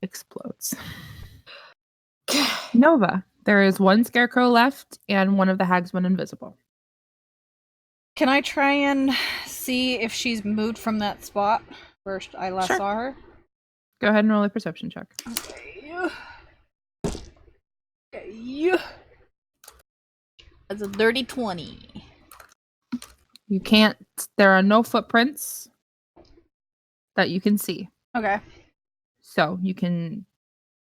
explodes. Nova, there is one scarecrow left and one of the hags went invisible. Can I try and see if she's moved from that spot where I last Sure. saw her? Go ahead and roll a perception check. Okay. That's a dirty 20. You can't, there are no footprints that you can see. Okay. So you can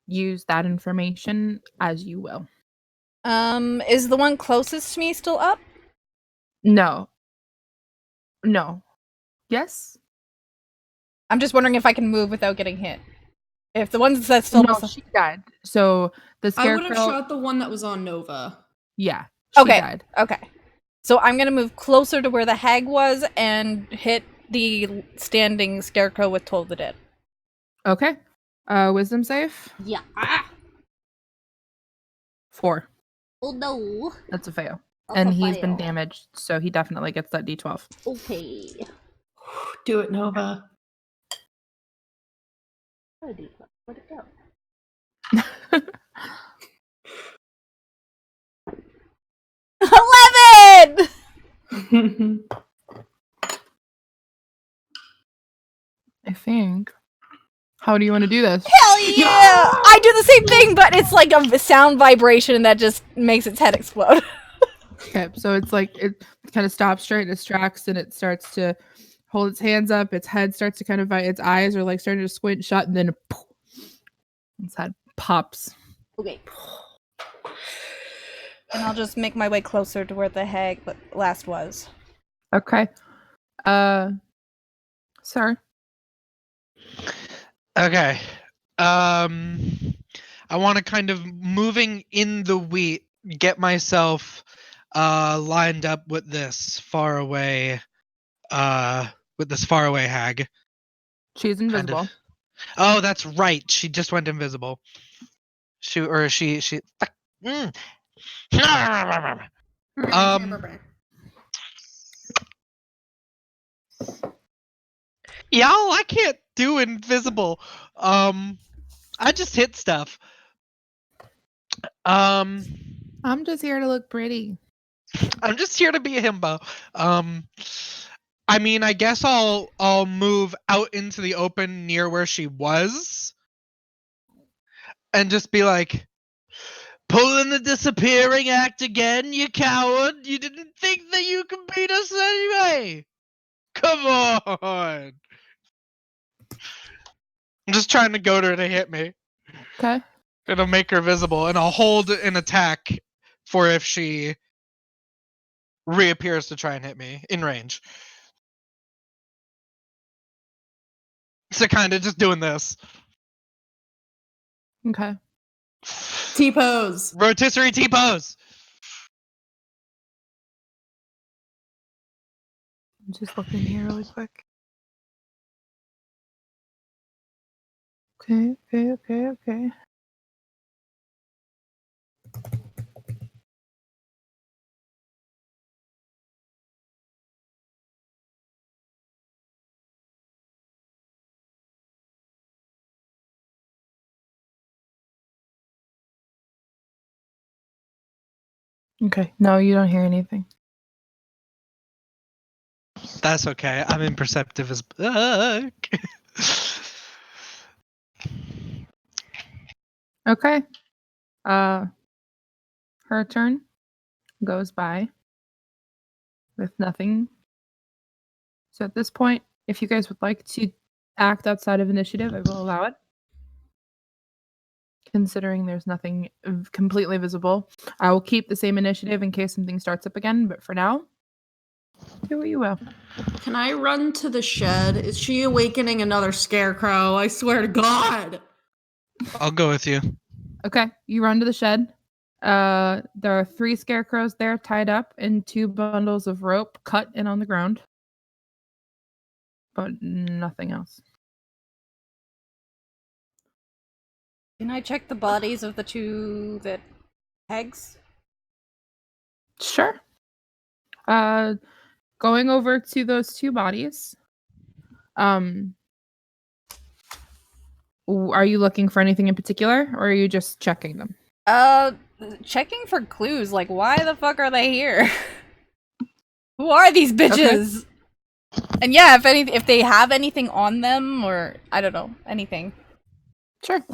use that information as you will. Is the one closest to me still up? No. Yes? I'm just wondering if I can move without getting hit. If the ones that's still No, she died. So the I would have scarecrow. shot the one that was on Nova. Yeah. She Okay. died. Okay. So I'm gonna move closer to where the hag was and hit the standing scarecrow with Toll the Dead. Okay. Wisdom save? Yeah. 4. Oh no. That's a fail. That's And a he's been fail. damaged, so he definitely gets that D12. Okay. Do it, Nova. Where'd it go? 11! I think. How do you want to do this? Hell yeah! I do the same thing, but it's like a sound vibration that just makes its head explode. Okay, so it's like it kind of stops straight, it distracts, and it starts to hold its hands up. Its head starts to kind of, its eyes are like starting to squint shut, and then poof, its head pops. Okay. And I'll just make my way closer to where the hag last was. Okay. Sir. Okay. I want to kind of moving in the wheat, get myself lined up with this faraway hag. She's invisible. Oh, that's right. She just went invisible. She. Y'all, I can't do invisible. I just hit stuff. I'm just here to look pretty. I'm just here to be a himbo. I mean, I guess I'll move out into the open near where she was, and just be like, pulling the disappearing act again, you coward! You didn't think that you could beat us anyway. Come on! I'm just trying to goad her to hit me. Okay. It'll make her visible, and I'll hold an attack for if she reappears to try and hit me in range. So kind of just doing this. Okay. T-pose. Rotisserie T-pose. I'm just looking here really quick. Okay. Okay, no, you don't hear anything. That's okay. I'm imperceptive as fuck. Okay. Her turn goes by with nothing. So at this point, if you guys would like to act outside of initiative, I will allow it. Considering there's nothing completely visible, I will keep the same initiative in case something starts up again, but for now, do what you will. Can I run to the shed? Is she awakening another scarecrow? I swear to God. I'll go with you. Okay, you run to the shed. There are 3 scarecrows there tied up in 2 bundles of rope cut and on the ground. But nothing else. Can I check the bodies of the 2 that hags? Sure. Going over to those 2 bodies. Are you looking for anything in particular, or are you just checking them? Checking for clues. Like, why the fuck are they here? Who are these bitches? Okay. And yeah, if they have anything on them, or I don't know, anything. Sure.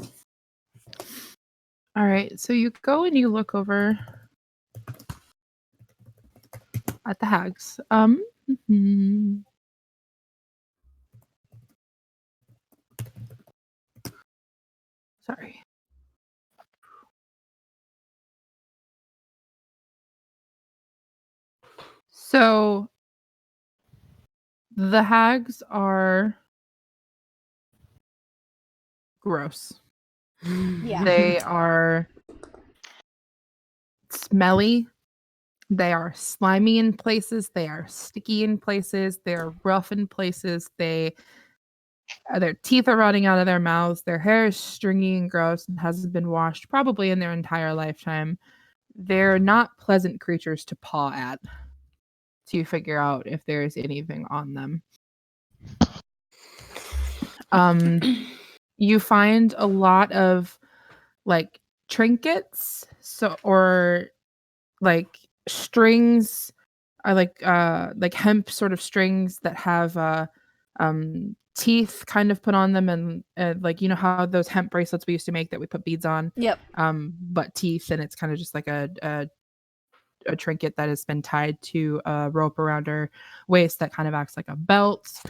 All right, so you go and you look over at the hags. Sorry. So the hags are gross. Yeah. They are smelly. They are slimy in places. They are sticky in places. They are rough in places. Their teeth are rotting out of their mouths. Their hair is stringy and gross and hasn't been washed probably in their entire lifetime. They're not pleasant creatures to paw at to figure out if there's anything on them. You find a lot of like trinkets, or like strings, like hemp sort of strings that have teeth kind of put on them, and like, you know how those hemp bracelets we used to make that we put beads on? Yep. But teeth, and it's kind of just like a trinket that has been tied to a rope around her waist that kind of acts like a belt.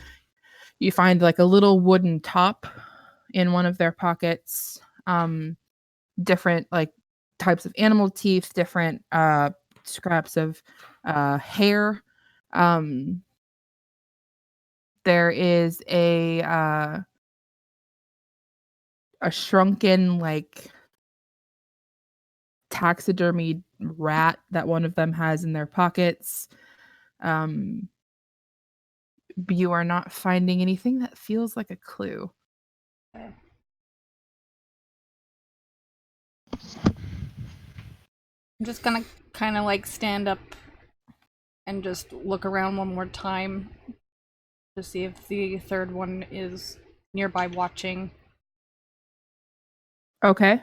You find like a little wooden top in one of their pockets. Different like types of animal teeth, different scraps of hair. There is a shrunken like taxidermied rat that one of them has in their pockets. You are not finding anything that feels like a clue. Okay. I'm just gonna kind of like stand up and just look around one more time to see if the third one is nearby watching. Okay.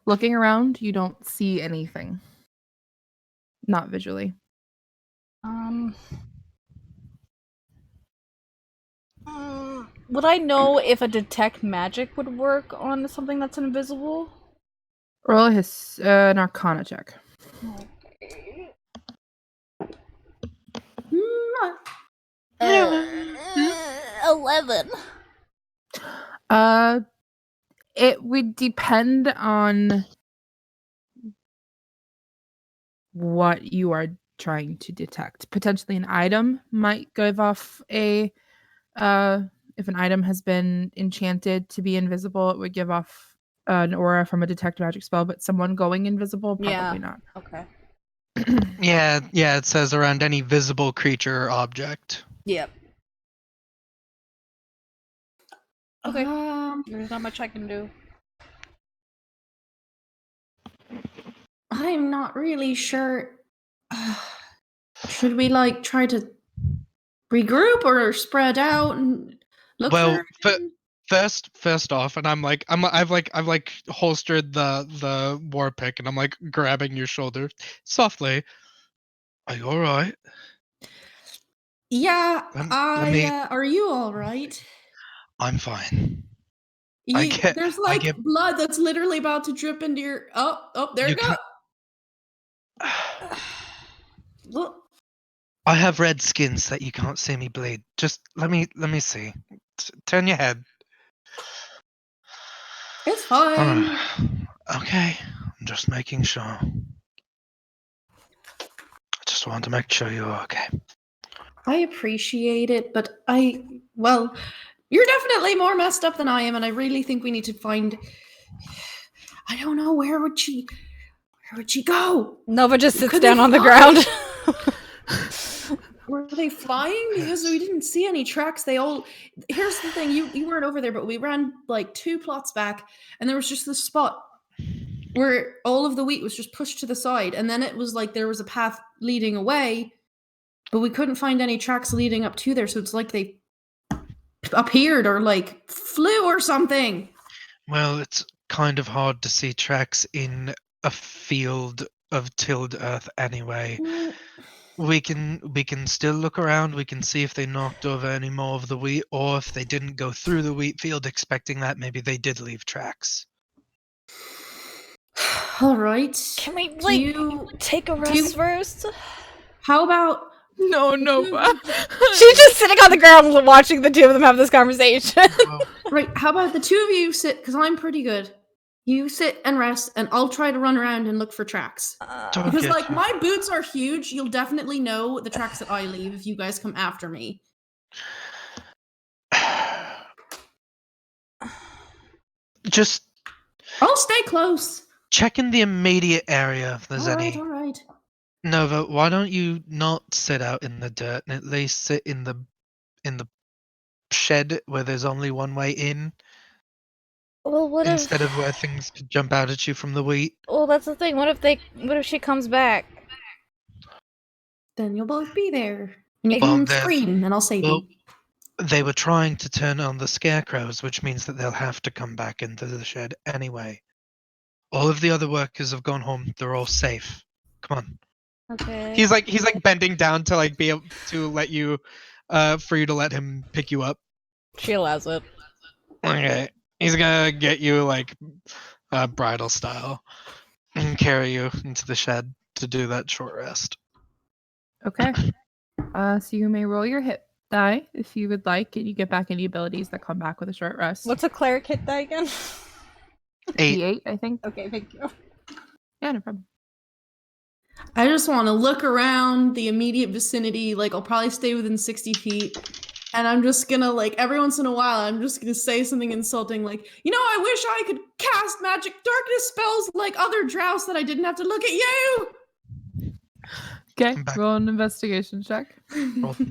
Looking around, you don't see anything. Not visually. Would I know if a detect magic would work on something that's invisible? Roll an Arcana check. Okay. 11. It would depend on what you are trying to detect. Potentially an item might give off a if an item has been enchanted to be invisible, it would give off an aura from a detect magic spell, but someone going invisible, probably Yeah. not. Okay. Yeah, it says around any visible creature or object. Yep. Okay. Um, There's not much I can do. I'm not really sure. Should we like try to regroup or spread out and look Well, for? first off, and I've holstered the war pick, and I'm like grabbing your shoulder softly. Are you all right? Yeah, Let me. are you all right? I'm fine. There's like blood that's literally about to drip into your. Oh, there You it goes. Look, I have red skins that you can't see me bleed. Just let me see. Turn your head. it's fine. Okay, I'm just making sure. I just wanted to make sure you're okay. I appreciate it, but well, you're definitely more messed up than I am, and I really think we need to find. I don't know, where would she go? Nova just sits Could down they on the fly? ground. Were they flying? Because we didn't see any tracks. Here's the thing, you weren't over there, but we ran like 2 plots back, and there was just this spot where all of the wheat was just pushed to the side, and then it was like there was a path leading away, but we couldn't find any tracks leading up to there, so it's like they appeared or like flew or something. Well, it's kind of hard to see tracks in a field of tilled earth anyway. We can still look around. We can see if they knocked over any more of the wheat, or if they didn't go through the wheat field expecting that, maybe they did leave tracks. All right. Can we you take a rest first? How about No, Nova. She's just sitting on the ground watching the two of them have this conversation. right? How about the two of you sit? Because I'm pretty good. You sit and rest, and I'll try to run around and look for tracks. Because like my boots are huge, you'll definitely know the tracks that I leave if you guys come after me. Just I'll stay close. check in the immediate area if there's All right, any. all right. Nova, why don't you not sit out in the dirt and at least sit in the shed where there's only one way in, Well, what instead of where things could jump out at you from the wheat? Well, that's the thing. What if she comes back? Then you'll both be there. And you Well, can then- scream, and I'll save Well, you. they were trying to turn on the scarecrows, which means that they'll have to come back into the shed anyway. All of the other workers have gone home. They're all safe. Come on. Okay. He's like bending down to like be able to let you, for you to let him pick you up. She allows it. Okay. He's gonna get you like, bridal style, and carry you into the shed to do that short rest. Okay. So you may roll your hit die if you would like, and you get back any abilities that come back with a short rest. What's a cleric hit die again? 8. D8, I think. Okay, thank you. Yeah, no problem. I just want to look around the immediate vicinity. Like, I'll probably stay within 60 feet. And I'm just gonna, like, every once in a while, I'm just gonna say something insulting, like, I wish I could cast magic darkness spells like other drow that I didn't have to look at you! Okay, I'm back. roll an investigation check.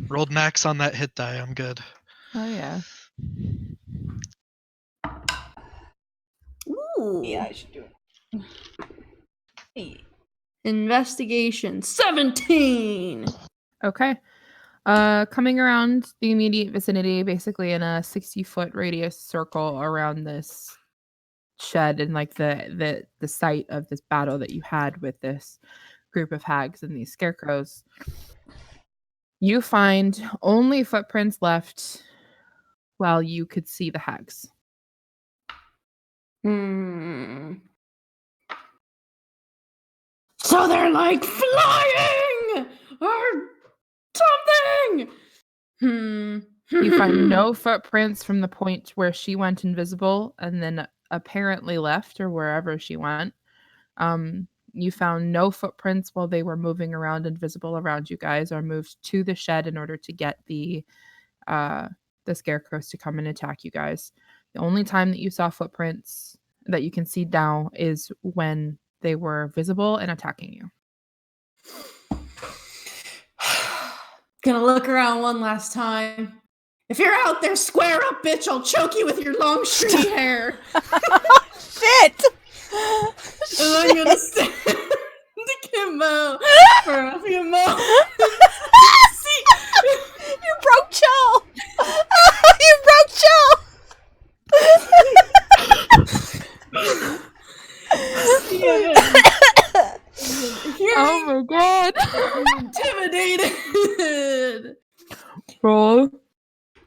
Rolled max on that hit die. I'm good. Oh, yeah. Ooh. Yeah, I should do it. Hey. Investigation 17! Okay. Coming around the immediate vicinity, basically in a 60-foot radius circle around this shed and like the site of this battle that you had with this group of hags and these scarecrows, you find only footprints left while you could see the hags. So they're like flying! Or something! You find no footprints from the point where she went invisible and then apparently left, or wherever she went. You found no footprints while they were moving around invisible around you guys, or moved to the shed in order to get the scarecrows to come and attack you guys. The only time that you saw footprints that you can see now is when they were visible and attacking you. Gonna look around one last time. If you're out there, square up, bitch. I'll choke you with your long, stringy hair. Shit! And I'm gonna stand to Kimbo for a few moments. See, You broke Chel! You broke Chel! Oh my god! I'm intimidated. Roll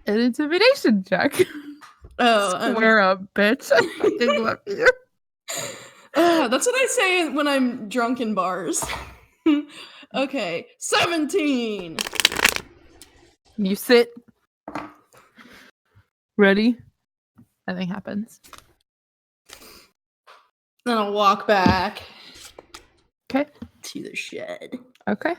an intimidation check. Oh, Square up, bitch. I fucking love you. That's what I say when I'm drunk in bars. Okay, 17. You sit. Ready? Nothing happens. Then I'll walk back Okay. to the shed. Okay.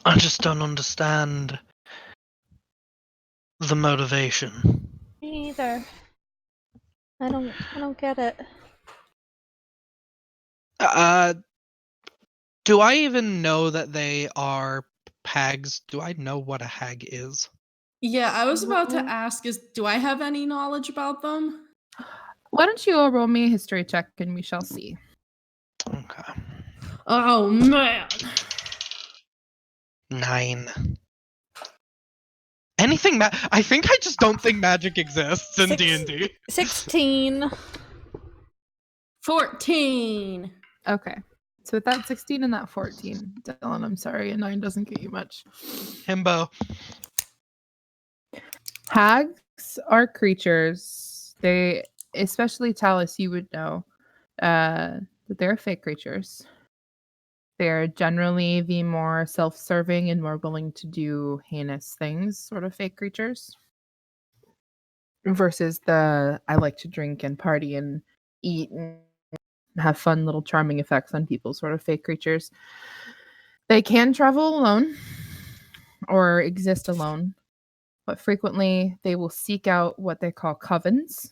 I just don't understand the motivation. Me either. I don't get it. Do I even know that they are hags? Do I know what a hag is? Yeah, I was about to ask, do I have any knowledge about them? Why don't you all roll me a history check and we shall see. Okay. Oh, man. 9. Anything I think I just don't think magic exists in D&D. 16. 14. Okay. So with that 16 and that 14, Dylan, I'm sorry, a 9 doesn't get you much. Himbo. Hags are creatures. They, especially Tallice, you would know that they're fake creatures. They're generally the more self-serving and more willing to do heinous things sort of fake creatures. Versus the I like to drink and party and eat and have fun little charming effects on people sort of fake creatures. They can travel alone or exist alone, but frequently they will seek out what they call covens,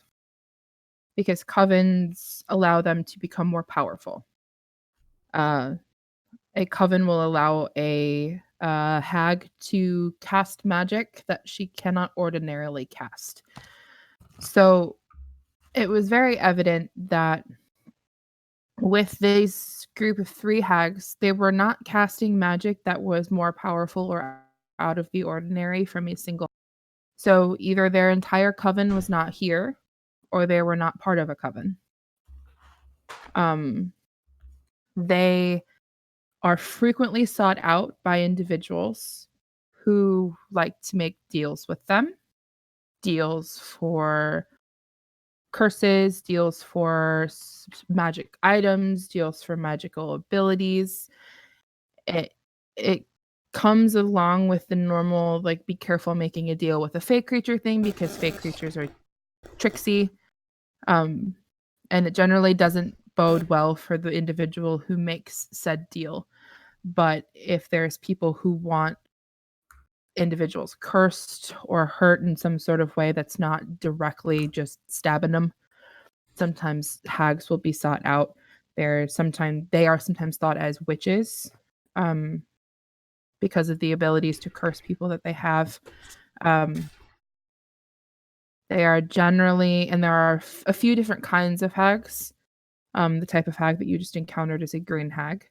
because covens allow them to become more powerful. A coven will allow a hag to cast magic that she cannot ordinarily cast. So it was very evident that with this group of 3 hags, they were not casting magic that was more powerful or out of the ordinary from a single. So either their entire coven was not here, or they were not part of a coven. They are frequently sought out by individuals who like to make deals with them. Deals for curses, deals for magic items, deals for magical abilities. It comes along with the normal, like, be careful making a deal with a fake creature thing, because fake creatures are tricksy. And it generally doesn't bode well for the individual who makes said deal. But if there's people who want individuals cursed or hurt in some sort of way that's not directly just stabbing them, sometimes hags will be sought out. They are sometimes thought as witches, because of the abilities to curse people that they have. They are generally, and there are a few different kinds of hags. The type of hag that you just encountered is a green hag,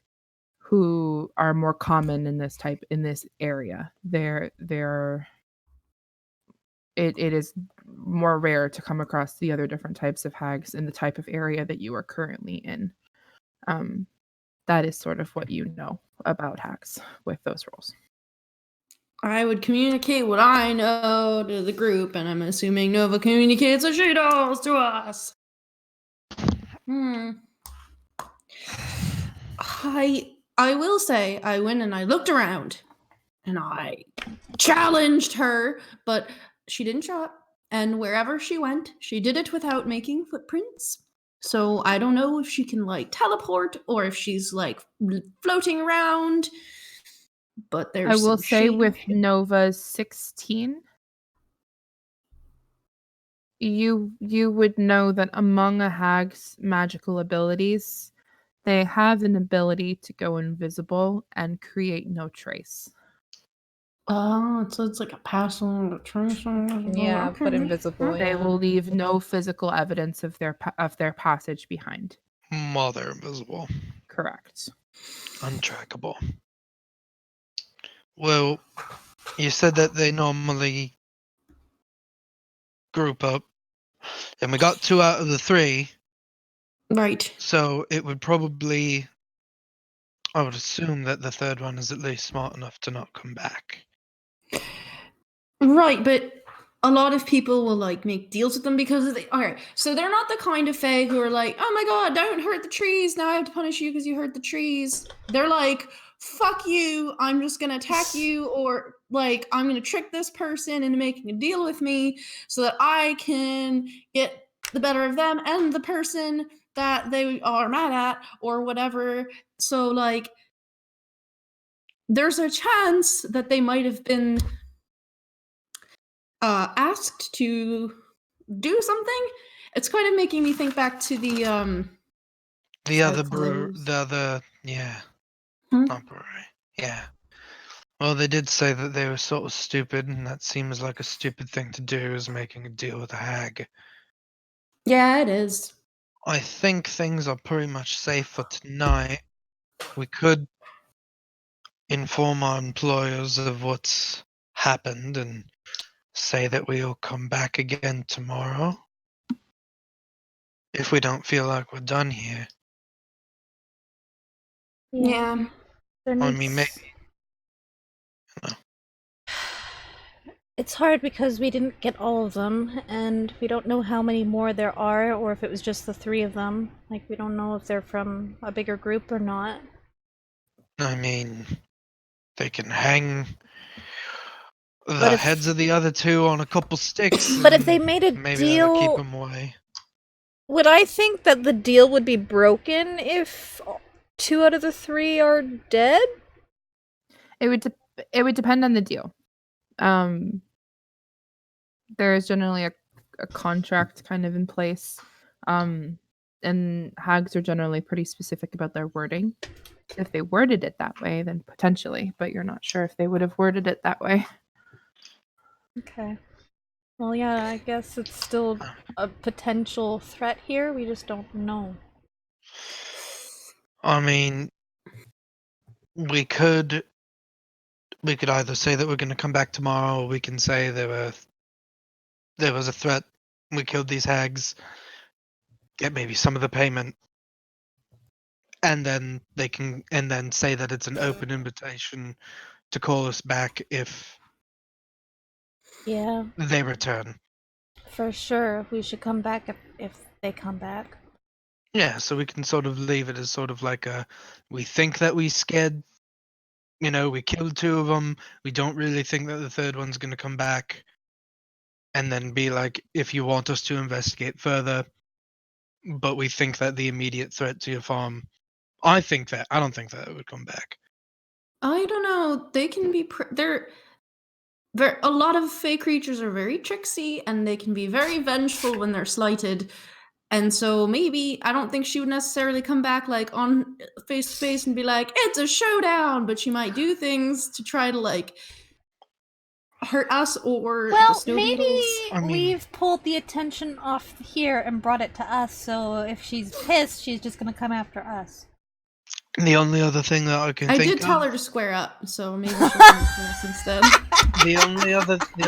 who are more common in this area. It is more rare to come across the other different types of hags in the type of area that you are currently in. That is sort of what you know about hags with those roles. I would communicate what I know to the group, and I'm assuming Nova communicates what she knows to us. I will say I went and I looked around and I challenged her, but she didn't show up. And wherever she went, she did it without making footprints. So I don't know if she can like teleport or if she's like floating around. But there's I will some say shady with shit. Nova's 16, you would know that among a hag's magical abilities, they have an ability to go invisible and create no trace. Oh, so it's like a pass on the trace. Yeah, but invisible. They Yeah. will leave no physical evidence of their passage behind. While they're invisible. Correct. Untrackable. Well, you said that they normally group up, and we got 2 out of the 3, Right. so it would probably... I would assume that the 3rd one is at least smart enough to not come back. Right, but a lot of people will like make deals with them because they alright. So they're not the kind of fae who are like, oh my god, don't hurt the trees, now I have to punish you because you hurt the trees. They're like, fuck you, I'm just gonna attack you, or like I'm gonna trick this person into making a deal with me so that I can get the better of them and the person that they are mad at or whatever. So like there's a chance that they might have been asked to do something. It's kind of making me think back to the Yeah. Hmm? Not brewery. Yeah. Well, they did say that they were sort of stupid, and that seems like a stupid thing to do, is making a deal with a hag. Yeah, it is. I think things are pretty much safe for tonight. We could inform our employers of what's happened and say that we'll come back again tomorrow. If we don't feel like we're done here. Yeah. There I needs... mean, maybe. It's hard because we didn't get all of them, and we don't know how many more there are, or if it was just the 3 of them. Like, we don't know if they're from a bigger group or not. I mean, they can hang the But if- heads of the other 2 on a couple sticks. But if they made a maybe that'll keep deal... them away. Would I think that the deal would be broken if 2 out of the 3 are dead? It would depend on the deal. There is generally a contract kind of in place. And hags are generally pretty specific about their wording. If they worded it that way, then potentially, but you're not sure if they would have worded it that way. Okay. Well, yeah, I guess it's still a potential threat here. We just don't know. I mean, we could either say that we're going to come back tomorrow, or we can say there was a threat, we killed these hags, get maybe some of the payment, and then say that it's an open invitation to call us back if they return. For sure. We should come back if they come back. Yeah, so we can sort of leave it as sort of like we think that we scared, we killed 2 of them, we don't really think that the 3rd one's going to come back, and then be like, if you want us to investigate further, but we think that the immediate threat to your farm, I don't think that it would come back. I don't know. They can be they're a lot of fey creatures are very tricksy and they can be very vengeful when they're slighted. And so maybe I don't think she would necessarily come back like on face to face and be like, it's a showdown, but she might do things to try to like hurt us or the Well, snow maybe beetles. we've pulled the attention off here and brought it to us, so if she's pissed, she's just gonna come after us. The only other thing that I can think of... I did tell her to square up, so maybe she'll come after us instead. The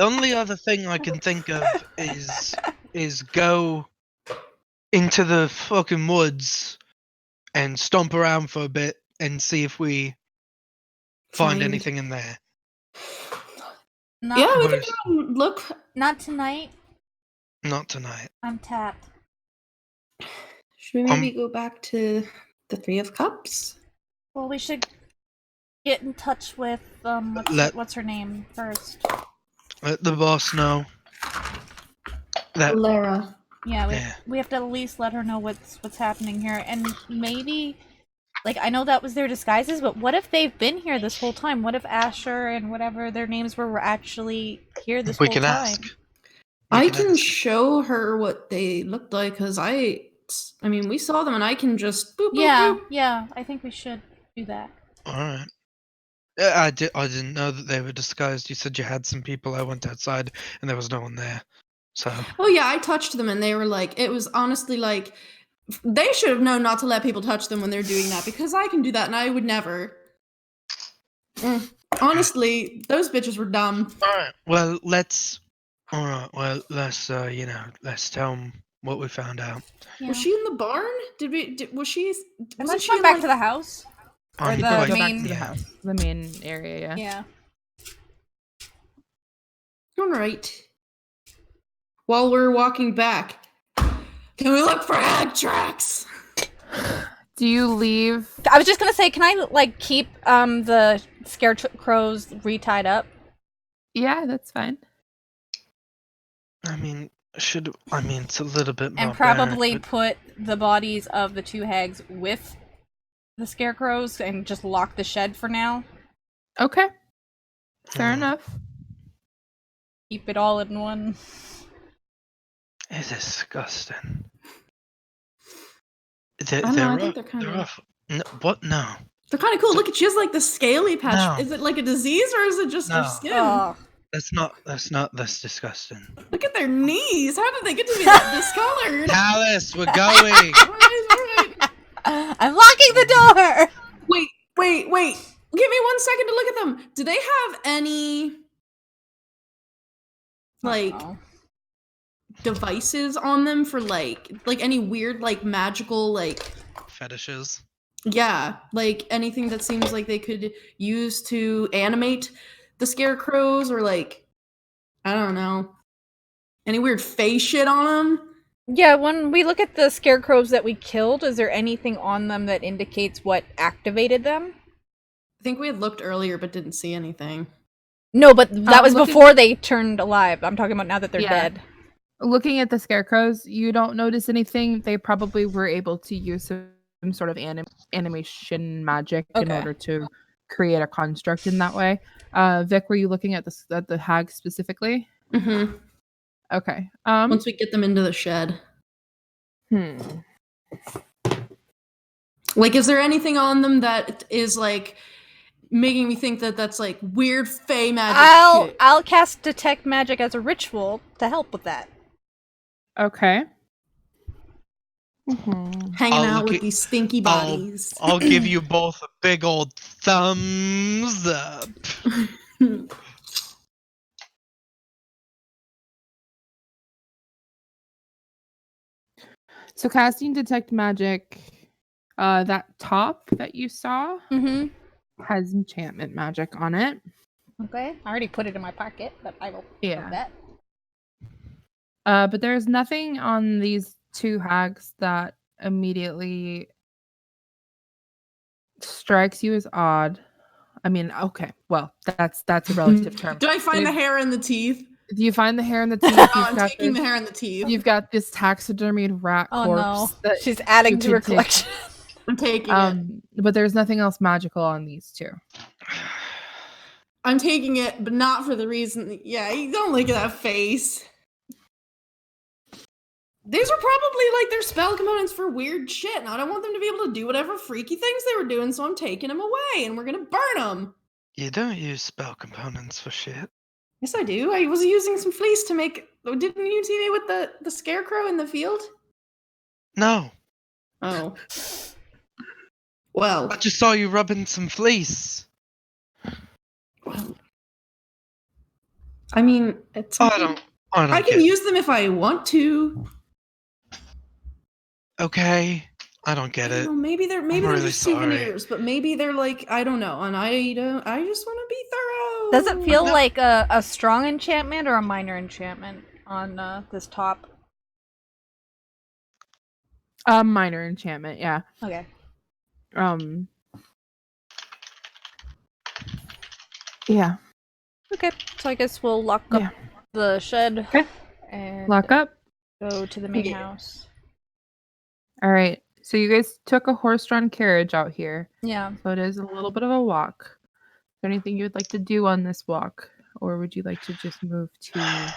only other thing I can think of is go into the fucking woods and stomp around for a bit and see if we find anything in there. Not, yeah, we can go and look. Not tonight. Not tonight. I'm tapped. Should we maybe go back to the 3 of Cups? Well, we should get in touch with what's her name first. Let the boss know that Lara. Yeah, Yeah. we have to at least let her know what's happening here, and maybe, like, I know that was their disguises, but what if they've been here this whole time? What if Asher and whatever their names were actually here this We whole can time? ask. I can show her what they looked like because I mean, we saw them and I can just boop, boop, Yeah, boop. yeah, I think we should do that. All right. I didn't know that they were disguised. You said you had some people. I went outside and there was no one there. So Oh yeah, I touched them and they were like, it was honestly like, they should have known not to let people touch them when they're doing that because I can do that and I would never. Honestly, those bitches were dumb. all right. Well, let's. All right. Well, let's let's tell them what we found out. Yeah. Was she in the barn? Was she? Let's Wasn't she run in, back like- to the house. Or I'm the quite- Go back main- to the yeah. house, the main area. Yeah. All right. While we're walking back, can we look for hag tracks? Do you leave? I was just gonna say, can I like keep the scarecrows retied up? Yeah, that's fine. I mean, it's a little bit more. And probably bad, but- put the bodies of the two hags with the scarecrows and just lock the shed for now. Okay. Fair Hmm. enough. Keep it all in one. It's disgusting. I don't know, I think they're kinda- rough. No, what? No. They're kind of cool. Look, she has like the scaly patch. No. Is it like a disease or is it just her No. skin? Oh. That's disgusting. Look at their knees. How did they get to be that discolored? Tallice, we're going. Alright. I'm locking the door! Wait. Give me 1 second to look at them. Do they have any like Uh-oh. devices on them for like any weird like magical like Fetishes. yeah, like anything that seems like they could use to animate the scarecrows or like I don't know. Any weird face shit on them? Yeah, when we look at the scarecrows that we killed, is there anything on them that indicates what activated them? I think we had looked earlier but didn't see anything. No, but that was looking- before they turned alive. I'm talking about now that they're Yeah. dead. Looking at the scarecrows, you don't notice anything. They probably were able to use some sort of animation magic in Okay. order to create a construct in that way. Vic, were you looking at the hag specifically? Mm-hmm. Okay. Once we get them into the shed. Like, is there anything on them that is like making me think that that's like weird fey magic shit? I'll cast detect magic as a ritual to help with that. Okay. Hanging I'll out look with at- these stinky bodies. I'll give you both a big old thumbs up. So casting detect magic, that top that you saw Mm-hmm. has enchantment magic on it. Okay. I already put it in my pocket, but I will Yeah. put that. But there's nothing on these two hags that immediately strikes you as odd. I mean, okay, well, that's a relative term. Did I find the They've- hair in the teeth? Do you find the hair in the teeth? Oh, I'm taking this, the hair in the teeth. You've got this taxidermied rat Oh corpse. no. That She's adding you to her could take. collection. I'm taking it. But there's nothing else magical on these two. I'm taking it, but not for the reason. Yeah, you don't look at that face. These are probably like their spell components for weird shit, and I don't want them to be able to do whatever freaky things they were doing, so I'm taking them away, and we're gonna burn them. You don't use spell components for shit. Yes, I do. I was using some fleece to make. Oh, didn't you see me with the scarecrow in the field? No, Oh. Well, I just saw you rubbing some fleece. I mean, it's. I don't I get can it. use them if I want to. Okay, I don't get I it. don't know, maybe they're really just sorry. souvenirs, but maybe they're like I don't know, and I just want to be thorough. Does it feel No. like a strong enchantment or a minor enchantment on this top? Minor enchantment, yeah. Okay. Yeah. Okay. So I guess we'll lock up Yeah. the shed Okay. and Lock up. go to the main Yeah. house. All right. So you guys took a horse-drawn carriage out here. Yeah. So it is a little bit of a walk. Is there anything you would like to do on this walk? Or would you like to just move to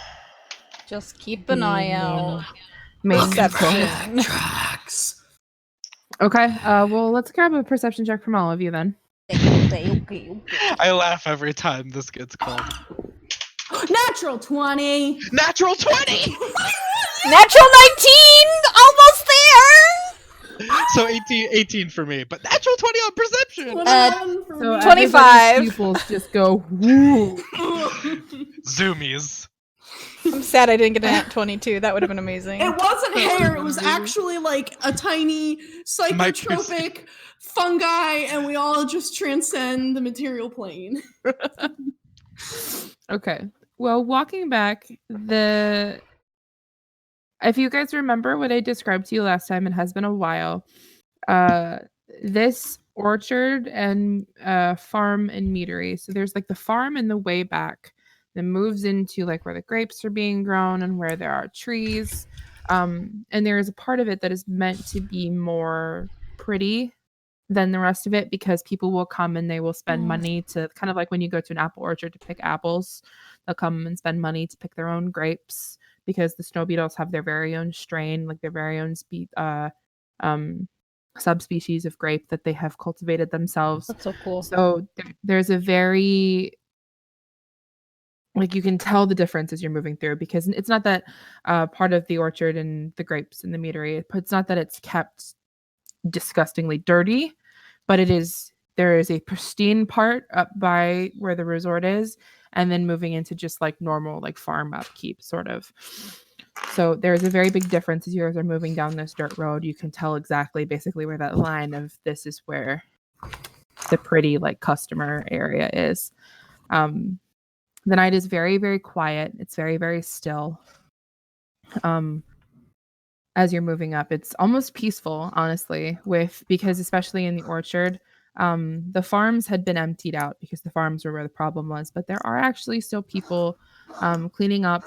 Just keep the an eye out. main Perception. Tracks. Okay. Well, let's grab a perception check from all of you then. Okay. I laugh every time this gets called. Natural 20. Natural 20! Natural 19! Almost there! So 18 for me, but natural 20 on perception! 21 for So me. 25. everybody's pupils just go woo. Zoomies. I'm sad I didn't get a nat 22. That would have been amazing. It wasn't hair, it was actually like a tiny psychotropic fungi, and we all just transcend the material plane. Okay. Well, walking back, if you guys remember what I described to you last time, it has been a while. This orchard and farm and meadery. So there's like the farm in the way back that moves into like where the grapes are being grown and where there are trees. And there is a part of it that is meant to be more pretty than the rest of it because people will come and they will spend money to kind of like when you go to an apple orchard to pick apples, they'll come and spend money to pick their own grapes because the snow beetles have their very own strain, like their very own subspecies of grape that they have cultivated themselves. That's so cool. So there's a very like you can tell the difference as you're moving through because it's not that part of the orchard and the grapes and the meadery. It's not that it's kept disgustingly dirty, but there is a pristine part up by where the resort is, and then moving into just like normal like farm upkeep sort of. So there's a very big difference as you guys are moving down this dirt road. You can tell exactly basically where that line of this is where the pretty like customer area is. The night is very, very quiet. It's very, very still. As you're moving up, it's almost peaceful, honestly, because especially in the orchard, the farms had been emptied out because the farms were where the problem was, but there are actually still people cleaning up.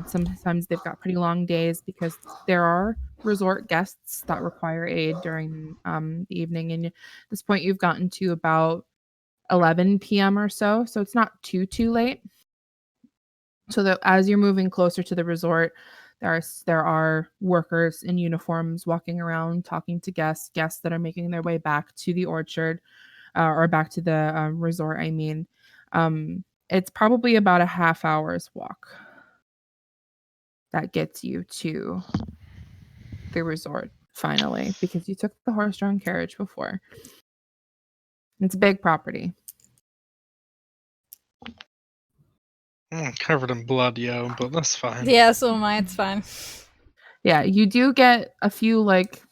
Sometimes they've got pretty long days because there are resort guests that require aid during the evening. And at this point, you've gotten to about 11 p.m. or so it's not too late. So that as you're moving closer to the resort, there are workers in uniforms walking around talking to guests that are making their way back to the orchard or back to the resort. I mean, it's probably about a half hour's walk that gets you to the resort finally because you took the horse-drawn carriage before. It's a big property. Covered in blood, yo, but that's fine. Yeah, so am I. It's fine. Yeah, you do get a few like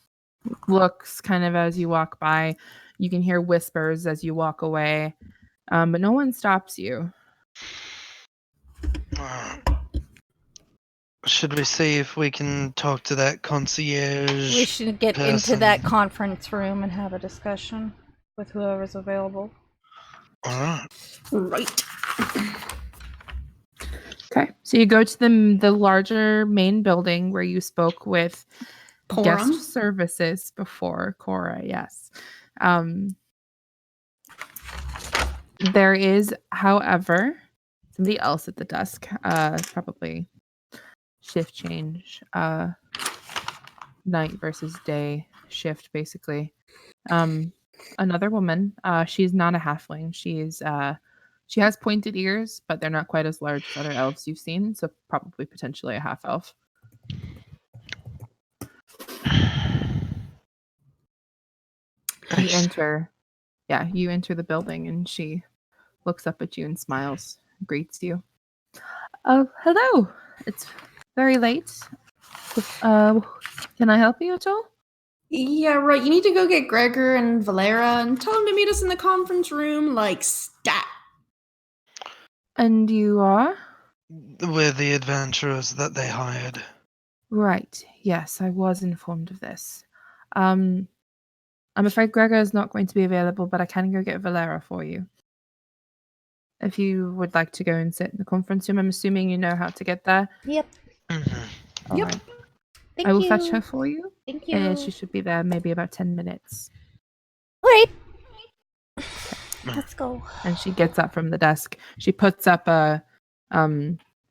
looks kind of as you walk by. You can hear whispers as you walk away, but no one stops you. Should we see if we can talk to that concierge? We should get into person? that conference room and have a discussion with whoever's available. Alright. Right. Okay, so you go to the larger main building where you spoke with Quorum? guest services before, Cora. Yes. There is, however, somebody else at the desk. Probably shift change. Night versus day shift, basically. Another woman. She's not a halfling. She has pointed ears, but they're not quite as large as other elves you've seen, so probably potentially a half elf. You enter the building and she looks up at you and smiles, greets you. Oh, hello. It's very late. Can I help you at all? Yeah, right. You need to go get Gregor and Valera and tell them to meet us in the conference room, like, stat. And you are? We're the adventurers that they hired. Right. Yes, I was informed of this. I'm afraid Gregor is not going to be available, but I can go get Valera for you. If you would like to go and sit in the conference room, I'm assuming you know how to get there. Yep. Mm-hmm. All Yep. right. Thank I will you. fetch her for you. Thank you. And she should be there maybe about 10 minutes. Wait. Let's go. And she gets up from the desk. She puts up a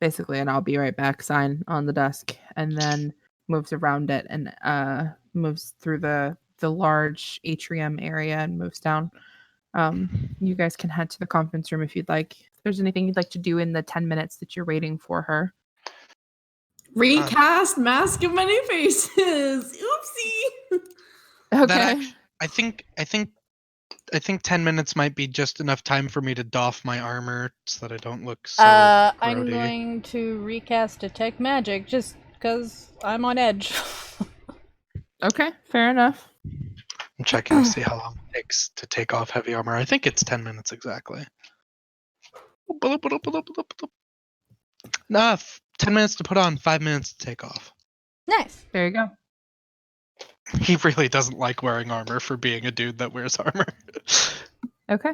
basically an "I'll be right back" sign on the desk, and then moves around it and moves through the large atrium area and moves down. You guys can head to the conference room if you'd like. If there's anything you'd like to do in the 10 minutes that you're waiting for her. Recast Mask of Many Faces. Oopsie. Okay. I think 10 minutes might be just enough time for me to doff my armor so that I don't look so I'm grody. going to recast Detect Magic just because I'm on edge. Okay, fair enough. I'm checking to see how long it takes to take off heavy armor. I think it's 10 minutes exactly. Nah, 10 minutes to put on, 5 minutes to take off. Nice. There you go. He really doesn't like wearing armor for being a dude that wears armor. Okay.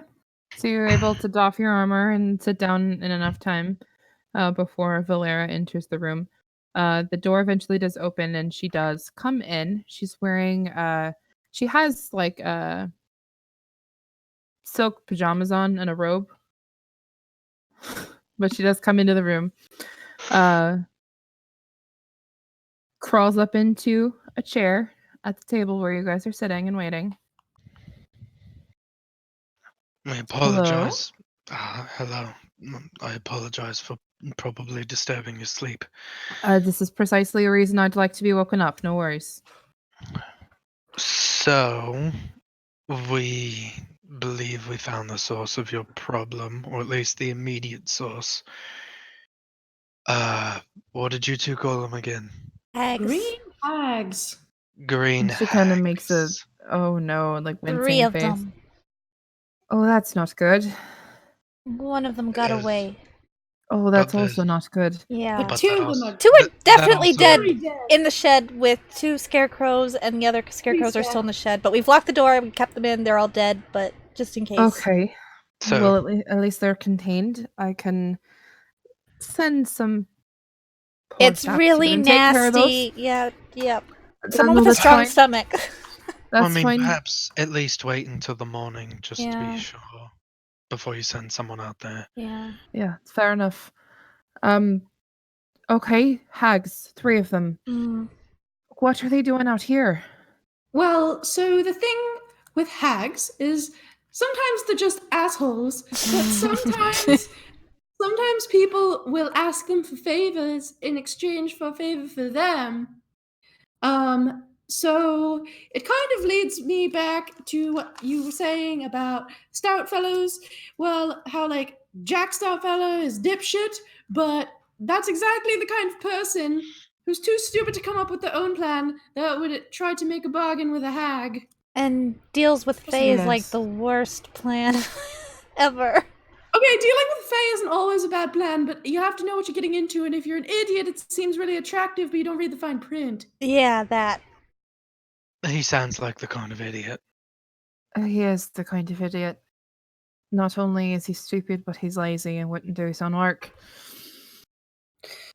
So you're able to doff your armor and sit down in enough time before Valera enters the room. The door eventually does open and she does come in. She's wearing she has like silk pajamas on and a robe. But she does come into the room. Crawls up into a chair at the table where you guys are sitting and waiting. I apologize. Hello. I apologize for probably disturbing your sleep. This is precisely a reason I'd like to be woken up. No worries. So, we believe we found the source of your problem, or at least the immediate source. What did you two call them again? Hags. Green hags. Green She kind of makes a hags. oh no, like wincing 3 of face. them. Oh, that's not good. One of them got Yes. away. Oh, that's But also not good. Yeah. But two of them also- are 2 are that definitely also- dead very dead. in the shed with 2 scarecrows, and the other scarecrows are still in the shed. But we've locked the door. We kept them in. They're all dead, but just in case. Okay. So, Well, at least they're contained. I can send some. It's pork chops really and take care of those. nasty. Yeah. Yep. No, Someone with a that's strong fine. stomach. That's I mean, fine. perhaps at least wait until the morning just to Yeah. be sure before you send someone out there. Yeah. Yeah, fair enough. Okay, hags, 3 of them. Mm. What are they doing out here? Well, so the thing with hags is sometimes they're just assholes, but sometimes people will ask them for favors in exchange for a favor for them. So it kind of leads me back to what you were saying about stout fellows. Well, how like Jack Stoutfellow is dipshit, but that's exactly the kind of person who's too stupid to come up with their own plan that would try to make a bargain with a hag. And deals with Fae is like Yes. the worst plan ever. Okay, dealing with Fae isn't always a bad plan, but you have to know what you're getting into, and if you're an idiot, it seems really attractive, but you don't read the fine print. Yeah, that. He sounds like the kind of idiot. He is the kind of idiot. Not only is he stupid, but he's lazy and wouldn't do his own work.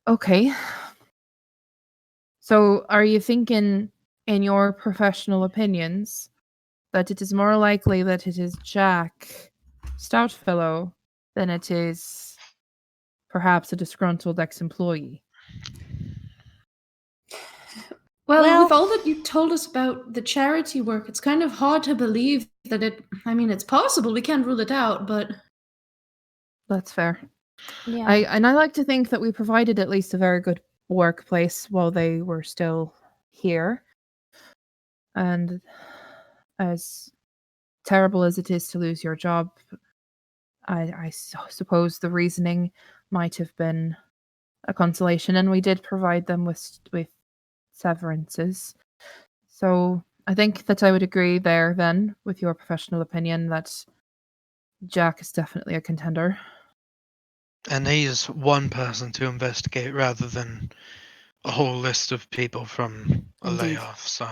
Okay. So, are you thinking, in your professional opinions, that it is more likely that it is Jack Stoutfellow than it is perhaps a disgruntled ex-employee? Well, with all that you told us about the charity work, it's kind of hard to believe that it's possible, we can't rule it out, but... That's fair. Yeah. I like to think that we provided at least a very good workplace while they were still here. And as terrible as it is to lose your job, I suppose the reasoning might have been a consolation, and we did provide them with severances. So I think that I would agree there then with your professional opinion that Jack is definitely a contender. And he's one person to investigate rather than a whole list of people from a Indeed. layoff, so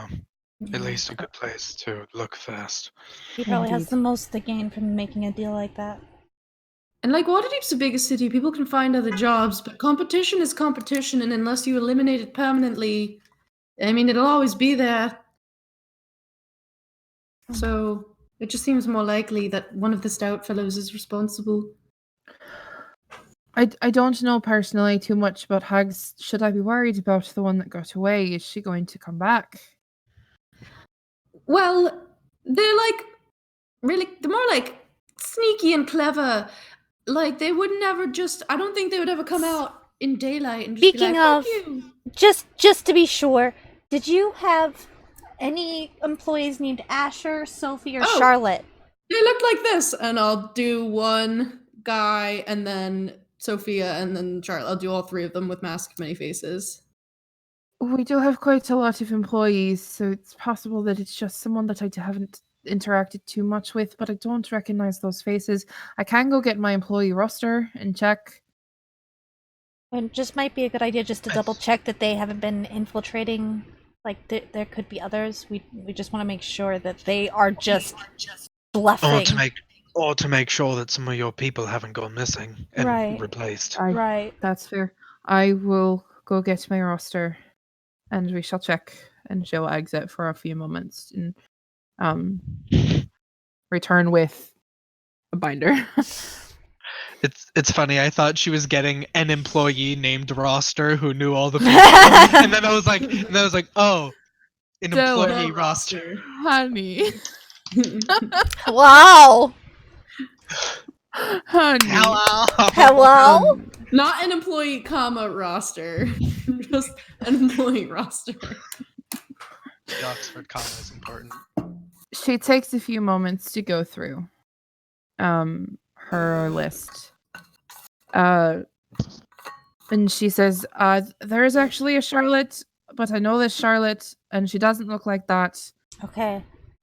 at least a good place to look first. He probably has Indeed. the most to gain from making a deal like that. And like Waterdeep's the biggest city, people can find other jobs, but competition is competition, and unless you eliminate it permanently, I mean, it'll always be there. So it just seems more likely that one of the stout fellows is responsible. I don't know personally too much about hags. Should I be worried about the one that got away? Is she going to come back? Well, they're they're more like sneaky and clever. Like, they would never I don't think they would ever come out in daylight and just Speaking be like, of, fuck you. just to be sure, did you have any employees named Asher, Sophie, or Oh. Charlotte? They look like this, and I'll do one guy, and then Sophia, and then Charlotte. I'll do all three of them with masks of many faces. We do have quite a lot of employees, so it's possible that it's just someone that I haven't interacted too much with, but I don't recognize those faces. I can go get my employee roster and check. And just might be a good idea just to double check that they haven't been infiltrating. Like there could be others. We just want to make sure that they are just bluffing. Or to make sure that some of your people haven't gone missing and Right. replaced. Right. That's fair. I will go get my roster and we shall check, and she'll exit for a few moments and return with a binder. It's funny. I thought she was getting an employee named Roster who knew all the people, and then I was like, oh, an Dylan. employee roster. Honey. Wow. Honey. Hello. Not an employee, comma, roster. Just an employee roster. The Oxford comma is important. She takes a few moments to go through her list. And she says, there is actually a Charlotte, but I know this Charlotte, and she doesn't look like that. Okay.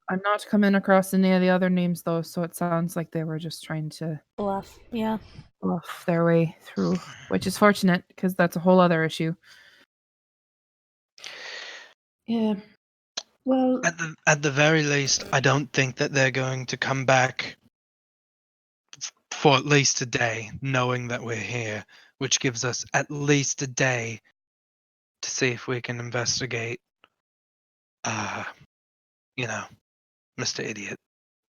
I'm not coming across any of the other names, though, so it sounds like they were just trying to Bluff. Yeah. bluff their way through, which is fortunate, because that's a whole other issue. Yeah. Well, At the very least, I don't think that they're going to come back for at least a day, knowing that we're here, which gives us at least a day to see if we can investigate. Mr. Idiot,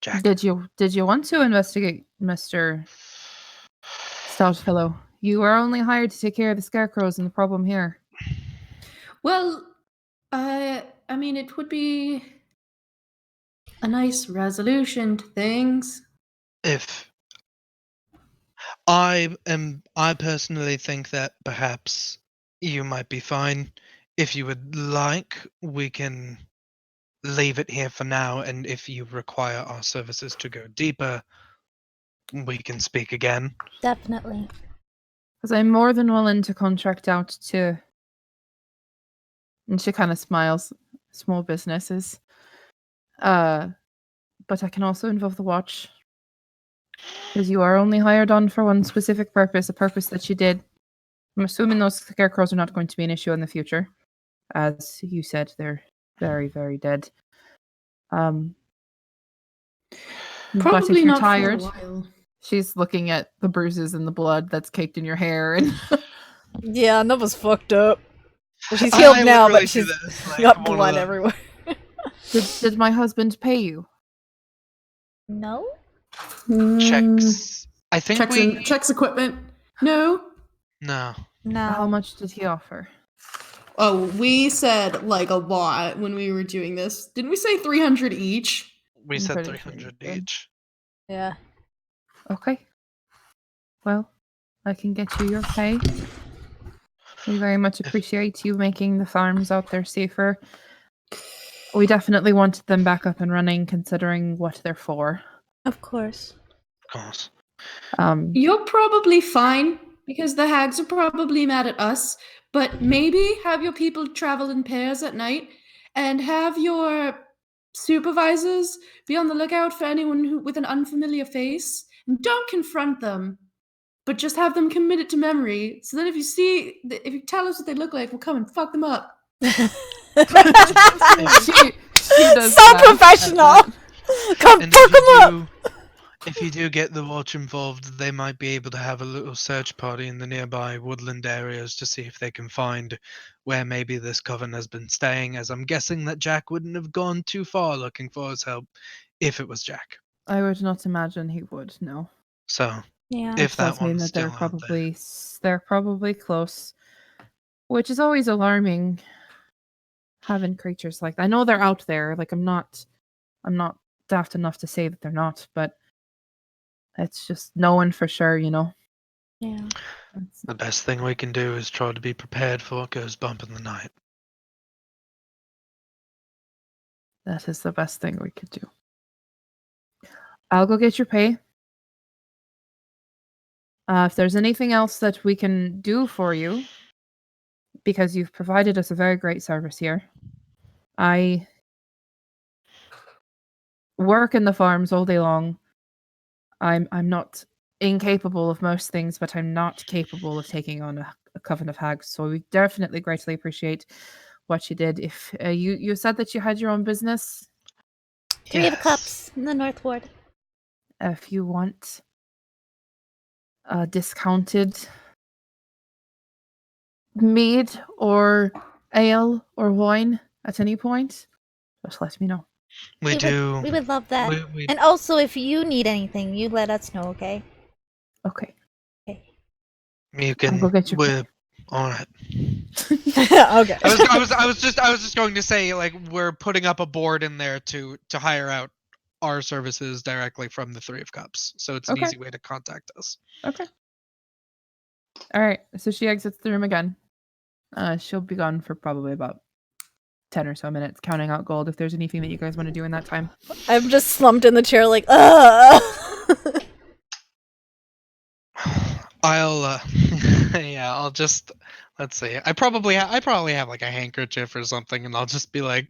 Jack. Did you want to investigate, Mr. Stoutfellow? You were only hired to take care of the scarecrows and the problem here. well, I mean, it would be a nice resolution to things. If I personally think that perhaps you might be fine. If you would like, we can leave it here for now, and if you require our services to go deeper, we can speak again. Definitely. Because I'm more than willing to contract out to, and she kind of smiles, small businesses. But I can also involve the watch. Because you are only hired on for one specific purpose, a purpose that you did. I'm assuming those scarecrows are not going to be an issue in the future. As you said, they're very, very dead. But if Probably you're not tired, for a while. she's looking at the bruises and the blood that's caked in your hair, and Yeah, that was fucked up. Well, she's I healed now, literally but do she's this, like, got one of blood them. everywhere. did my husband pay you? No? Checks. I think Checks equipment. No. No. How No. much did he offer? Oh, we said like a lot when we were doing this. Didn't we say 300 each? We I'm said pretty sure 300 you did. each. Yeah. Okay. Well, I can get you your pay. We very much appreciate you making the farms out there safer. We definitely wanted them back up and running, considering what they're for. Of course. Of course. You're probably fine because the hags are probably mad at us, but maybe have your people travel in pairs at night and have your supervisors be on the lookout for anyone with an unfamiliar face, and don't confront them, but just have them committed to memory, so that if you tell us what they look like, we'll come and fuck them up. she does So that. professional. Come And fuck if you him up. do- If you do get the watch involved, they might be able to have a little search party in the nearby woodland areas to see if they can find where maybe this coven has been staying, as I'm guessing that Jack wouldn't have gone too far looking for his help if it was Jack. I would not imagine he would. No. So, Yeah. if Which that tells me one's that still they're probably close, which is always alarming. Having creatures like that. I know they're out there. Like I'm not daft enough to say that they're not, but it's just knowing for sure, you know. Yeah. the best thing we can do is try to be prepared for what goes bump in the night. That is the best thing we could do. I'll go get your pay. If there's anything else that we can do for you, because you've provided us a very great service here. I work in the farms all day long. I'm not incapable of most things, but I'm not capable of taking on a coven of hags. So we definitely greatly appreciate what you did. If you said that you had your own business, 3 of Cups in the North Ward. if you want a discounted mead or ale or wine at any point, just let me know. We do. We would love that. we- And also, if you need anything, you let us know, okay? Okay. Okay. You can. go get your- We're all right. Okay. I was just going to say, like, we're putting up a board in there to hire out our services directly from the 3 of Cups, so it's an Okay. easy way to contact us. Okay. All right. So she exits the room again. She'll be gone for probably about 10 or so minutes, counting out gold. If there's anything that you guys want to do in that time. I'm just slumped in the chair like, ugh. I'll. Yeah, I'll just let's see. I probably have like a handkerchief or something, and I'll just be like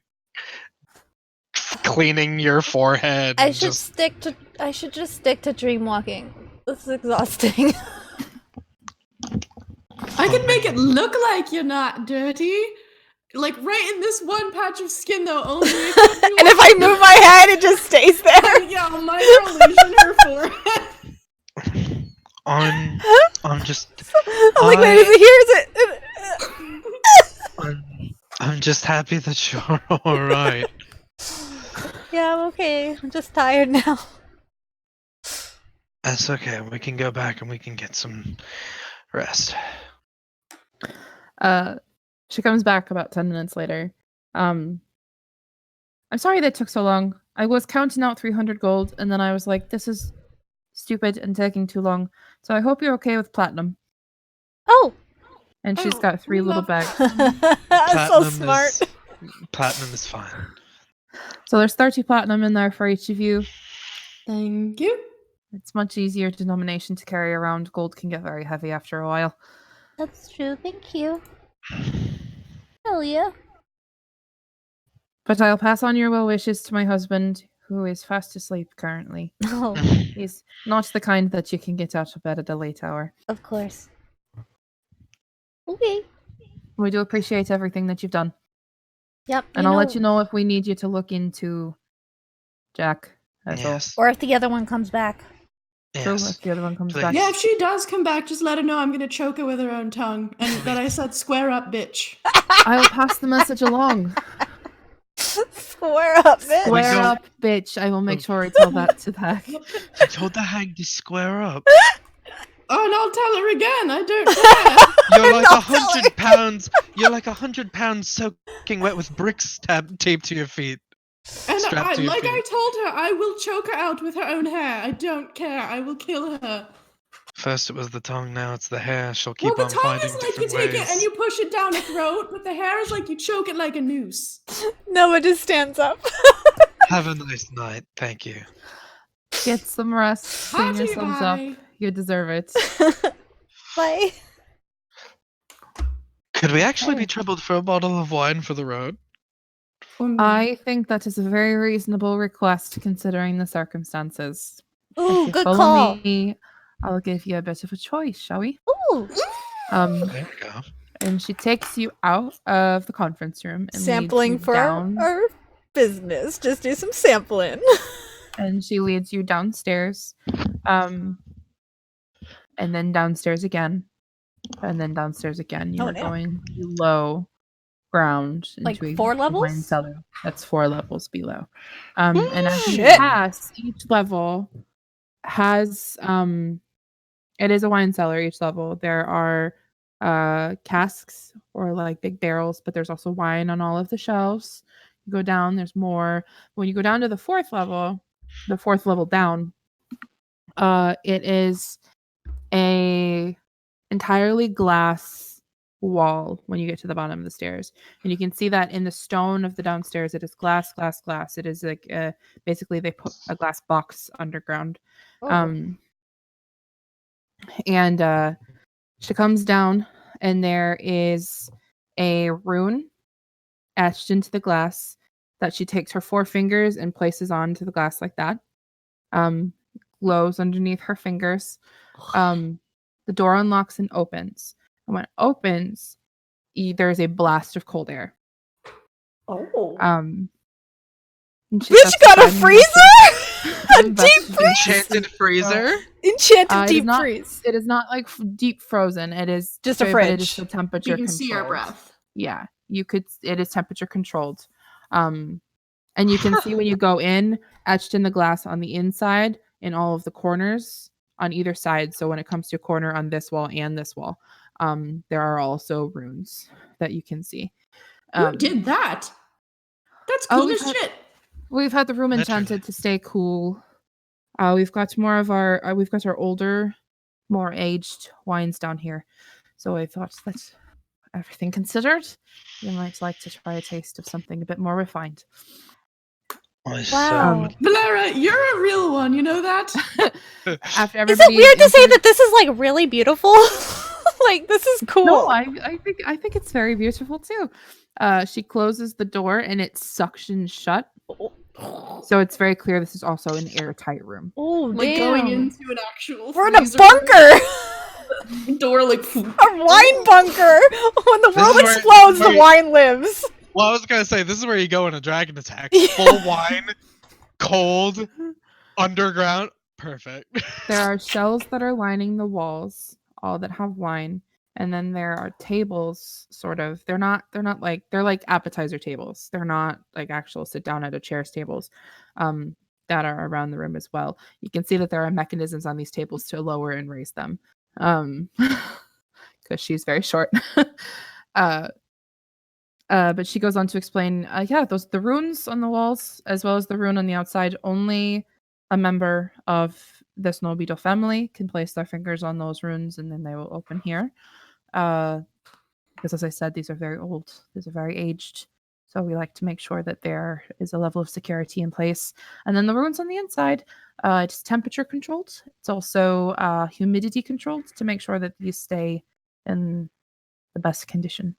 cleaning your forehead. I and should just stick to dream walking. This is exhausting. I can make it look like you're not dirty. Like right in this one patch of skin though, only if you And if I move my head, it just stays there. yeah, micro illusion her forehead. I'm just. I'm like, wait, is it here? Is it? I'm just happy that you're all right. Yeah, I'm okay. I'm just tired now. That's okay. We can go back and we can get some rest. She comes back about 10 minutes later. I'm sorry that took so long. I was counting out 300 gold, and then I was like, this is stupid and taking too long. So I hope you're okay with platinum. Oh! And she's Oh, got 3 little love- bags. That's so smart. Platinum is fine. So there's 30 platinum in there for each of you. Thank you. It's much easier denomination to carry around. Gold can get very heavy after a while. That's true. Thank you. Hell yeah. But I'll pass on your well wishes to my husband, who is fast asleep currently. Oh, He's not the kind that you can get out of bed at a late hour. of course. Okay. We do appreciate everything that you've done. Yep. And I'll let you know if we need you to look into Jack as well. Yes. Or if the other one comes back. True, Yes. if the other one comes Please. back. Yeah, if she does come back, just let her know I'm gonna choke her with her own tongue. And that I said square up, bitch. I'll pass the message along. Square up, bitch. Square don't- up, bitch. I will make sure I tell that to the hag. I told the hag to square up. Oh, and I'll tell her again. I don't care. You're like Not 100 pounds. You're like 100 pounds soaking wet with bricks taped to your feet. And Strapped to your like I feet. told her, I will choke her out with her own hair. I don't care. I will kill her. First it was the tongue, now it's the hair. She'll keep Well, on the tongue finding is like you different take ways. it and you push it down the throat, but the hair is like you choke it like a noose. Noah just stands up. Have a nice night. Thank you. Get some rest. Clean Party, yourselves bye. up. You deserve it. Bye. Could we actually be Okay. troubled for a bottle of wine for the road? I think that is a very reasonable request considering the circumstances. Ooh, If you good follow call. me, I'll give you a bit of a choice, shall we? Ooh. There we go. And she takes you out of the conference room and leads Sampling you for down. our business. Just do some sampling. and she leads you downstairs, and then downstairs again, and then downstairs again. You Oh, are damn. going below ground Like into 4 a levels? wine cellar. That's 4 levels below. And as you Shit. pass, each level has it is a wine cellar. Each level there are casks or like big barrels, but there's also wine on all of the shelves. You go down, there's more. When you go down to the 4th level down, it is a entirely glass wall when you get to the bottom of the stairs, and you can see that in the stone of the downstairs it is glass. It is like basically they put a glass box underground. Oh. And she comes down, and there is a rune etched into the glass that she takes her 4 fingers and places onto the glass like that. Glows underneath her fingers. The door unlocks and opens. And when it opens, there's a blast of cold air. Oh. And she Bitch steps got a aside and freezer? A and deep that's- Enchanted freezer. Enchanted it is deep not- freeze. It is not like deep frozen. It is Just a but it is fridge. the temperature We can see our controlled. breath. Yeah, it is temperature controlled. And you can see when you go in, etched in the glass on the inside in all of the corners on either side. So when it comes to a corner on this wall and this wall, there are also runes that you can see. Who did that? That's oh, cool we've as had- shit. We've had the room Literally. enchanted to stay cool. We've got more of we've got our older, more aged wines down here. So I thought that everything considered, you might like to try a taste of something a bit more refined. Wow. Valera, you're a real one, you know that? After Is everybody it weird to say enters- that this is like really beautiful? Like this is cool. No, I think it's very beautiful too. She closes the door and it suctions shut. So it's very clear this is also an airtight room. Oh, Like damn. going into an actual We're in a freezer bunker. door, like A wine bunker. When the This world is where- explodes, the where- wine lives. Well, I was gonna say this is where you go in a dragon attack. Full wine, cold, underground. Perfect. There are shelves that are lining the walls, all that have wine, and then there are tables. Sort of. They're like appetizer tables. They're not like actual sit down at a chairs tables. That are around the room as well. You can see that there are mechanisms on these tables to lower and raise them. Because she's very short. But she goes on to explain, the runes on the walls, as well as the rune on the outside, only a member of the Snowbeetle family can place their fingers on those runes, and then they will open here. Because as I said, these are very old, these are very aged. So we like to make sure that there is a level of security in place. And then the runes on the inside, it's temperature controlled. It's also humidity controlled to make sure that these stay in the best condition.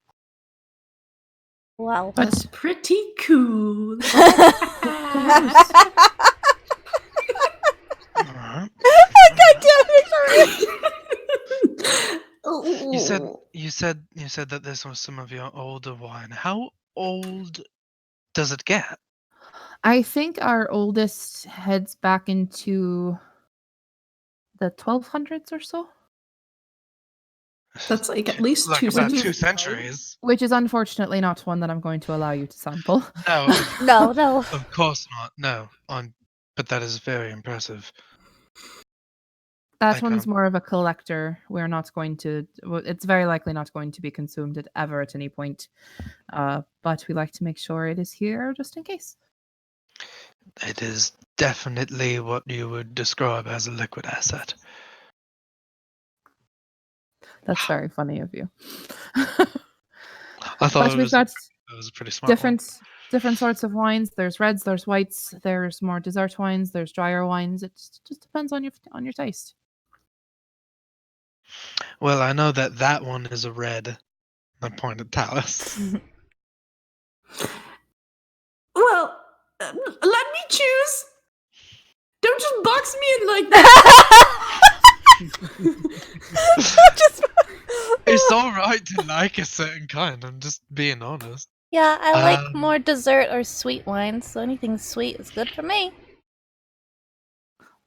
Wow. That's pretty cool. Alright. God damn it, You said that this was some of your older wine. How old does it get? I think our oldest heads back into the 1200s or so, That's like at least Like two about centuries. 2 centuries. which is unfortunately not one that I'm going to allow you to sample. No, No. of course not. No, but that is very impressive. That Okay. one's more of a collector. We're not going to. It's very likely not going to be consumed at any point. But we like to make sure it is here just in case. It is definitely what you would describe as a liquid asset. That's very funny of you. I thought Plus, it we've was, got it was a pretty smart one. different sorts of wines. There's reds, there's whites, there's more dessert wines, there's drier wines. It just depends on your taste. Well, I know that one is a red. I pointed Tallice. Well, let me choose. Don't just box me in like that. Just It's all right to like a certain kind. I'm just being honest. Yeah, I like Um, more dessert or sweet wines, so anything sweet is good for me.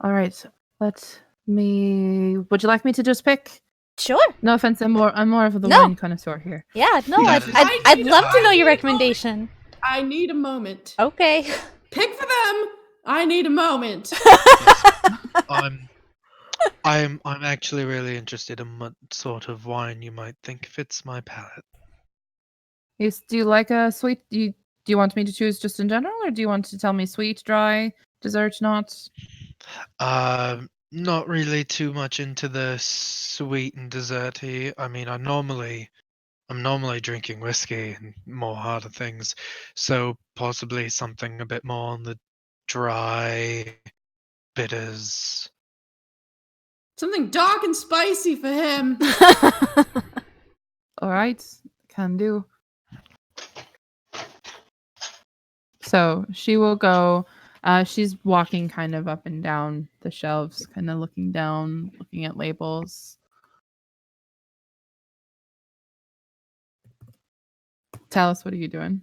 All right. Would you like me to just pick? Sure. No offense, I'm more of the No. wine connoisseur here. Yeah, no, That I'd is- love to know your I- recommendation. I need a moment. Okay. Pick for them. I need a moment. I'm actually really interested in what sort of wine you might think fits my palate. Yes, do you like a sweet? Do you want me to choose just in general, or do you want to tell me sweet, dry, dessert, not? Not really too much into the sweet and desserty. I mean, I'm normally drinking whiskey and more harder things, so possibly something a bit more on the dry bitters. Something dark and spicy for him. All right, can do. So she will go. She's walking kind of up and down the shelves, kind of looking down, looking at labels. Tallice, what are you doing?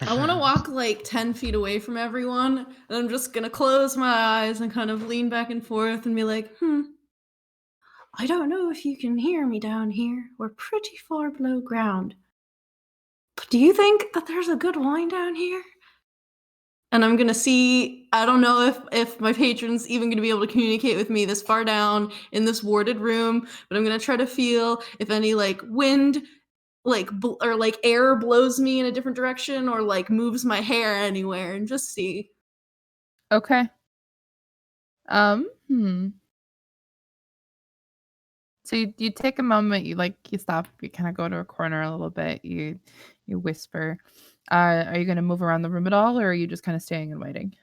I want to walk like 10 feet away from everyone, and I'm just gonna close my eyes and kind of lean back and forth and be like, I don't know if you can hear me down here. We're pretty far below ground. But do you think that there's a good wine down here? And I'm gonna see, I don't know if my patron's even gonna be able to communicate with me this far down in this warded room, but I'm gonna try to feel if any like wind or like air blows me in a different direction or like moves my hair anywhere and just see. Okay. So you take a moment, you stop, you kind of go to a corner a little bit, you whisper. Are you going to move around the room at all, or are you just kind of staying and waiting?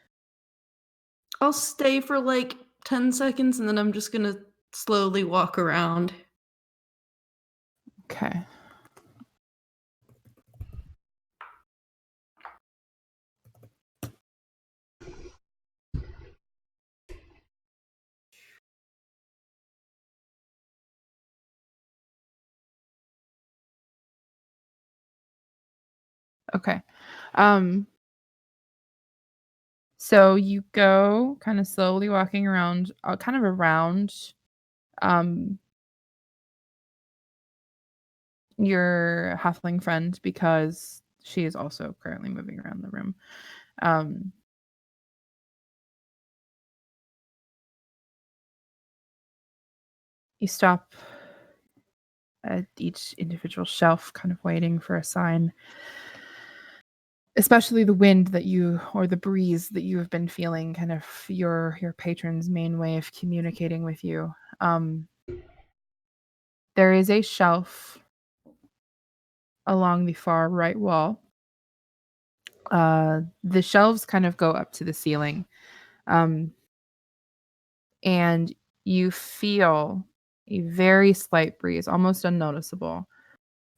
I'll stay for like 10 seconds and then I'm just gonna slowly walk around. Okay. Okay. So you go kind of slowly walking around, kind of around your halfling friend, because she is also currently moving around the room. You stop at each individual shelf, kind of waiting for a sign. Especially the wind or the breeze that you have been feeling, kind of your patron's main way of communicating with you. There is a shelf along the far right wall. The shelves kind of go up to the ceiling. And you feel a very slight breeze, almost unnoticeable,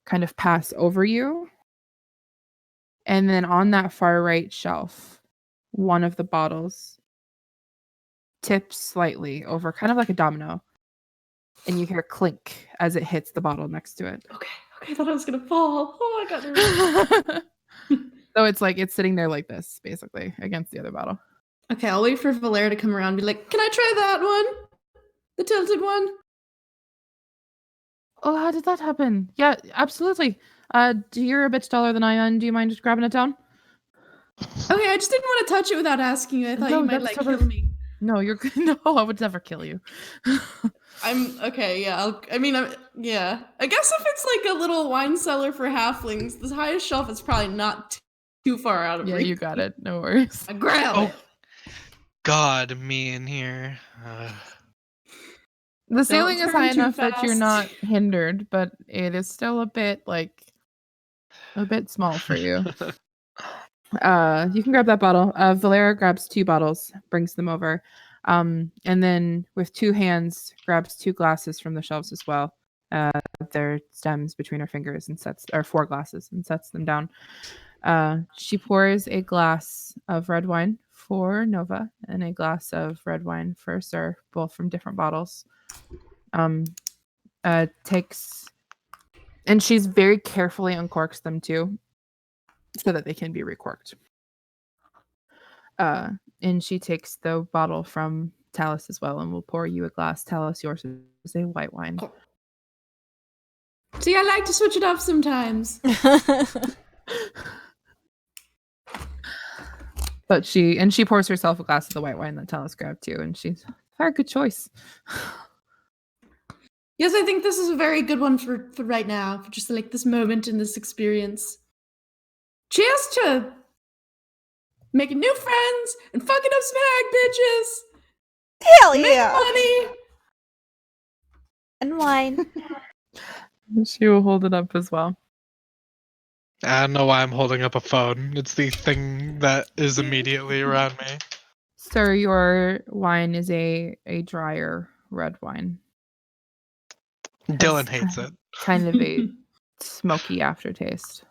kind of pass over you. And then on that far right shelf, one of the bottles tips slightly over, kind of like a domino. And you hear clink as it hits the bottle next to it. Okay, I thought I was gonna fall. Oh, I got nervous. So it's sitting there like this, basically, against the other bottle. Okay, I'll wait for Valera to come around and be like, can I try that one? The tilted one? Oh, how did that happen? Yeah, absolutely. You're a bit taller than I am. Do you mind just grabbing it down? Okay, I just didn't want to touch it without asking you. I thought No, you might that's like totally- kill me. No, you're good. No, I would never kill you. I'm okay, yeah. Yeah. I guess if it's like a little wine cellar for halflings, the highest shelf is probably not too far out of Yeah, reach. you got it. No worries. I grab it. God, me in here. The ceiling is turn high too enough that you're fast. not hindered, but it is still a bit small for you. You can grab that bottle. Valera grabs 2 bottles, brings them over, and then with 2 hands grabs 2 glasses from the shelves as well. Their stems between her fingers and 4 glasses and sets them down. She pours a glass of red wine for Nova and a glass of red wine for Sir, both from different bottles. Takes, and she's very carefully uncorks them too, so that they can be recorked. And she takes the bottle from Tallice as well, and we'll pour you a glass. Tallice, yours is a white wine. Cool. See, I like to switch it up sometimes. But she pours herself a glass of the white wine that Tallice grabbed too, and she's very good choice. Yes, I think this is a very good one for right now, for just like this moment in this experience. Cheers to making new friends and fucking up some hag bitches. Hell Making money. And wine. She will hold it up as well. I don't know why I'm holding up a phone. It's the thing that is immediately around me. Sir, your wine is a drier red wine. Dylan hates it. Kind of a smoky aftertaste.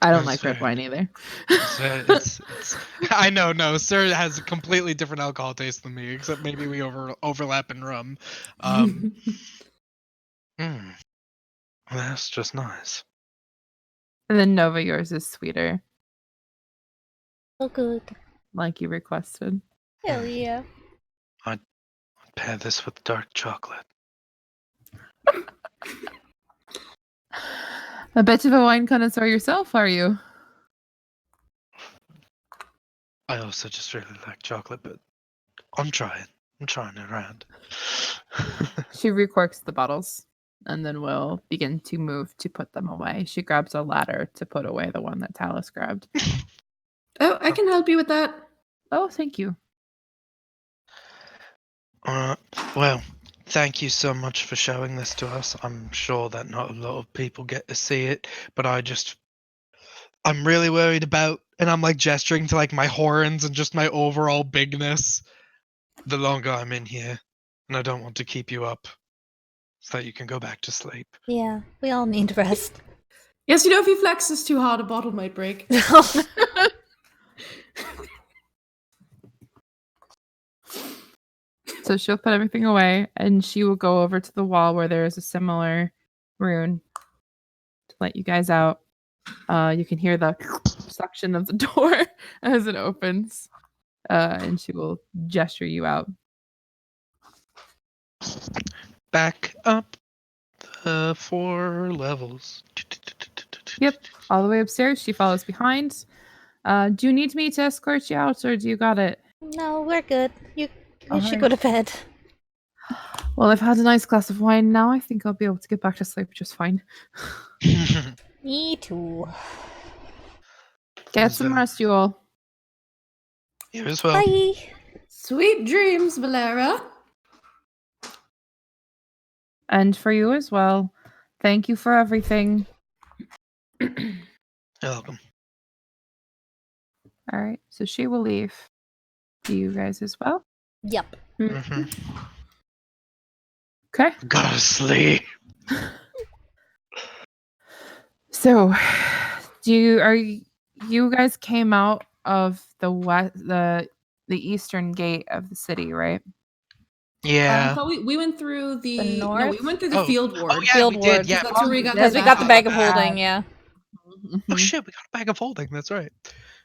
I don't like red wine either. I know, no. Sir has a completely different alcohol taste than me, except maybe we overlap in rum. That's just nice. And then Nova, yours is sweeter, So good. like you requested. Hell yeah. I'd pair this with dark chocolate. A bit of a wine connoisseur yourself, are you? I also just really like chocolate, but I'm trying it around. She recorks the bottles and then will begin to move to put them away. She grabs a ladder to put away the one that Tallice grabbed. Oh, I can help you with that. Oh, thank you. Well, thank you so much for showing this to us. I'm sure that not a lot of people get to see it, but I'm really worried about, and I'm like gesturing to like my horns and just my overall bigness the longer I'm in here, and I don't want to keep you up so that you can go back to sleep. Yeah, we all need rest. Yes, if he flexes too hard, a bottle might break. So she'll put everything away and she will go over to the wall where there is a similar rune to let you guys out. You can hear the suction of the door as it opens. And she will gesture you out. Back up the 4 levels. Yep, all the way upstairs. She follows behind. Do you need me to escort you out or do you got it? No, we're good. You should Alright. go to bed. Well, I've had a nice glass of wine now. I think I'll be able to get back to sleep just fine. Me too. Get some rest, you all. You as well. Bye. Sweet dreams, Valera. And for you as well. Thank you for everything. You're welcome. All right, so she will leave. Do you guys as well? Yep. Mm-hmm. Okay. Gotta sleep. So, you guys came out of the eastern gate of the city, right? I Yeah. thought we went through The no, north? we went through the field ward. Yeah, Field we did. ward. Yeah. That's where we got Because the we got the bag of bag. holding, yeah. Oh shit, we got a bag of holding. That's right.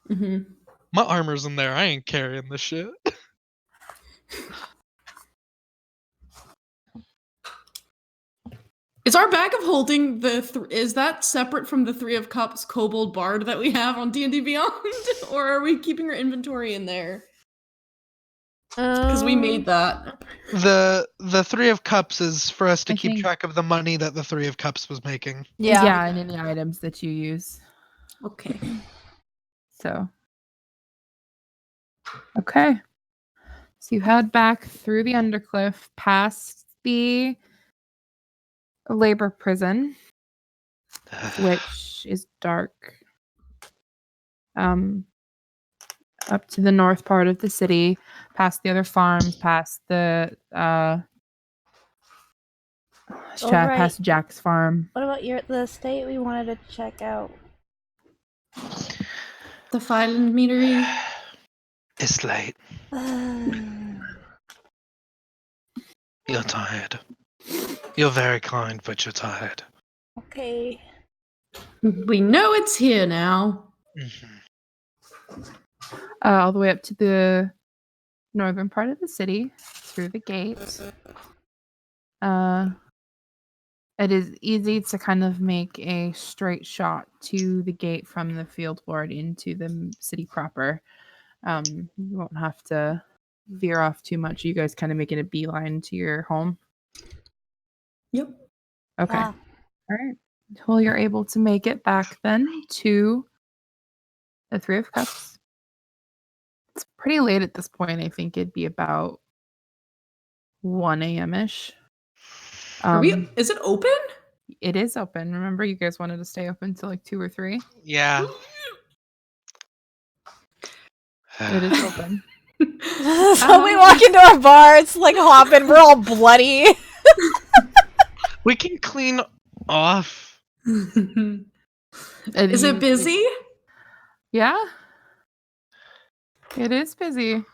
Mm-hmm. My armor's in there. I ain't carrying this shit. Is our bag of holding is that separate from the 3 of Cups Kobold Bard that we have on D&D Beyond, or are we keeping our inventory in there? Because we made that. The 3 of Cups is for us to I keep think- track of the money that the 3 of Cups was making. Yeah. and any items that you use. Okay. So, okay. So you head back through the Undercliff, past the labor prison, which is dark. Up to the north part of the city, past the other farms, past the Alright. past Jack's farm. What about the estate we wanted to check out? The Filand Meadery. It's late. You're tired. You're very kind, but you're tired. Okay. We know it's here now. Mm-hmm. all the way up to the northern part of the city through the gate. It is easy to kind of make a straight shot to the gate from the field ward into the city proper. You won't have to veer off too much. You guys kind of making a beeline to your home? Yep. Okay. Yeah. All right. Well, you're able to make it back then to the Three of Cups. It's pretty late at this point. I think it'd be about 1 a.m.-ish. Is it open? It is open. Remember, you guys wanted to stay open till like 2 or 3? Yeah. It is open. So we walk into our bar, it's like hopping, we're all bloody. We can clean off. Is it busy? Yeah. It is busy.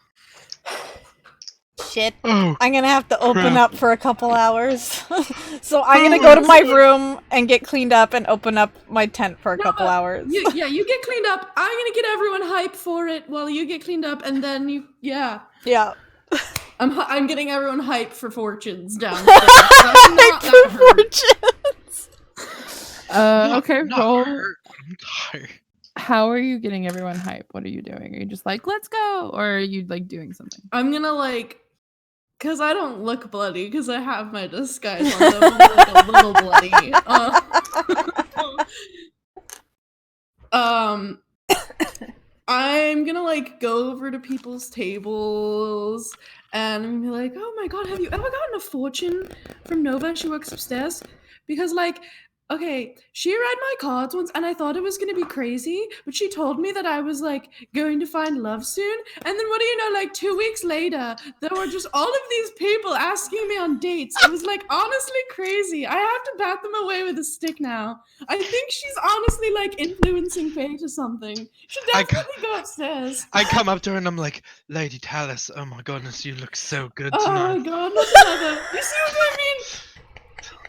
Shit. Oh, I'm gonna have to open crap. up for a couple hours. So I'm gonna go to my room and get cleaned up and open up my tent for a couple hours. You get cleaned up. I'm gonna get everyone hype for it while you get cleaned up, and then Yeah. I'm getting everyone hype for fortunes downstairs. That's not that hurt. Okay, Not roll. hurt. I'm tired. How are you getting everyone hype? What are you doing? Are you just like, let's go? Or are you like doing something? I'm gonna because I don't look bloody because I have my disguise on. So I'm like a little bloody. I'm gonna go over to people's tables and I'm gonna be like, oh my god, have you ever gotten a fortune from Nova? She works upstairs. Because okay, she read my cards once and I thought it was gonna be crazy, but she told me that I was going to find love soon. And then what do you know, 2 weeks later, there were just all of these people asking me on dates. It was honestly crazy. I have to bat them away with a stick now. I think she's honestly influencing fate or something. You should definitely go upstairs. I come up to her and I'm like, Lady Tallice, oh my goodness, you look so good Oh tonight. my god, not another. You see what I mean?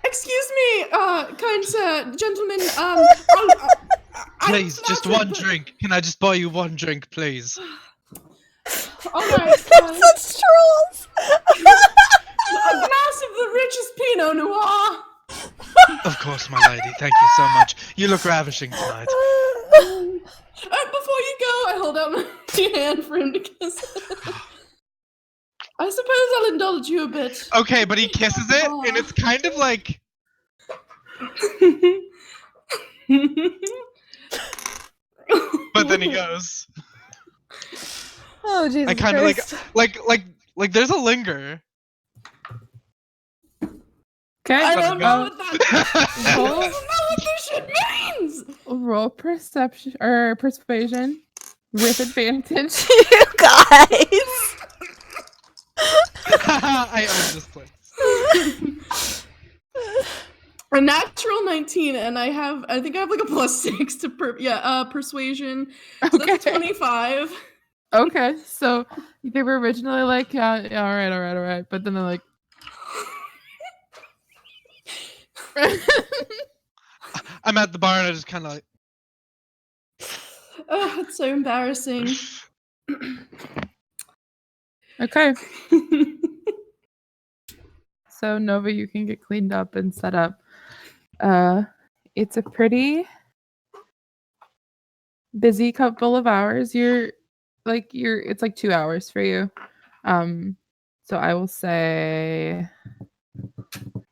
Excuse me, kind sir, gentlemen, Please, just one drink. Can I just buy you one drink, please? Alright, Such trolls! a glass of the richest Pinot Noir. Of course, my lady. Thank you so much. You look ravishing tonight. Before you go, I hold out my hand for him to kiss. I suppose I'll indulge you a bit. Okay, but he kisses it, and it's kind of like... But then he goes. Oh, Jesus I kind of Christ. like there's a linger. Okay. I don't know what that I roll, don't know what this shit means! roll perception or persuasion with advantage. You guys! I own this place. A natural 19, and I think I have a +6 to persuasion. So that's a 25. Okay, so they were originally yeah, all right, but then they're like, I'm at the bar and I just kind of like. Oh, it's so embarrassing. okay. So Nova, you can get cleaned up and set up. It's a pretty busy couple of hours. It's 2 hours for you. So I will say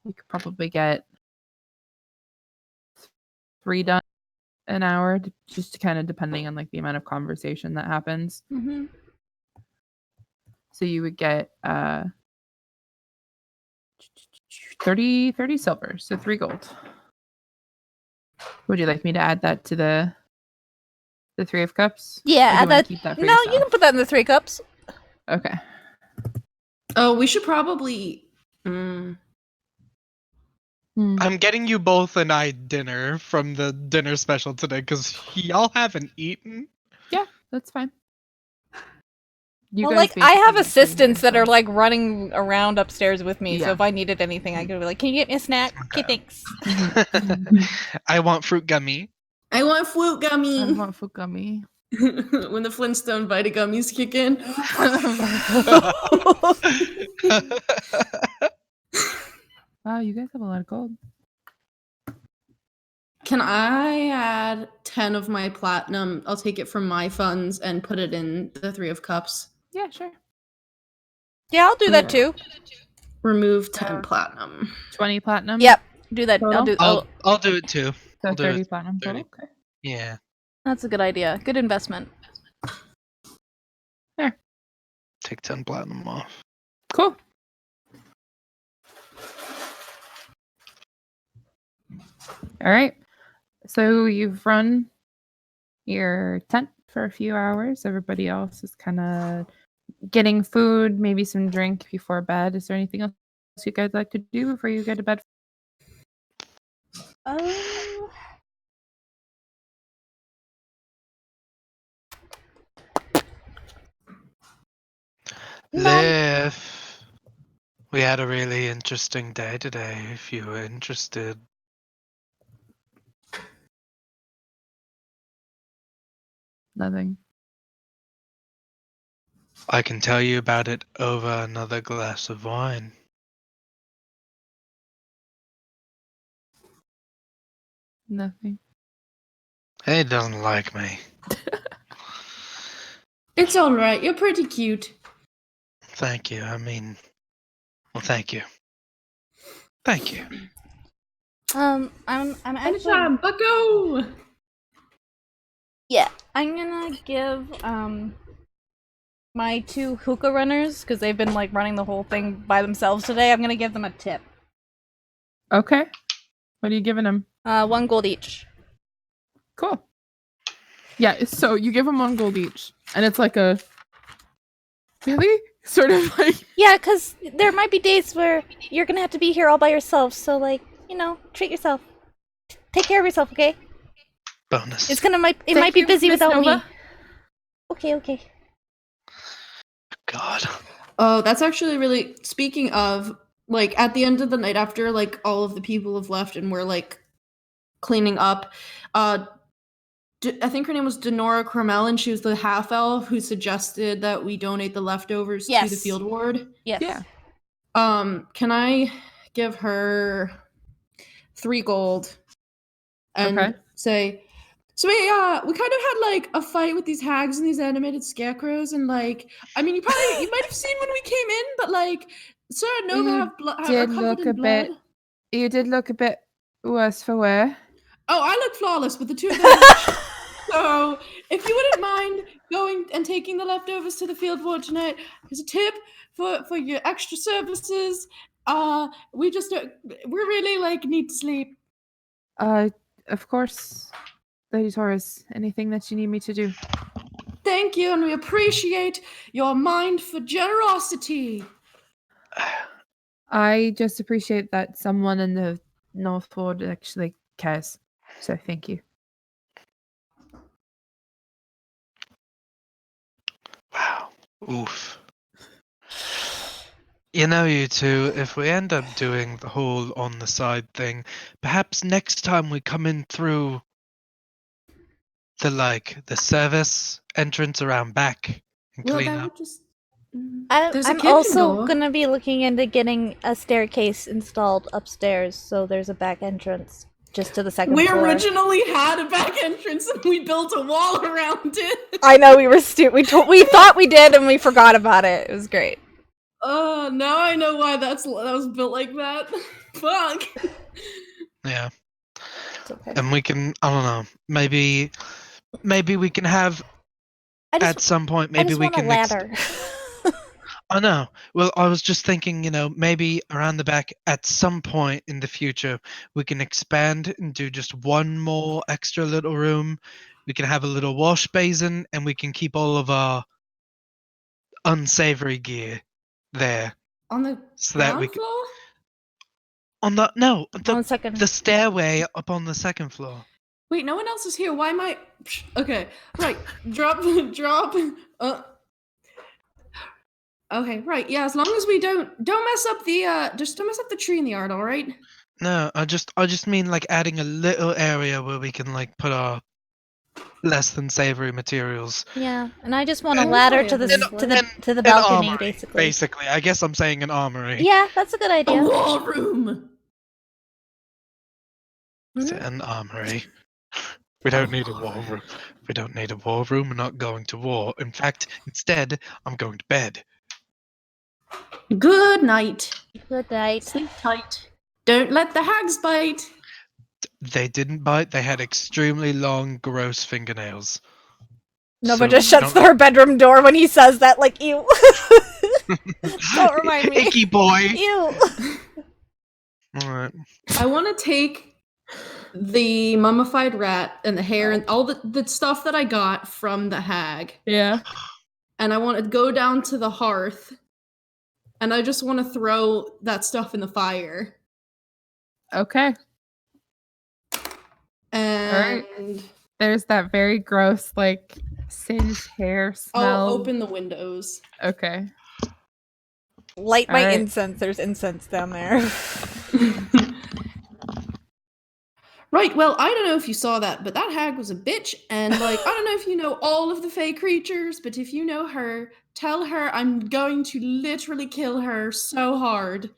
you could probably get 3 done an hour, just kind of depending on the amount of conversation that happens. Mm-hmm. So you would get 30 silver, so 3 gold. Would you like me to add that to the 3 of cups? Yeah, Or do you add wanna that. keep that for No, you yourself? can put that in the 3 cups. Okay. Oh, we should probably. Hmm. I'm getting you both an eye dinner from the dinner special today because y'all haven't eaten. Yeah, that's fine. You Well, guys I have basically assistants that are yourself. running around upstairs with me, so Yeah. if I needed anything, I could be like, "Can you get me a snack?" Okay, thanks. I want fruit gummy. I want fruit gummy. I want food gummy. When the Flintstone Vita gummies kick in. Wow, you guys have a lot of gold. Can I add 10 of my platinum? I'll take it from my funds and put it in the 3 of cups. Yeah, sure. Yeah, I'll do that too. Remove 10 platinum. 20 platinum? Yep, do that. Total? I'll do. I'll do it too. So I'll do 30 it. platinum 30. total? Okay. Yeah. That's a good idea. Good investment. Take 10 platinum off. Cool. All right. So you've run your tent for a few hours. Everybody else is kind of getting food, maybe some drink before bed. Is there anything else you guys like to do before you go to bed? Liv, we had a really interesting day today, if you were interested. Nothing. I can tell you about it over another glass of wine. Nothing. He doesn't like me. It's alright, you're pretty cute. Thank you. I mean, well, thank you. Thank you. I'm actually. Anytime, bucko! Yeah, I'm gonna give my 2 hookah runners, because they've been like running the whole thing by themselves today. I'm gonna give them a tip. Okay. What are you giving them? 1 gold each. Cool. Yeah, so you give them 1 gold each. And it's like a... Really? Sort of like... Yeah, because there might be days where you're gonna have to be here all by yourself, so like, treat yourself. Take care of yourself, okay? Bonus. It might Thank be you, busy Miss without Nova. me. Okay. God. Oh, that's actually really... Speaking of, like, at the end of the night after, like, all of the people have left and we're, like, cleaning up, I think her name was Denora Cromell, and she was the half-elf who suggested that we donate the leftovers to the Yes. field ward. Yes. Yeah. Can I give her 3 gold and Okay. say, so we kind of had like a fight with these hags and these animated scarecrows, and like, I mean, you might have seen when we came in, but like, Sarah and Nova You are did covered look in a blood. bit... You did look a bit worse for wear. Oh, I look flawless with the 2 of them. So, if you wouldn't mind going and taking the leftovers to the field ward tonight, as a tip for your extra services. We really like need to sleep. Of course, Lady Taurus. Anything that you need me to do. Thank you, and we appreciate your mind for generosity. I just appreciate that someone in the North Ward actually cares. So thank you. Wow. Oof. You know, you two, if we end up doing the whole on the side thing, perhaps next time we come in through the service entrance around back and Well, clean that up. would just... There's a I'm kitchen also door. gonna be looking into getting a staircase installed upstairs, so there's a back entrance just to the second We floor. originally had a back entrance and we built a wall around it. I know we were we thought we did and we forgot about it. It was great. Oh, now I know why that was built like that. Fuck. Yeah. It's okay. And we can, I don't know, maybe we can have at some point, maybe we want can a ladder. I know. Well, I was just thinking, maybe around the back at some point in the future, we can expand and do just one more extra little room. We can have a little wash basin, and we can keep all of our unsavory gear there. On the So that we ground can, floor? on the no, One second. the stairway up on the second floor. Wait, no one else is here. Why am I... Okay, right. Drop. Okay, right. Yeah, as long as we don't mess up the just don't mess up the tree in the yard, all right? No, I just mean like adding a little area where we can like put our less than savory materials. Yeah, and I just want a And- ladder to the An balcony, armory, basically. Basically, I guess I'm saying an armory. Yeah, that's a good A idea. war room. It's an armory. We don't need a war room. We don't need a war room. We're not going to war. In fact, instead, I'm going to bed. Good night. Good night. Sleep tight. Don't let the hags bite. They didn't bite. They had extremely long, gross fingernails. Nova So just shuts don't- her bedroom door when he says that, like, ew. Don't remind me. Icky boy. Ew. Alright. I want to take the mummified rat and the hair and all the stuff that I got from the hag, Yeah. and I want to go down to the hearth, and I just want to throw that stuff in the fire. Okay. And There's that very gross, like, singed hair smell. I'll open the windows. Okay. Light my Alright. incense. There's incense down there. Right, well, I don't know if you saw that, but that hag was a bitch, and, like, I don't know if you know all of the fey creatures, but if you know her, tell her I'm going to literally kill her so hard,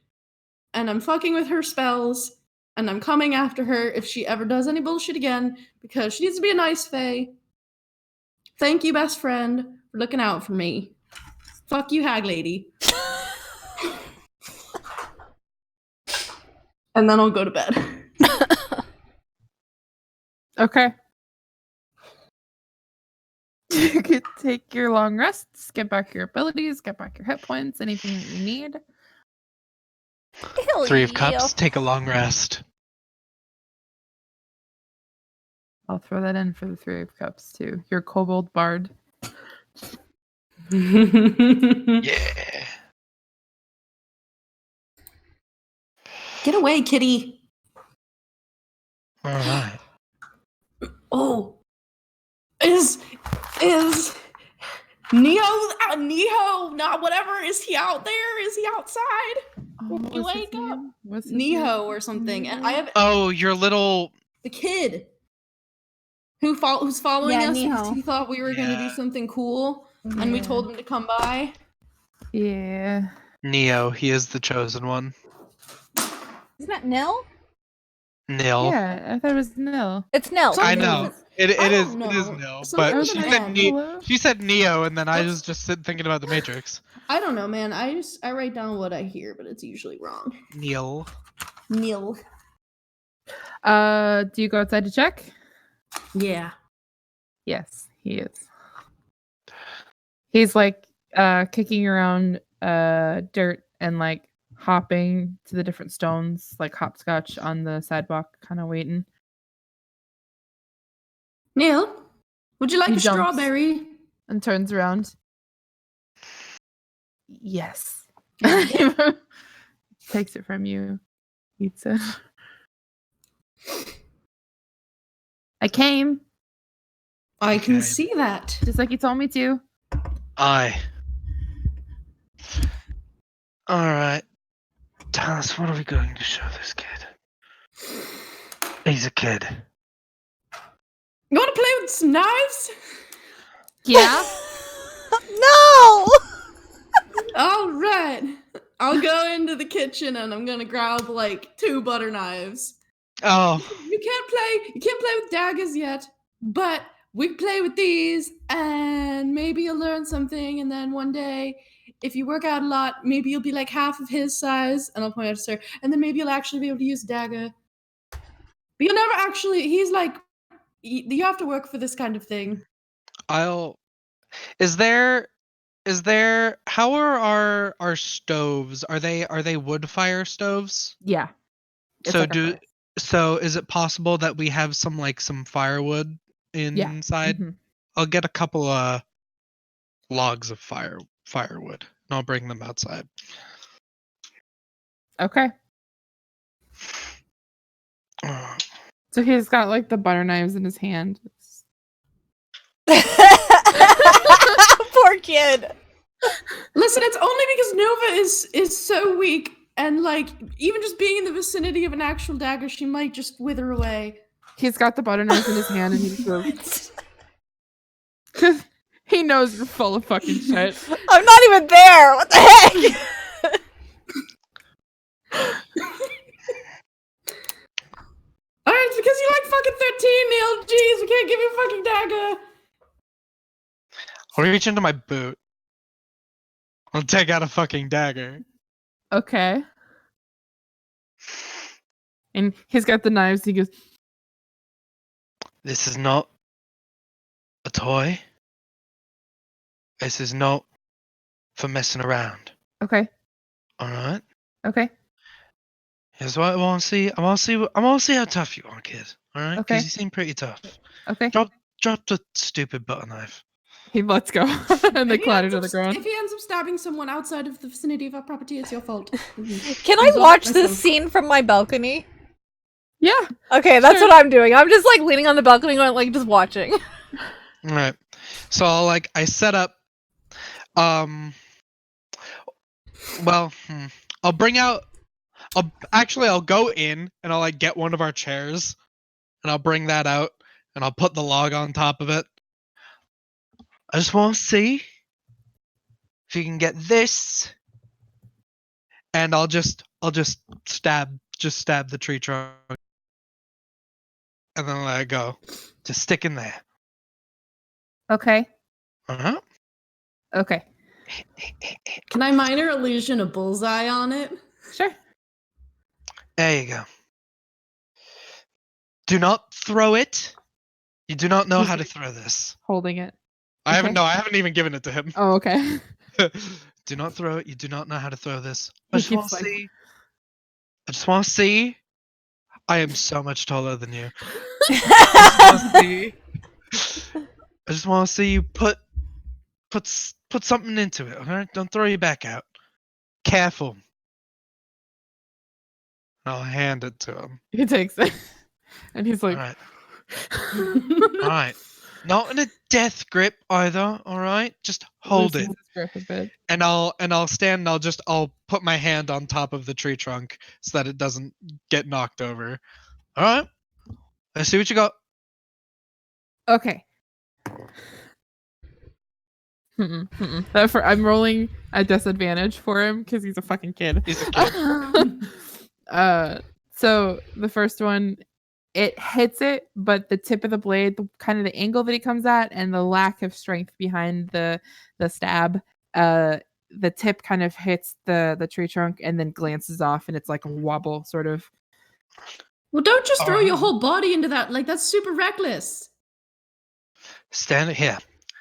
and I'm fucking with her spells, and I'm coming after her if she ever does any bullshit again, because she needs to be a nice fey. Thank you, best friend, for looking out for me. Fuck you, hag lady. And then I'll go to bed. Okay. You could take your long rests, get back your abilities, get back your hit points, anything that you need. Hell 3 of yeah. Cups. Take a long rest. I'll throw that in for the 3 of Cups too. Your kobold bard. Yeah. Get away, kitty. Alright. Oh, is Neo, not whatever, is he out there? Is he outside? Oh, You what's his wake up. name? What's his Neho name? or something. And I have Oh, your little. the kid who's following Yeah, us because Neho. he thought we were gonna do Yeah. something cool, and we Yeah. told him to come by. Yeah. Neo. He is the chosen one. Isn't that Nil? Nil. Yeah, I thought it was Nil. It's Nil. I Something know. with- It I is don't know. Nil. Something But with she an said, N. Hello? she said Neo, and then I That's- was just thinking about the Matrix. I don't know, man. I write down what I hear, but it's usually wrong. Neil. Neil. Do you go outside to check? Yeah. Yes, he is. He's like kicking around dirt and like hopping to the different stones, like hopscotch on the sidewalk, kind of waiting. Neil, would you like He a jumps. strawberry? And turns around. Yes. Takes it from you. Eats it. I came, I can Okay. see that. just like you told me to. Alright. Tallice, what are we going to show this kid? He's a kid. You want to play with some knives? Yeah. No! All right. I'll go into the kitchen and I'm gonna grab like 2 butter knives. Oh, You can't play with daggers yet, but we can play with these and maybe you'll learn something, and then one day if you work out a lot, maybe you'll be like half of his size, and I'll point out to Sir, and then maybe you'll actually be able to use a dagger. But you'll never actually, he's like, you have to work for this kind of thing. Is there how are our stoves? Are they wood fire stoves? Yeah. It's So like a fire. so is it possible that we have some firewood inside? Mhm. I'll get a couple of logs of firewood and I'll bring them outside. Okay. So he's got like the butter knives in his hand. Poor kid. Listen, it's only because Nova is so weak, and like even just being in the vicinity of an actual dagger, she might just wither away. He's got the butter knives in his hand and he just goes, He knows you're full of fucking shit. I'm not even there. What the heck? Alright, it's because you like fucking 13, Neil. Jeez, we can't give you a fucking dagger. I'll reach into my boot. I'll take out a fucking dagger. Okay. And he's got the knives. He goes, This is not a toy. This is not for messing around. okay, Alright? okay, Here's what I want to see. I want to see how tough you are, kid. Alright? Okay. Because you seem pretty tough. okay. Drop the stupid butter knife. He lets go, and they If he clatter ends to up- the ground. If he ends up stabbing someone outside of the vicinity of our property, it's your fault. Can I watch this scene from my balcony? Yeah. Okay, that's Sure. what I'm doing. I'm just like leaning on the balcony, going like just watching. Alright. So I set up. I'll bring out. I'll go in and I'll like get one of our chairs, and I'll bring that out and I'll put the log on top of it. I just want to see if you can get this. And I'll just stab the tree trunk, and then let it go. Just stick in there. Okay. Uh-huh. Okay. Can I minor illusion a bullseye on it? Sure. There you go. Do not throw it. You do not know how to throw this. Holding it. I Okay. haven't even given it to him. Oh, okay. Do not throw it. You do not know how to throw this. He I just want keeps, to like- see. I just want to see. I am so much taller than you. I just want to see you put something into it. Okay? Don't throw your back out. Careful. I'll hand it to him. He takes it, and he's like, All right. All right. Not in a death grip either. All right. Just hold it. loosens his grip a bit. And I'll stand and I'll put my hand on top of the tree trunk so that it doesn't get knocked over. All right. Let's see what you got. Okay. I'm rolling a disadvantage for him because he's a fucking kid. He's a kid. So the first one, it hits it, but the tip of the blade, kind of the angle that he comes at, and the lack of strength behind the stab, the tip kind of hits the tree trunk and then glances off, and it's like a wobble, sort of. Well, don't just throw your whole body into that. Like, that's super reckless. Stand here.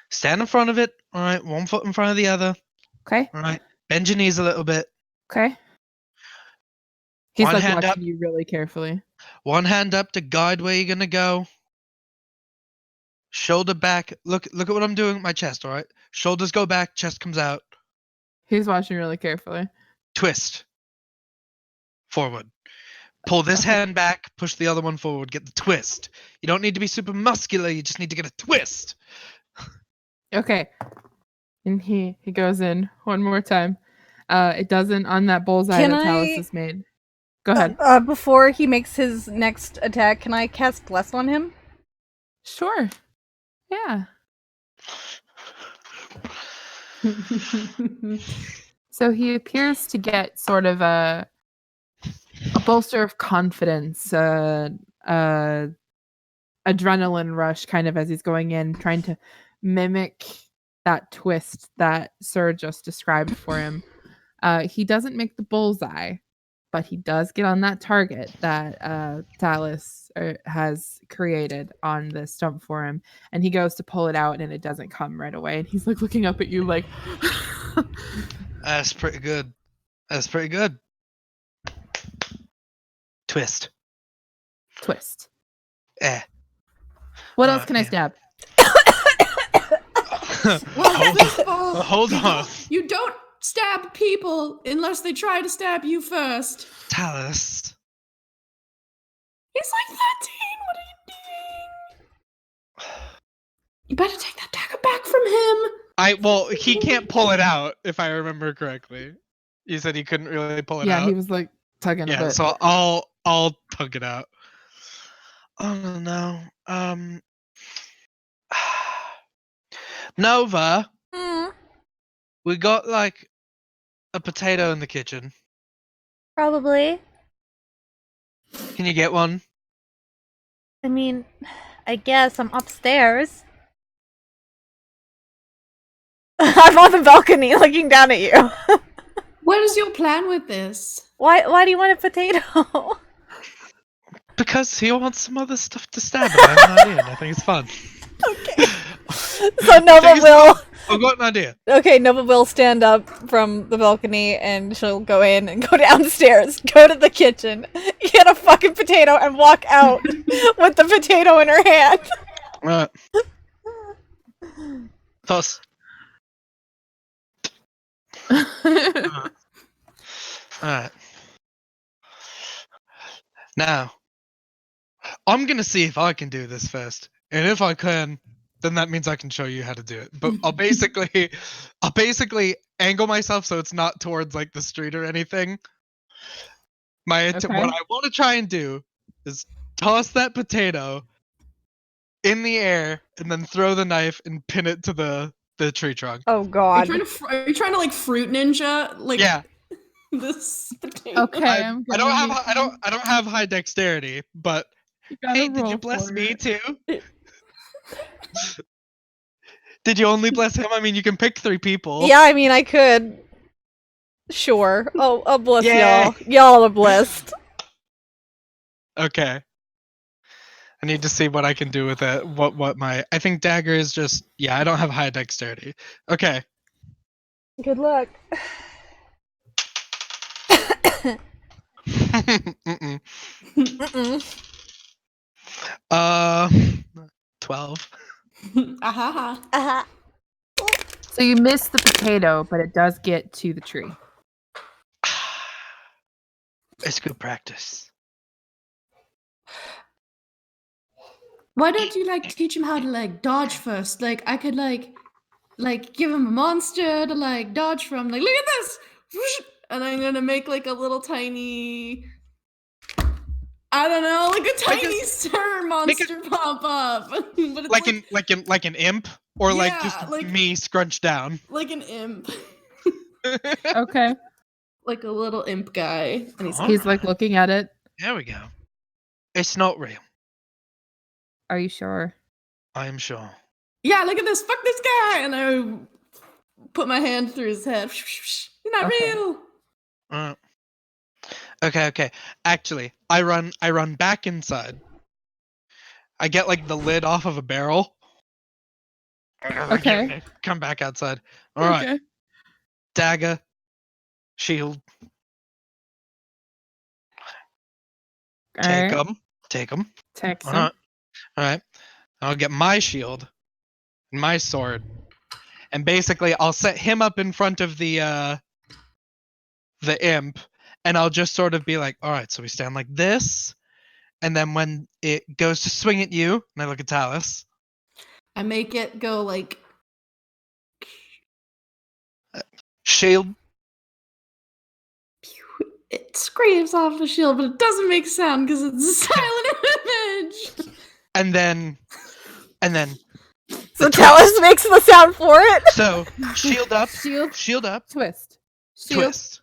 Stand in front of it. All right. One foot in front of the other. Okay. All right. Bend your knees a little bit. Okay. He's One like hand watching up. you really carefully. One hand up to guide where you're gonna go. Shoulder back. Look at what I'm doing with my chest. All right. Shoulders go back. Chest comes out. He's watching really carefully. Twist. Forward. Pull this hand back. Push the other one forward. Get the twist. You don't need to be super muscular. You just need to get a twist. Okay. And he goes in one more time. It doesn't on that bullseye Can that Tallice I- has made. Go ahead. Before he makes his next attack, can I cast Bless on him? Sure. Yeah. So he appears to get sort of a bolster of confidence, adrenaline rush kind of as he's going in, trying to mimic that twist that Sir just described for him. He doesn't make the bullseye, but he does get on that target that Tallice has created on the stump for him, and he goes to pull it out, and it doesn't come right away. And he's like looking up at you, like, That's pretty good. That's pretty good. Twist. twist. Eh. What else can I yeah. stab? Well, first of all, Hold on. you don't stab people unless they try to stab you first. Tallice. He's like 13. What are you doing? You better take that dagger back from him. He can't pull it out if I remember correctly. You said he couldn't really pull it Yeah, out. he was like tugging a Yeah, bit. so I'll tug it out. Oh no. Nova, Hmm, we got like a potato in the kitchen. probably. Can you get one? I mean, I guess I'm upstairs. I'm on the balcony looking down at you. What is your plan with this? Why do you want a potato? Because he wants some other stuff to stab at. I have an idea, and I think it's fun. Okay. So Nova will. I've got an idea. Okay, Nova will stand up from the balcony and she'll go in and go downstairs, go to the kitchen, get a fucking potato, and walk out with the potato in her hand. Right. Toss. Alright. Now, I'm gonna see if I can do this first. And if I can, then that means I can show you how to do it. But I'll basically angle myself so it's not towards like the street or anything. What I want to try and do is toss that potato in the air and then throw the knife and pin it to the tree trunk. Oh god. Are you trying to like fruit ninja? Like Yeah. this potato? Okay, I don't have high dexterity, but hey, did you bless me too? Did you only bless him? I mean, you can pick 3 people. Yeah, I mean, I could. Sure. Oh, I'll bless Yay. y'all. Y'all are blessed. Okay. I need to see what I can do with it. I think dagger is just, yeah, I don't have high dexterity. Okay. Good luck. Mm-mm. Mm-mm. 12. Ahaha. So you miss the potato, but it does get to the tree. It's good practice. Why don't you like teach him how to like dodge first? Like I could like give him a monster to like dodge from. Like look at this, Whoosh! And I'm gonna make like a little tiny, I don't know, like a tiny stir monster pop up. But it's like an imp, or like Yeah, just like- me scrunched down. like an imp, Okay. like a little imp guy, and he's He's like looking at it. There we go. It's not real. Are you sure? I am sure. yeah, look at this, fuck this guy, and I put my hand through his head. He's not Okay. real. Okay. Actually, I run back inside. I get like the lid off of a barrel. Okay. Come back outside. All right. Okay. Dagger. Shield. Take Alright. them. Take them. Text All him. right. All right. I'll get my shield and my sword, and basically I'll set him up in front of the imp, and I'll just sort of be like, all right, so we stand like this, and then when it goes to swing at you, and I look at Tallice, I make it go like shield. it screams off the shield, but it doesn't make sound because it's a silent image. And then So Tallice makes the sound for it. so shield up, Shield. shield up, Twist. Shield. twist.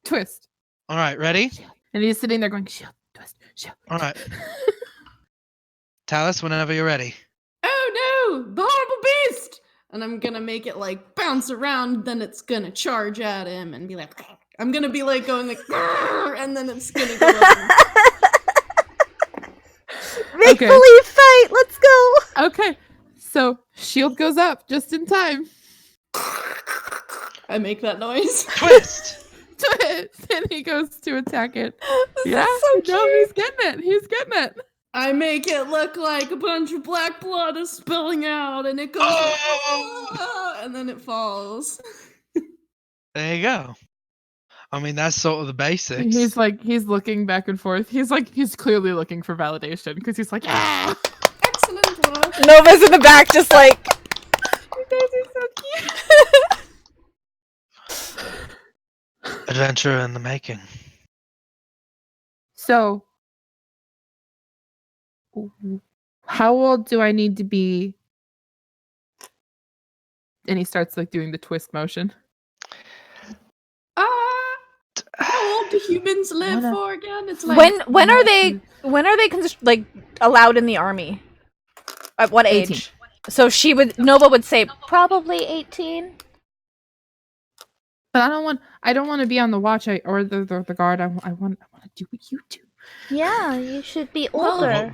Twist. All right, ready? And he's sitting there going, shield, twist, shield. All right. Tallice, whenever you're ready. Oh no, the horrible beast! And I'm gonna make it like bounce around, then it's gonna charge at him and be like, I'm gonna be like going like, and then it's gonna go over. Make Okay. believe fight. Let's go. Okay. So shield goes up just in time. I make that noise. Twist. Twist. And he goes to attack it. This Yeah. is so No, cute. he's getting it. He's getting it. I make it look like a bunch of black blood is spilling out, and it goes, and then it falls. There you go. I mean, that's sort of the basics. He's like, he's looking back and forth. He's clearly looking for validation because he's like, ah. Excellent work. Nova's in the back, just like. You guys are so cute. Adventure in the making. So, how old do I need to be And he starts like doing the twist motion. How old do humans live for again? It's like when are they like allowed in the army? At what 18. age? So Nova would say Probably 18. But I don't want to be on the watch or the guard. I want to do what you do. Yeah, you should be Well, older.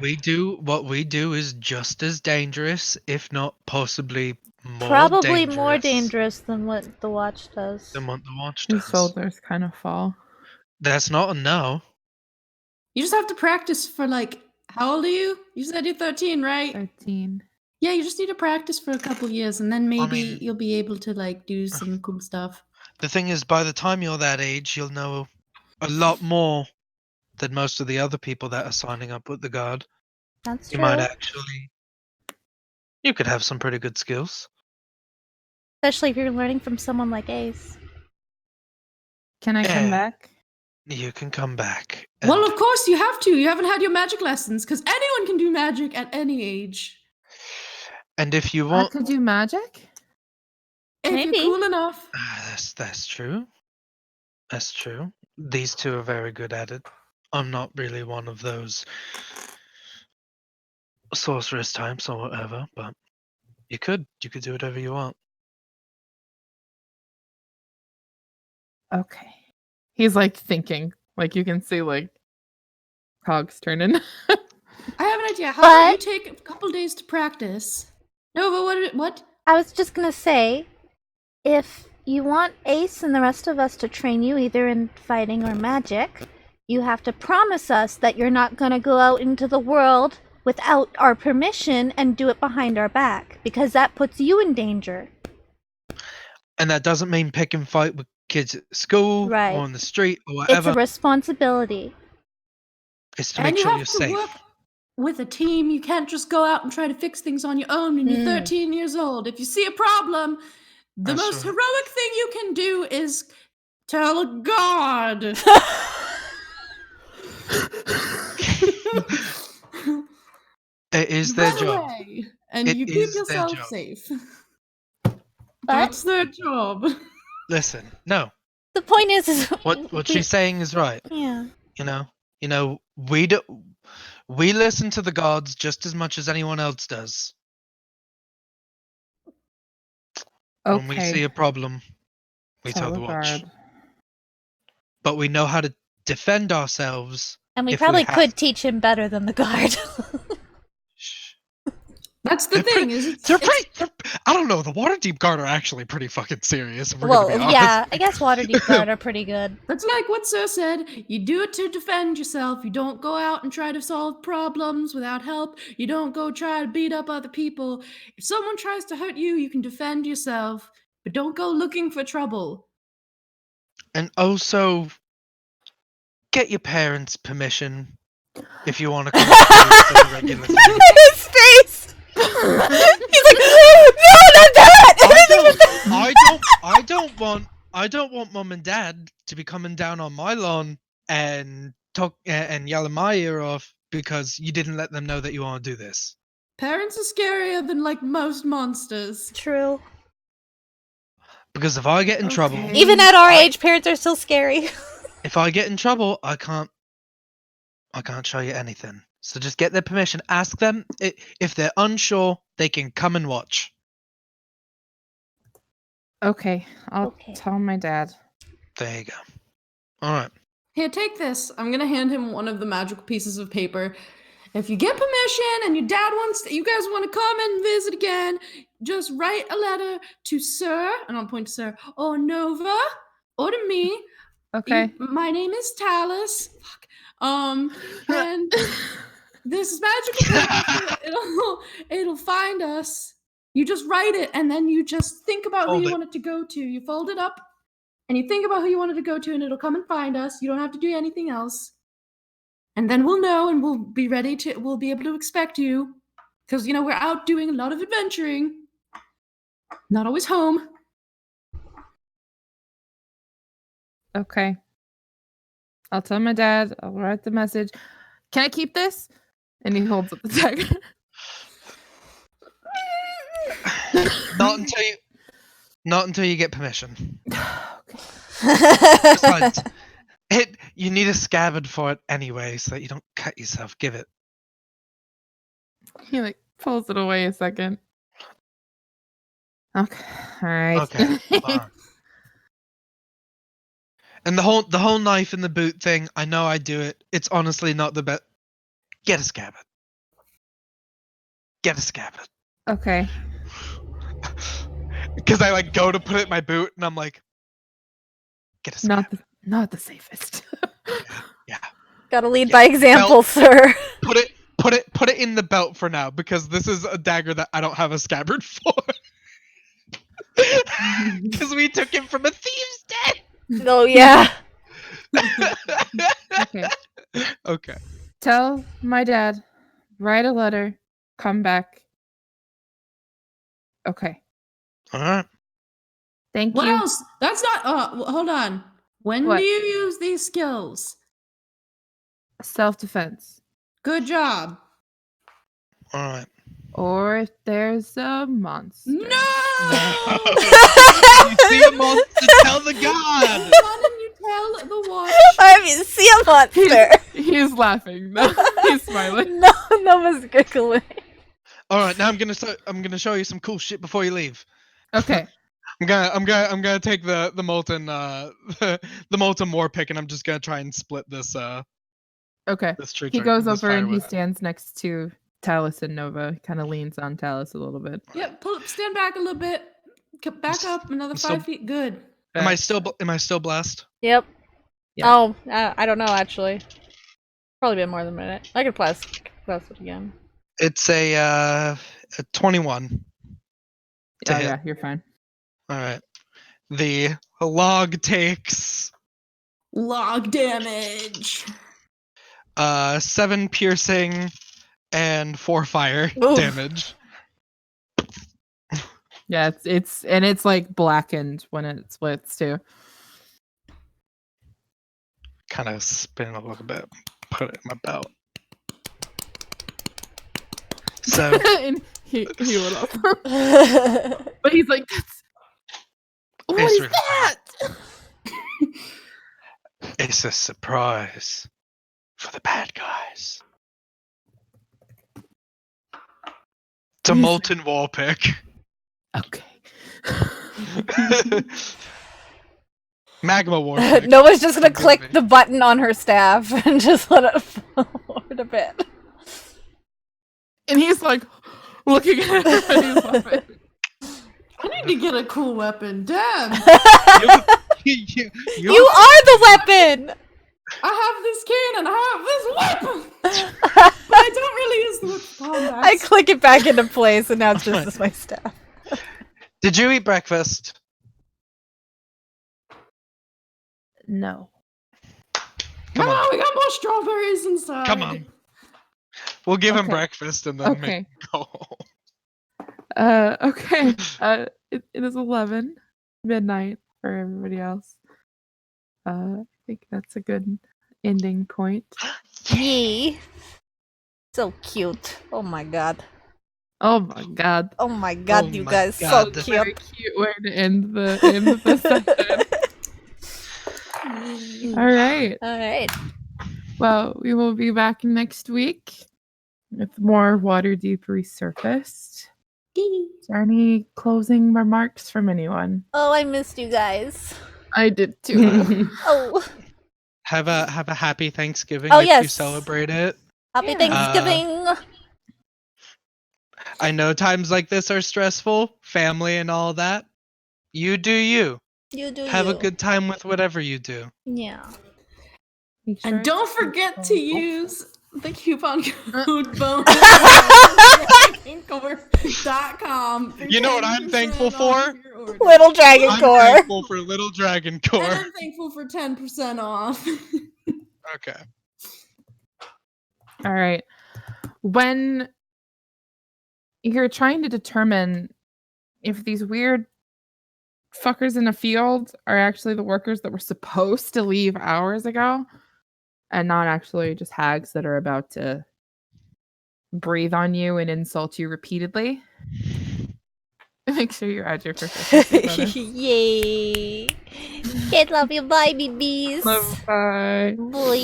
What we do is just as dangerous, if not possibly more Probably more dangerous than what the watch does. than what the watch His does. shoulders kind of fall. That's not a no. you just have to practice for like, how old are you? You said you're 13, right? 13. Yeah, you just need to practice for a couple years, and then maybe mean- you'll be able to like do some cool stuff. The thing is, by the time you're that age, you'll know a lot more than most of the other people that are signing up with the guard. That's You true. might actually. You could have some pretty good skills. Especially if you're learning from someone like Ace. Can I come Yeah. back? You can come back. Well, and- of course you have to. You haven't had your magic lessons, because anyone can do magic at any age. And if you I want, could do magic? If Maybe. you're cool enough. that's true. That's true. These two are very good at it. I'm not really one of those sorceress types or whatever, but you could do whatever you want. Okay. He's like thinking. Like you can see like cogs turning. I have an idea. How about you But- take a couple days to practice? Nova, what? I was just gonna say, if you want Ace and the rest of us to train you either in fighting or magic, you have to promise us that you're not gonna go out into the world without our permission and do it behind our back, because that puts you in danger. And that doesn't mean pick and fight with kids at school Right. or on the street or It's a whatever. responsibility. It's to And make you sure have you're to safe. work with a team. You can't just go out and try to fix things on your own when you're 13 years old. If you see a problem, the That's most right. heroic thing you can do is tell a god. It is their Run job. away, and It you keep is their yourself job. safe. But That's their job. Listen, no. the point is What we- she's saying is right. Yeah. You know, we listen to the gods just as much as anyone else does. When we see Okay. a problem, we tell the watch. guard. But we know how to defend ourselves. And we If we probably have could to. teach him better than the guard. Shh. That's the They're thing. pretty- Is They're I don't know. The Waterdeep guard are actually pretty fucking serious. If we're Well, gonna be honest. yeah, I guess Waterdeep guard are pretty good. That's like what Sir said. You do it to defend yourself. You don't go out and try to solve problems without help. You don't go try to beat up other people. If someone tries to hurt you, you can defend yourself, but don't go looking for trouble. And also, get your parents' permission if you want to come to the regular thing. his face. He's like, no, not that. Anything but that. I don't want mom and dad to be coming down on my lawn and and yelling my ear off because you didn't let them know that you want to do this. Parents are scarier than like most monsters. True. Because if I get in trouble, Okay. Even at our age, parents are still scary. if I get in trouble, I can't show you anything. So just get their permission. Ask them. If they're unsure, they can come and watch. Okay. I'll Okay. tell my dad. There you go. All right. Here, take this. I'm gonna hand him one of the magical pieces of paper. If you get permission and your dad you guys want to come and visit again, just write a letter to Sir, and I'll point to Sir, or Nova, or to me. Okay. My name is Tallice. Fuck. And this magical paper, it'll find us. You just write it, and then you just think about who Fold you it. want it to go to. You fold it up, and you think about who you want it to go to, and it'll come and find us. You don't have to do anything else. And then we'll know, and we'll be able to expect you. Because, we're out doing a lot of adventuring. Not always home. Okay. I'll tell my dad. I'll write the message. Can I keep this? And he holds up the dagger. Not until you Not until you get permission. Okay. Besides, you need a scabbard for it anyway, so that you don't cut yourself. Give it. He like pulls it away a second. Okay. All right. Okay. Fine. And the whole knife in the boot thing, I know I do it. It's honestly not the best. Get a scabbard. Get a scabbard. Okay. Because I like go to put it in my boot, and I'm like, get a scabbard. Not the safest. Yeah. Gotta lead by example, sir. Put it in the belt for now, because this is a dagger that I don't have a scabbard for. Because we took him from a thieves' den. Oh yeah. Okay. Okay. Tell my dad, write a letter, come back. Okay. All right. Thank What you. else? That's not. Hold on. When What? do you use these skills? Self-defense. Good job. All right. Or if there's a monster. No! You see a monster, tell the god. Why didn't you tell the watch? I mean, see a monster. He's laughing. No, he's smiling. No, no one's giggling. All right, now I'm gonna show you some cool shit before you leave. Okay. I'm gonna take the molten the molten war pick, and I'm just gonna try and split this Okay. this tree. He trunk- goes this over and he firewood. stands next to Tallice and Nova. He kind of leans on Tallice a little bit. Yep. Stand back a little bit. Back up another I'm 5 still- feet. Good. Am I still blessed? Yep. Yeah. Oh, I don't know actually. Probably been more than a minute. I could plus it again. It's a 21. To Oh hit. yeah, you're fine. All right. The log takes Log damage. 7 piercing and 4 fire Oof. damage. Yeah, it's like blackened when it splits too. Kind of spin a little bit. Put it in my belt. So And he would also. But he's like, what It's is really- that? it's a surprise for the bad guys. It's a He's- molten wall pick. Okay. Magma war pick. Noah's just gonna Forgive click me. the button on her staff and just let it fall forward a bit. And he's like looking at her and he's laughing. I need to get a cool weapon. Damn. you, You are the weapon! I have this cannon. I have this weapon. But I don't really use the weapon combat. I click it back into place and now it's just as my staff. Did you eat breakfast? No. Come no, on. we got more strawberries inside. Come on. We'll give him Okay. breakfast and then Okay. make go. Okay. It is 11 midnight for everybody else. I think that's a good ending point. Yee. So cute. Oh my god. Oh my god. Oh my god, Oh you my guys, God. so Very cute. cute way to end the session. All right. Alright. Well, we will be back next week with more Waterdeep Resurfaced. Is there any closing remarks from anyone? Oh, I missed you guys. I did too. Oh. Have a happy Thanksgiving Oh, if you yes. celebrate it. Happy Yeah. Thanksgiving. I know times like this are stressful, family and all that. You do you. You do Have you. a good time with whatever you do. Yeah. Make sure And don't it's- forget to use the coupon code bonus at You know what I'm thankful for? Little Dragon I'm Core. thankful for Little Dragon And Core. I'm thankful for 10% off. Okay. All right. When you're trying to determine if these weird fuckers in a field are actually the workers that were supposed to leave hours ago and not actually just hags that are about to breathe on you and insult you repeatedly, Make sure you add your proficiency bonus. Yay! Kids love you. Bye, babies. Bye. Boy.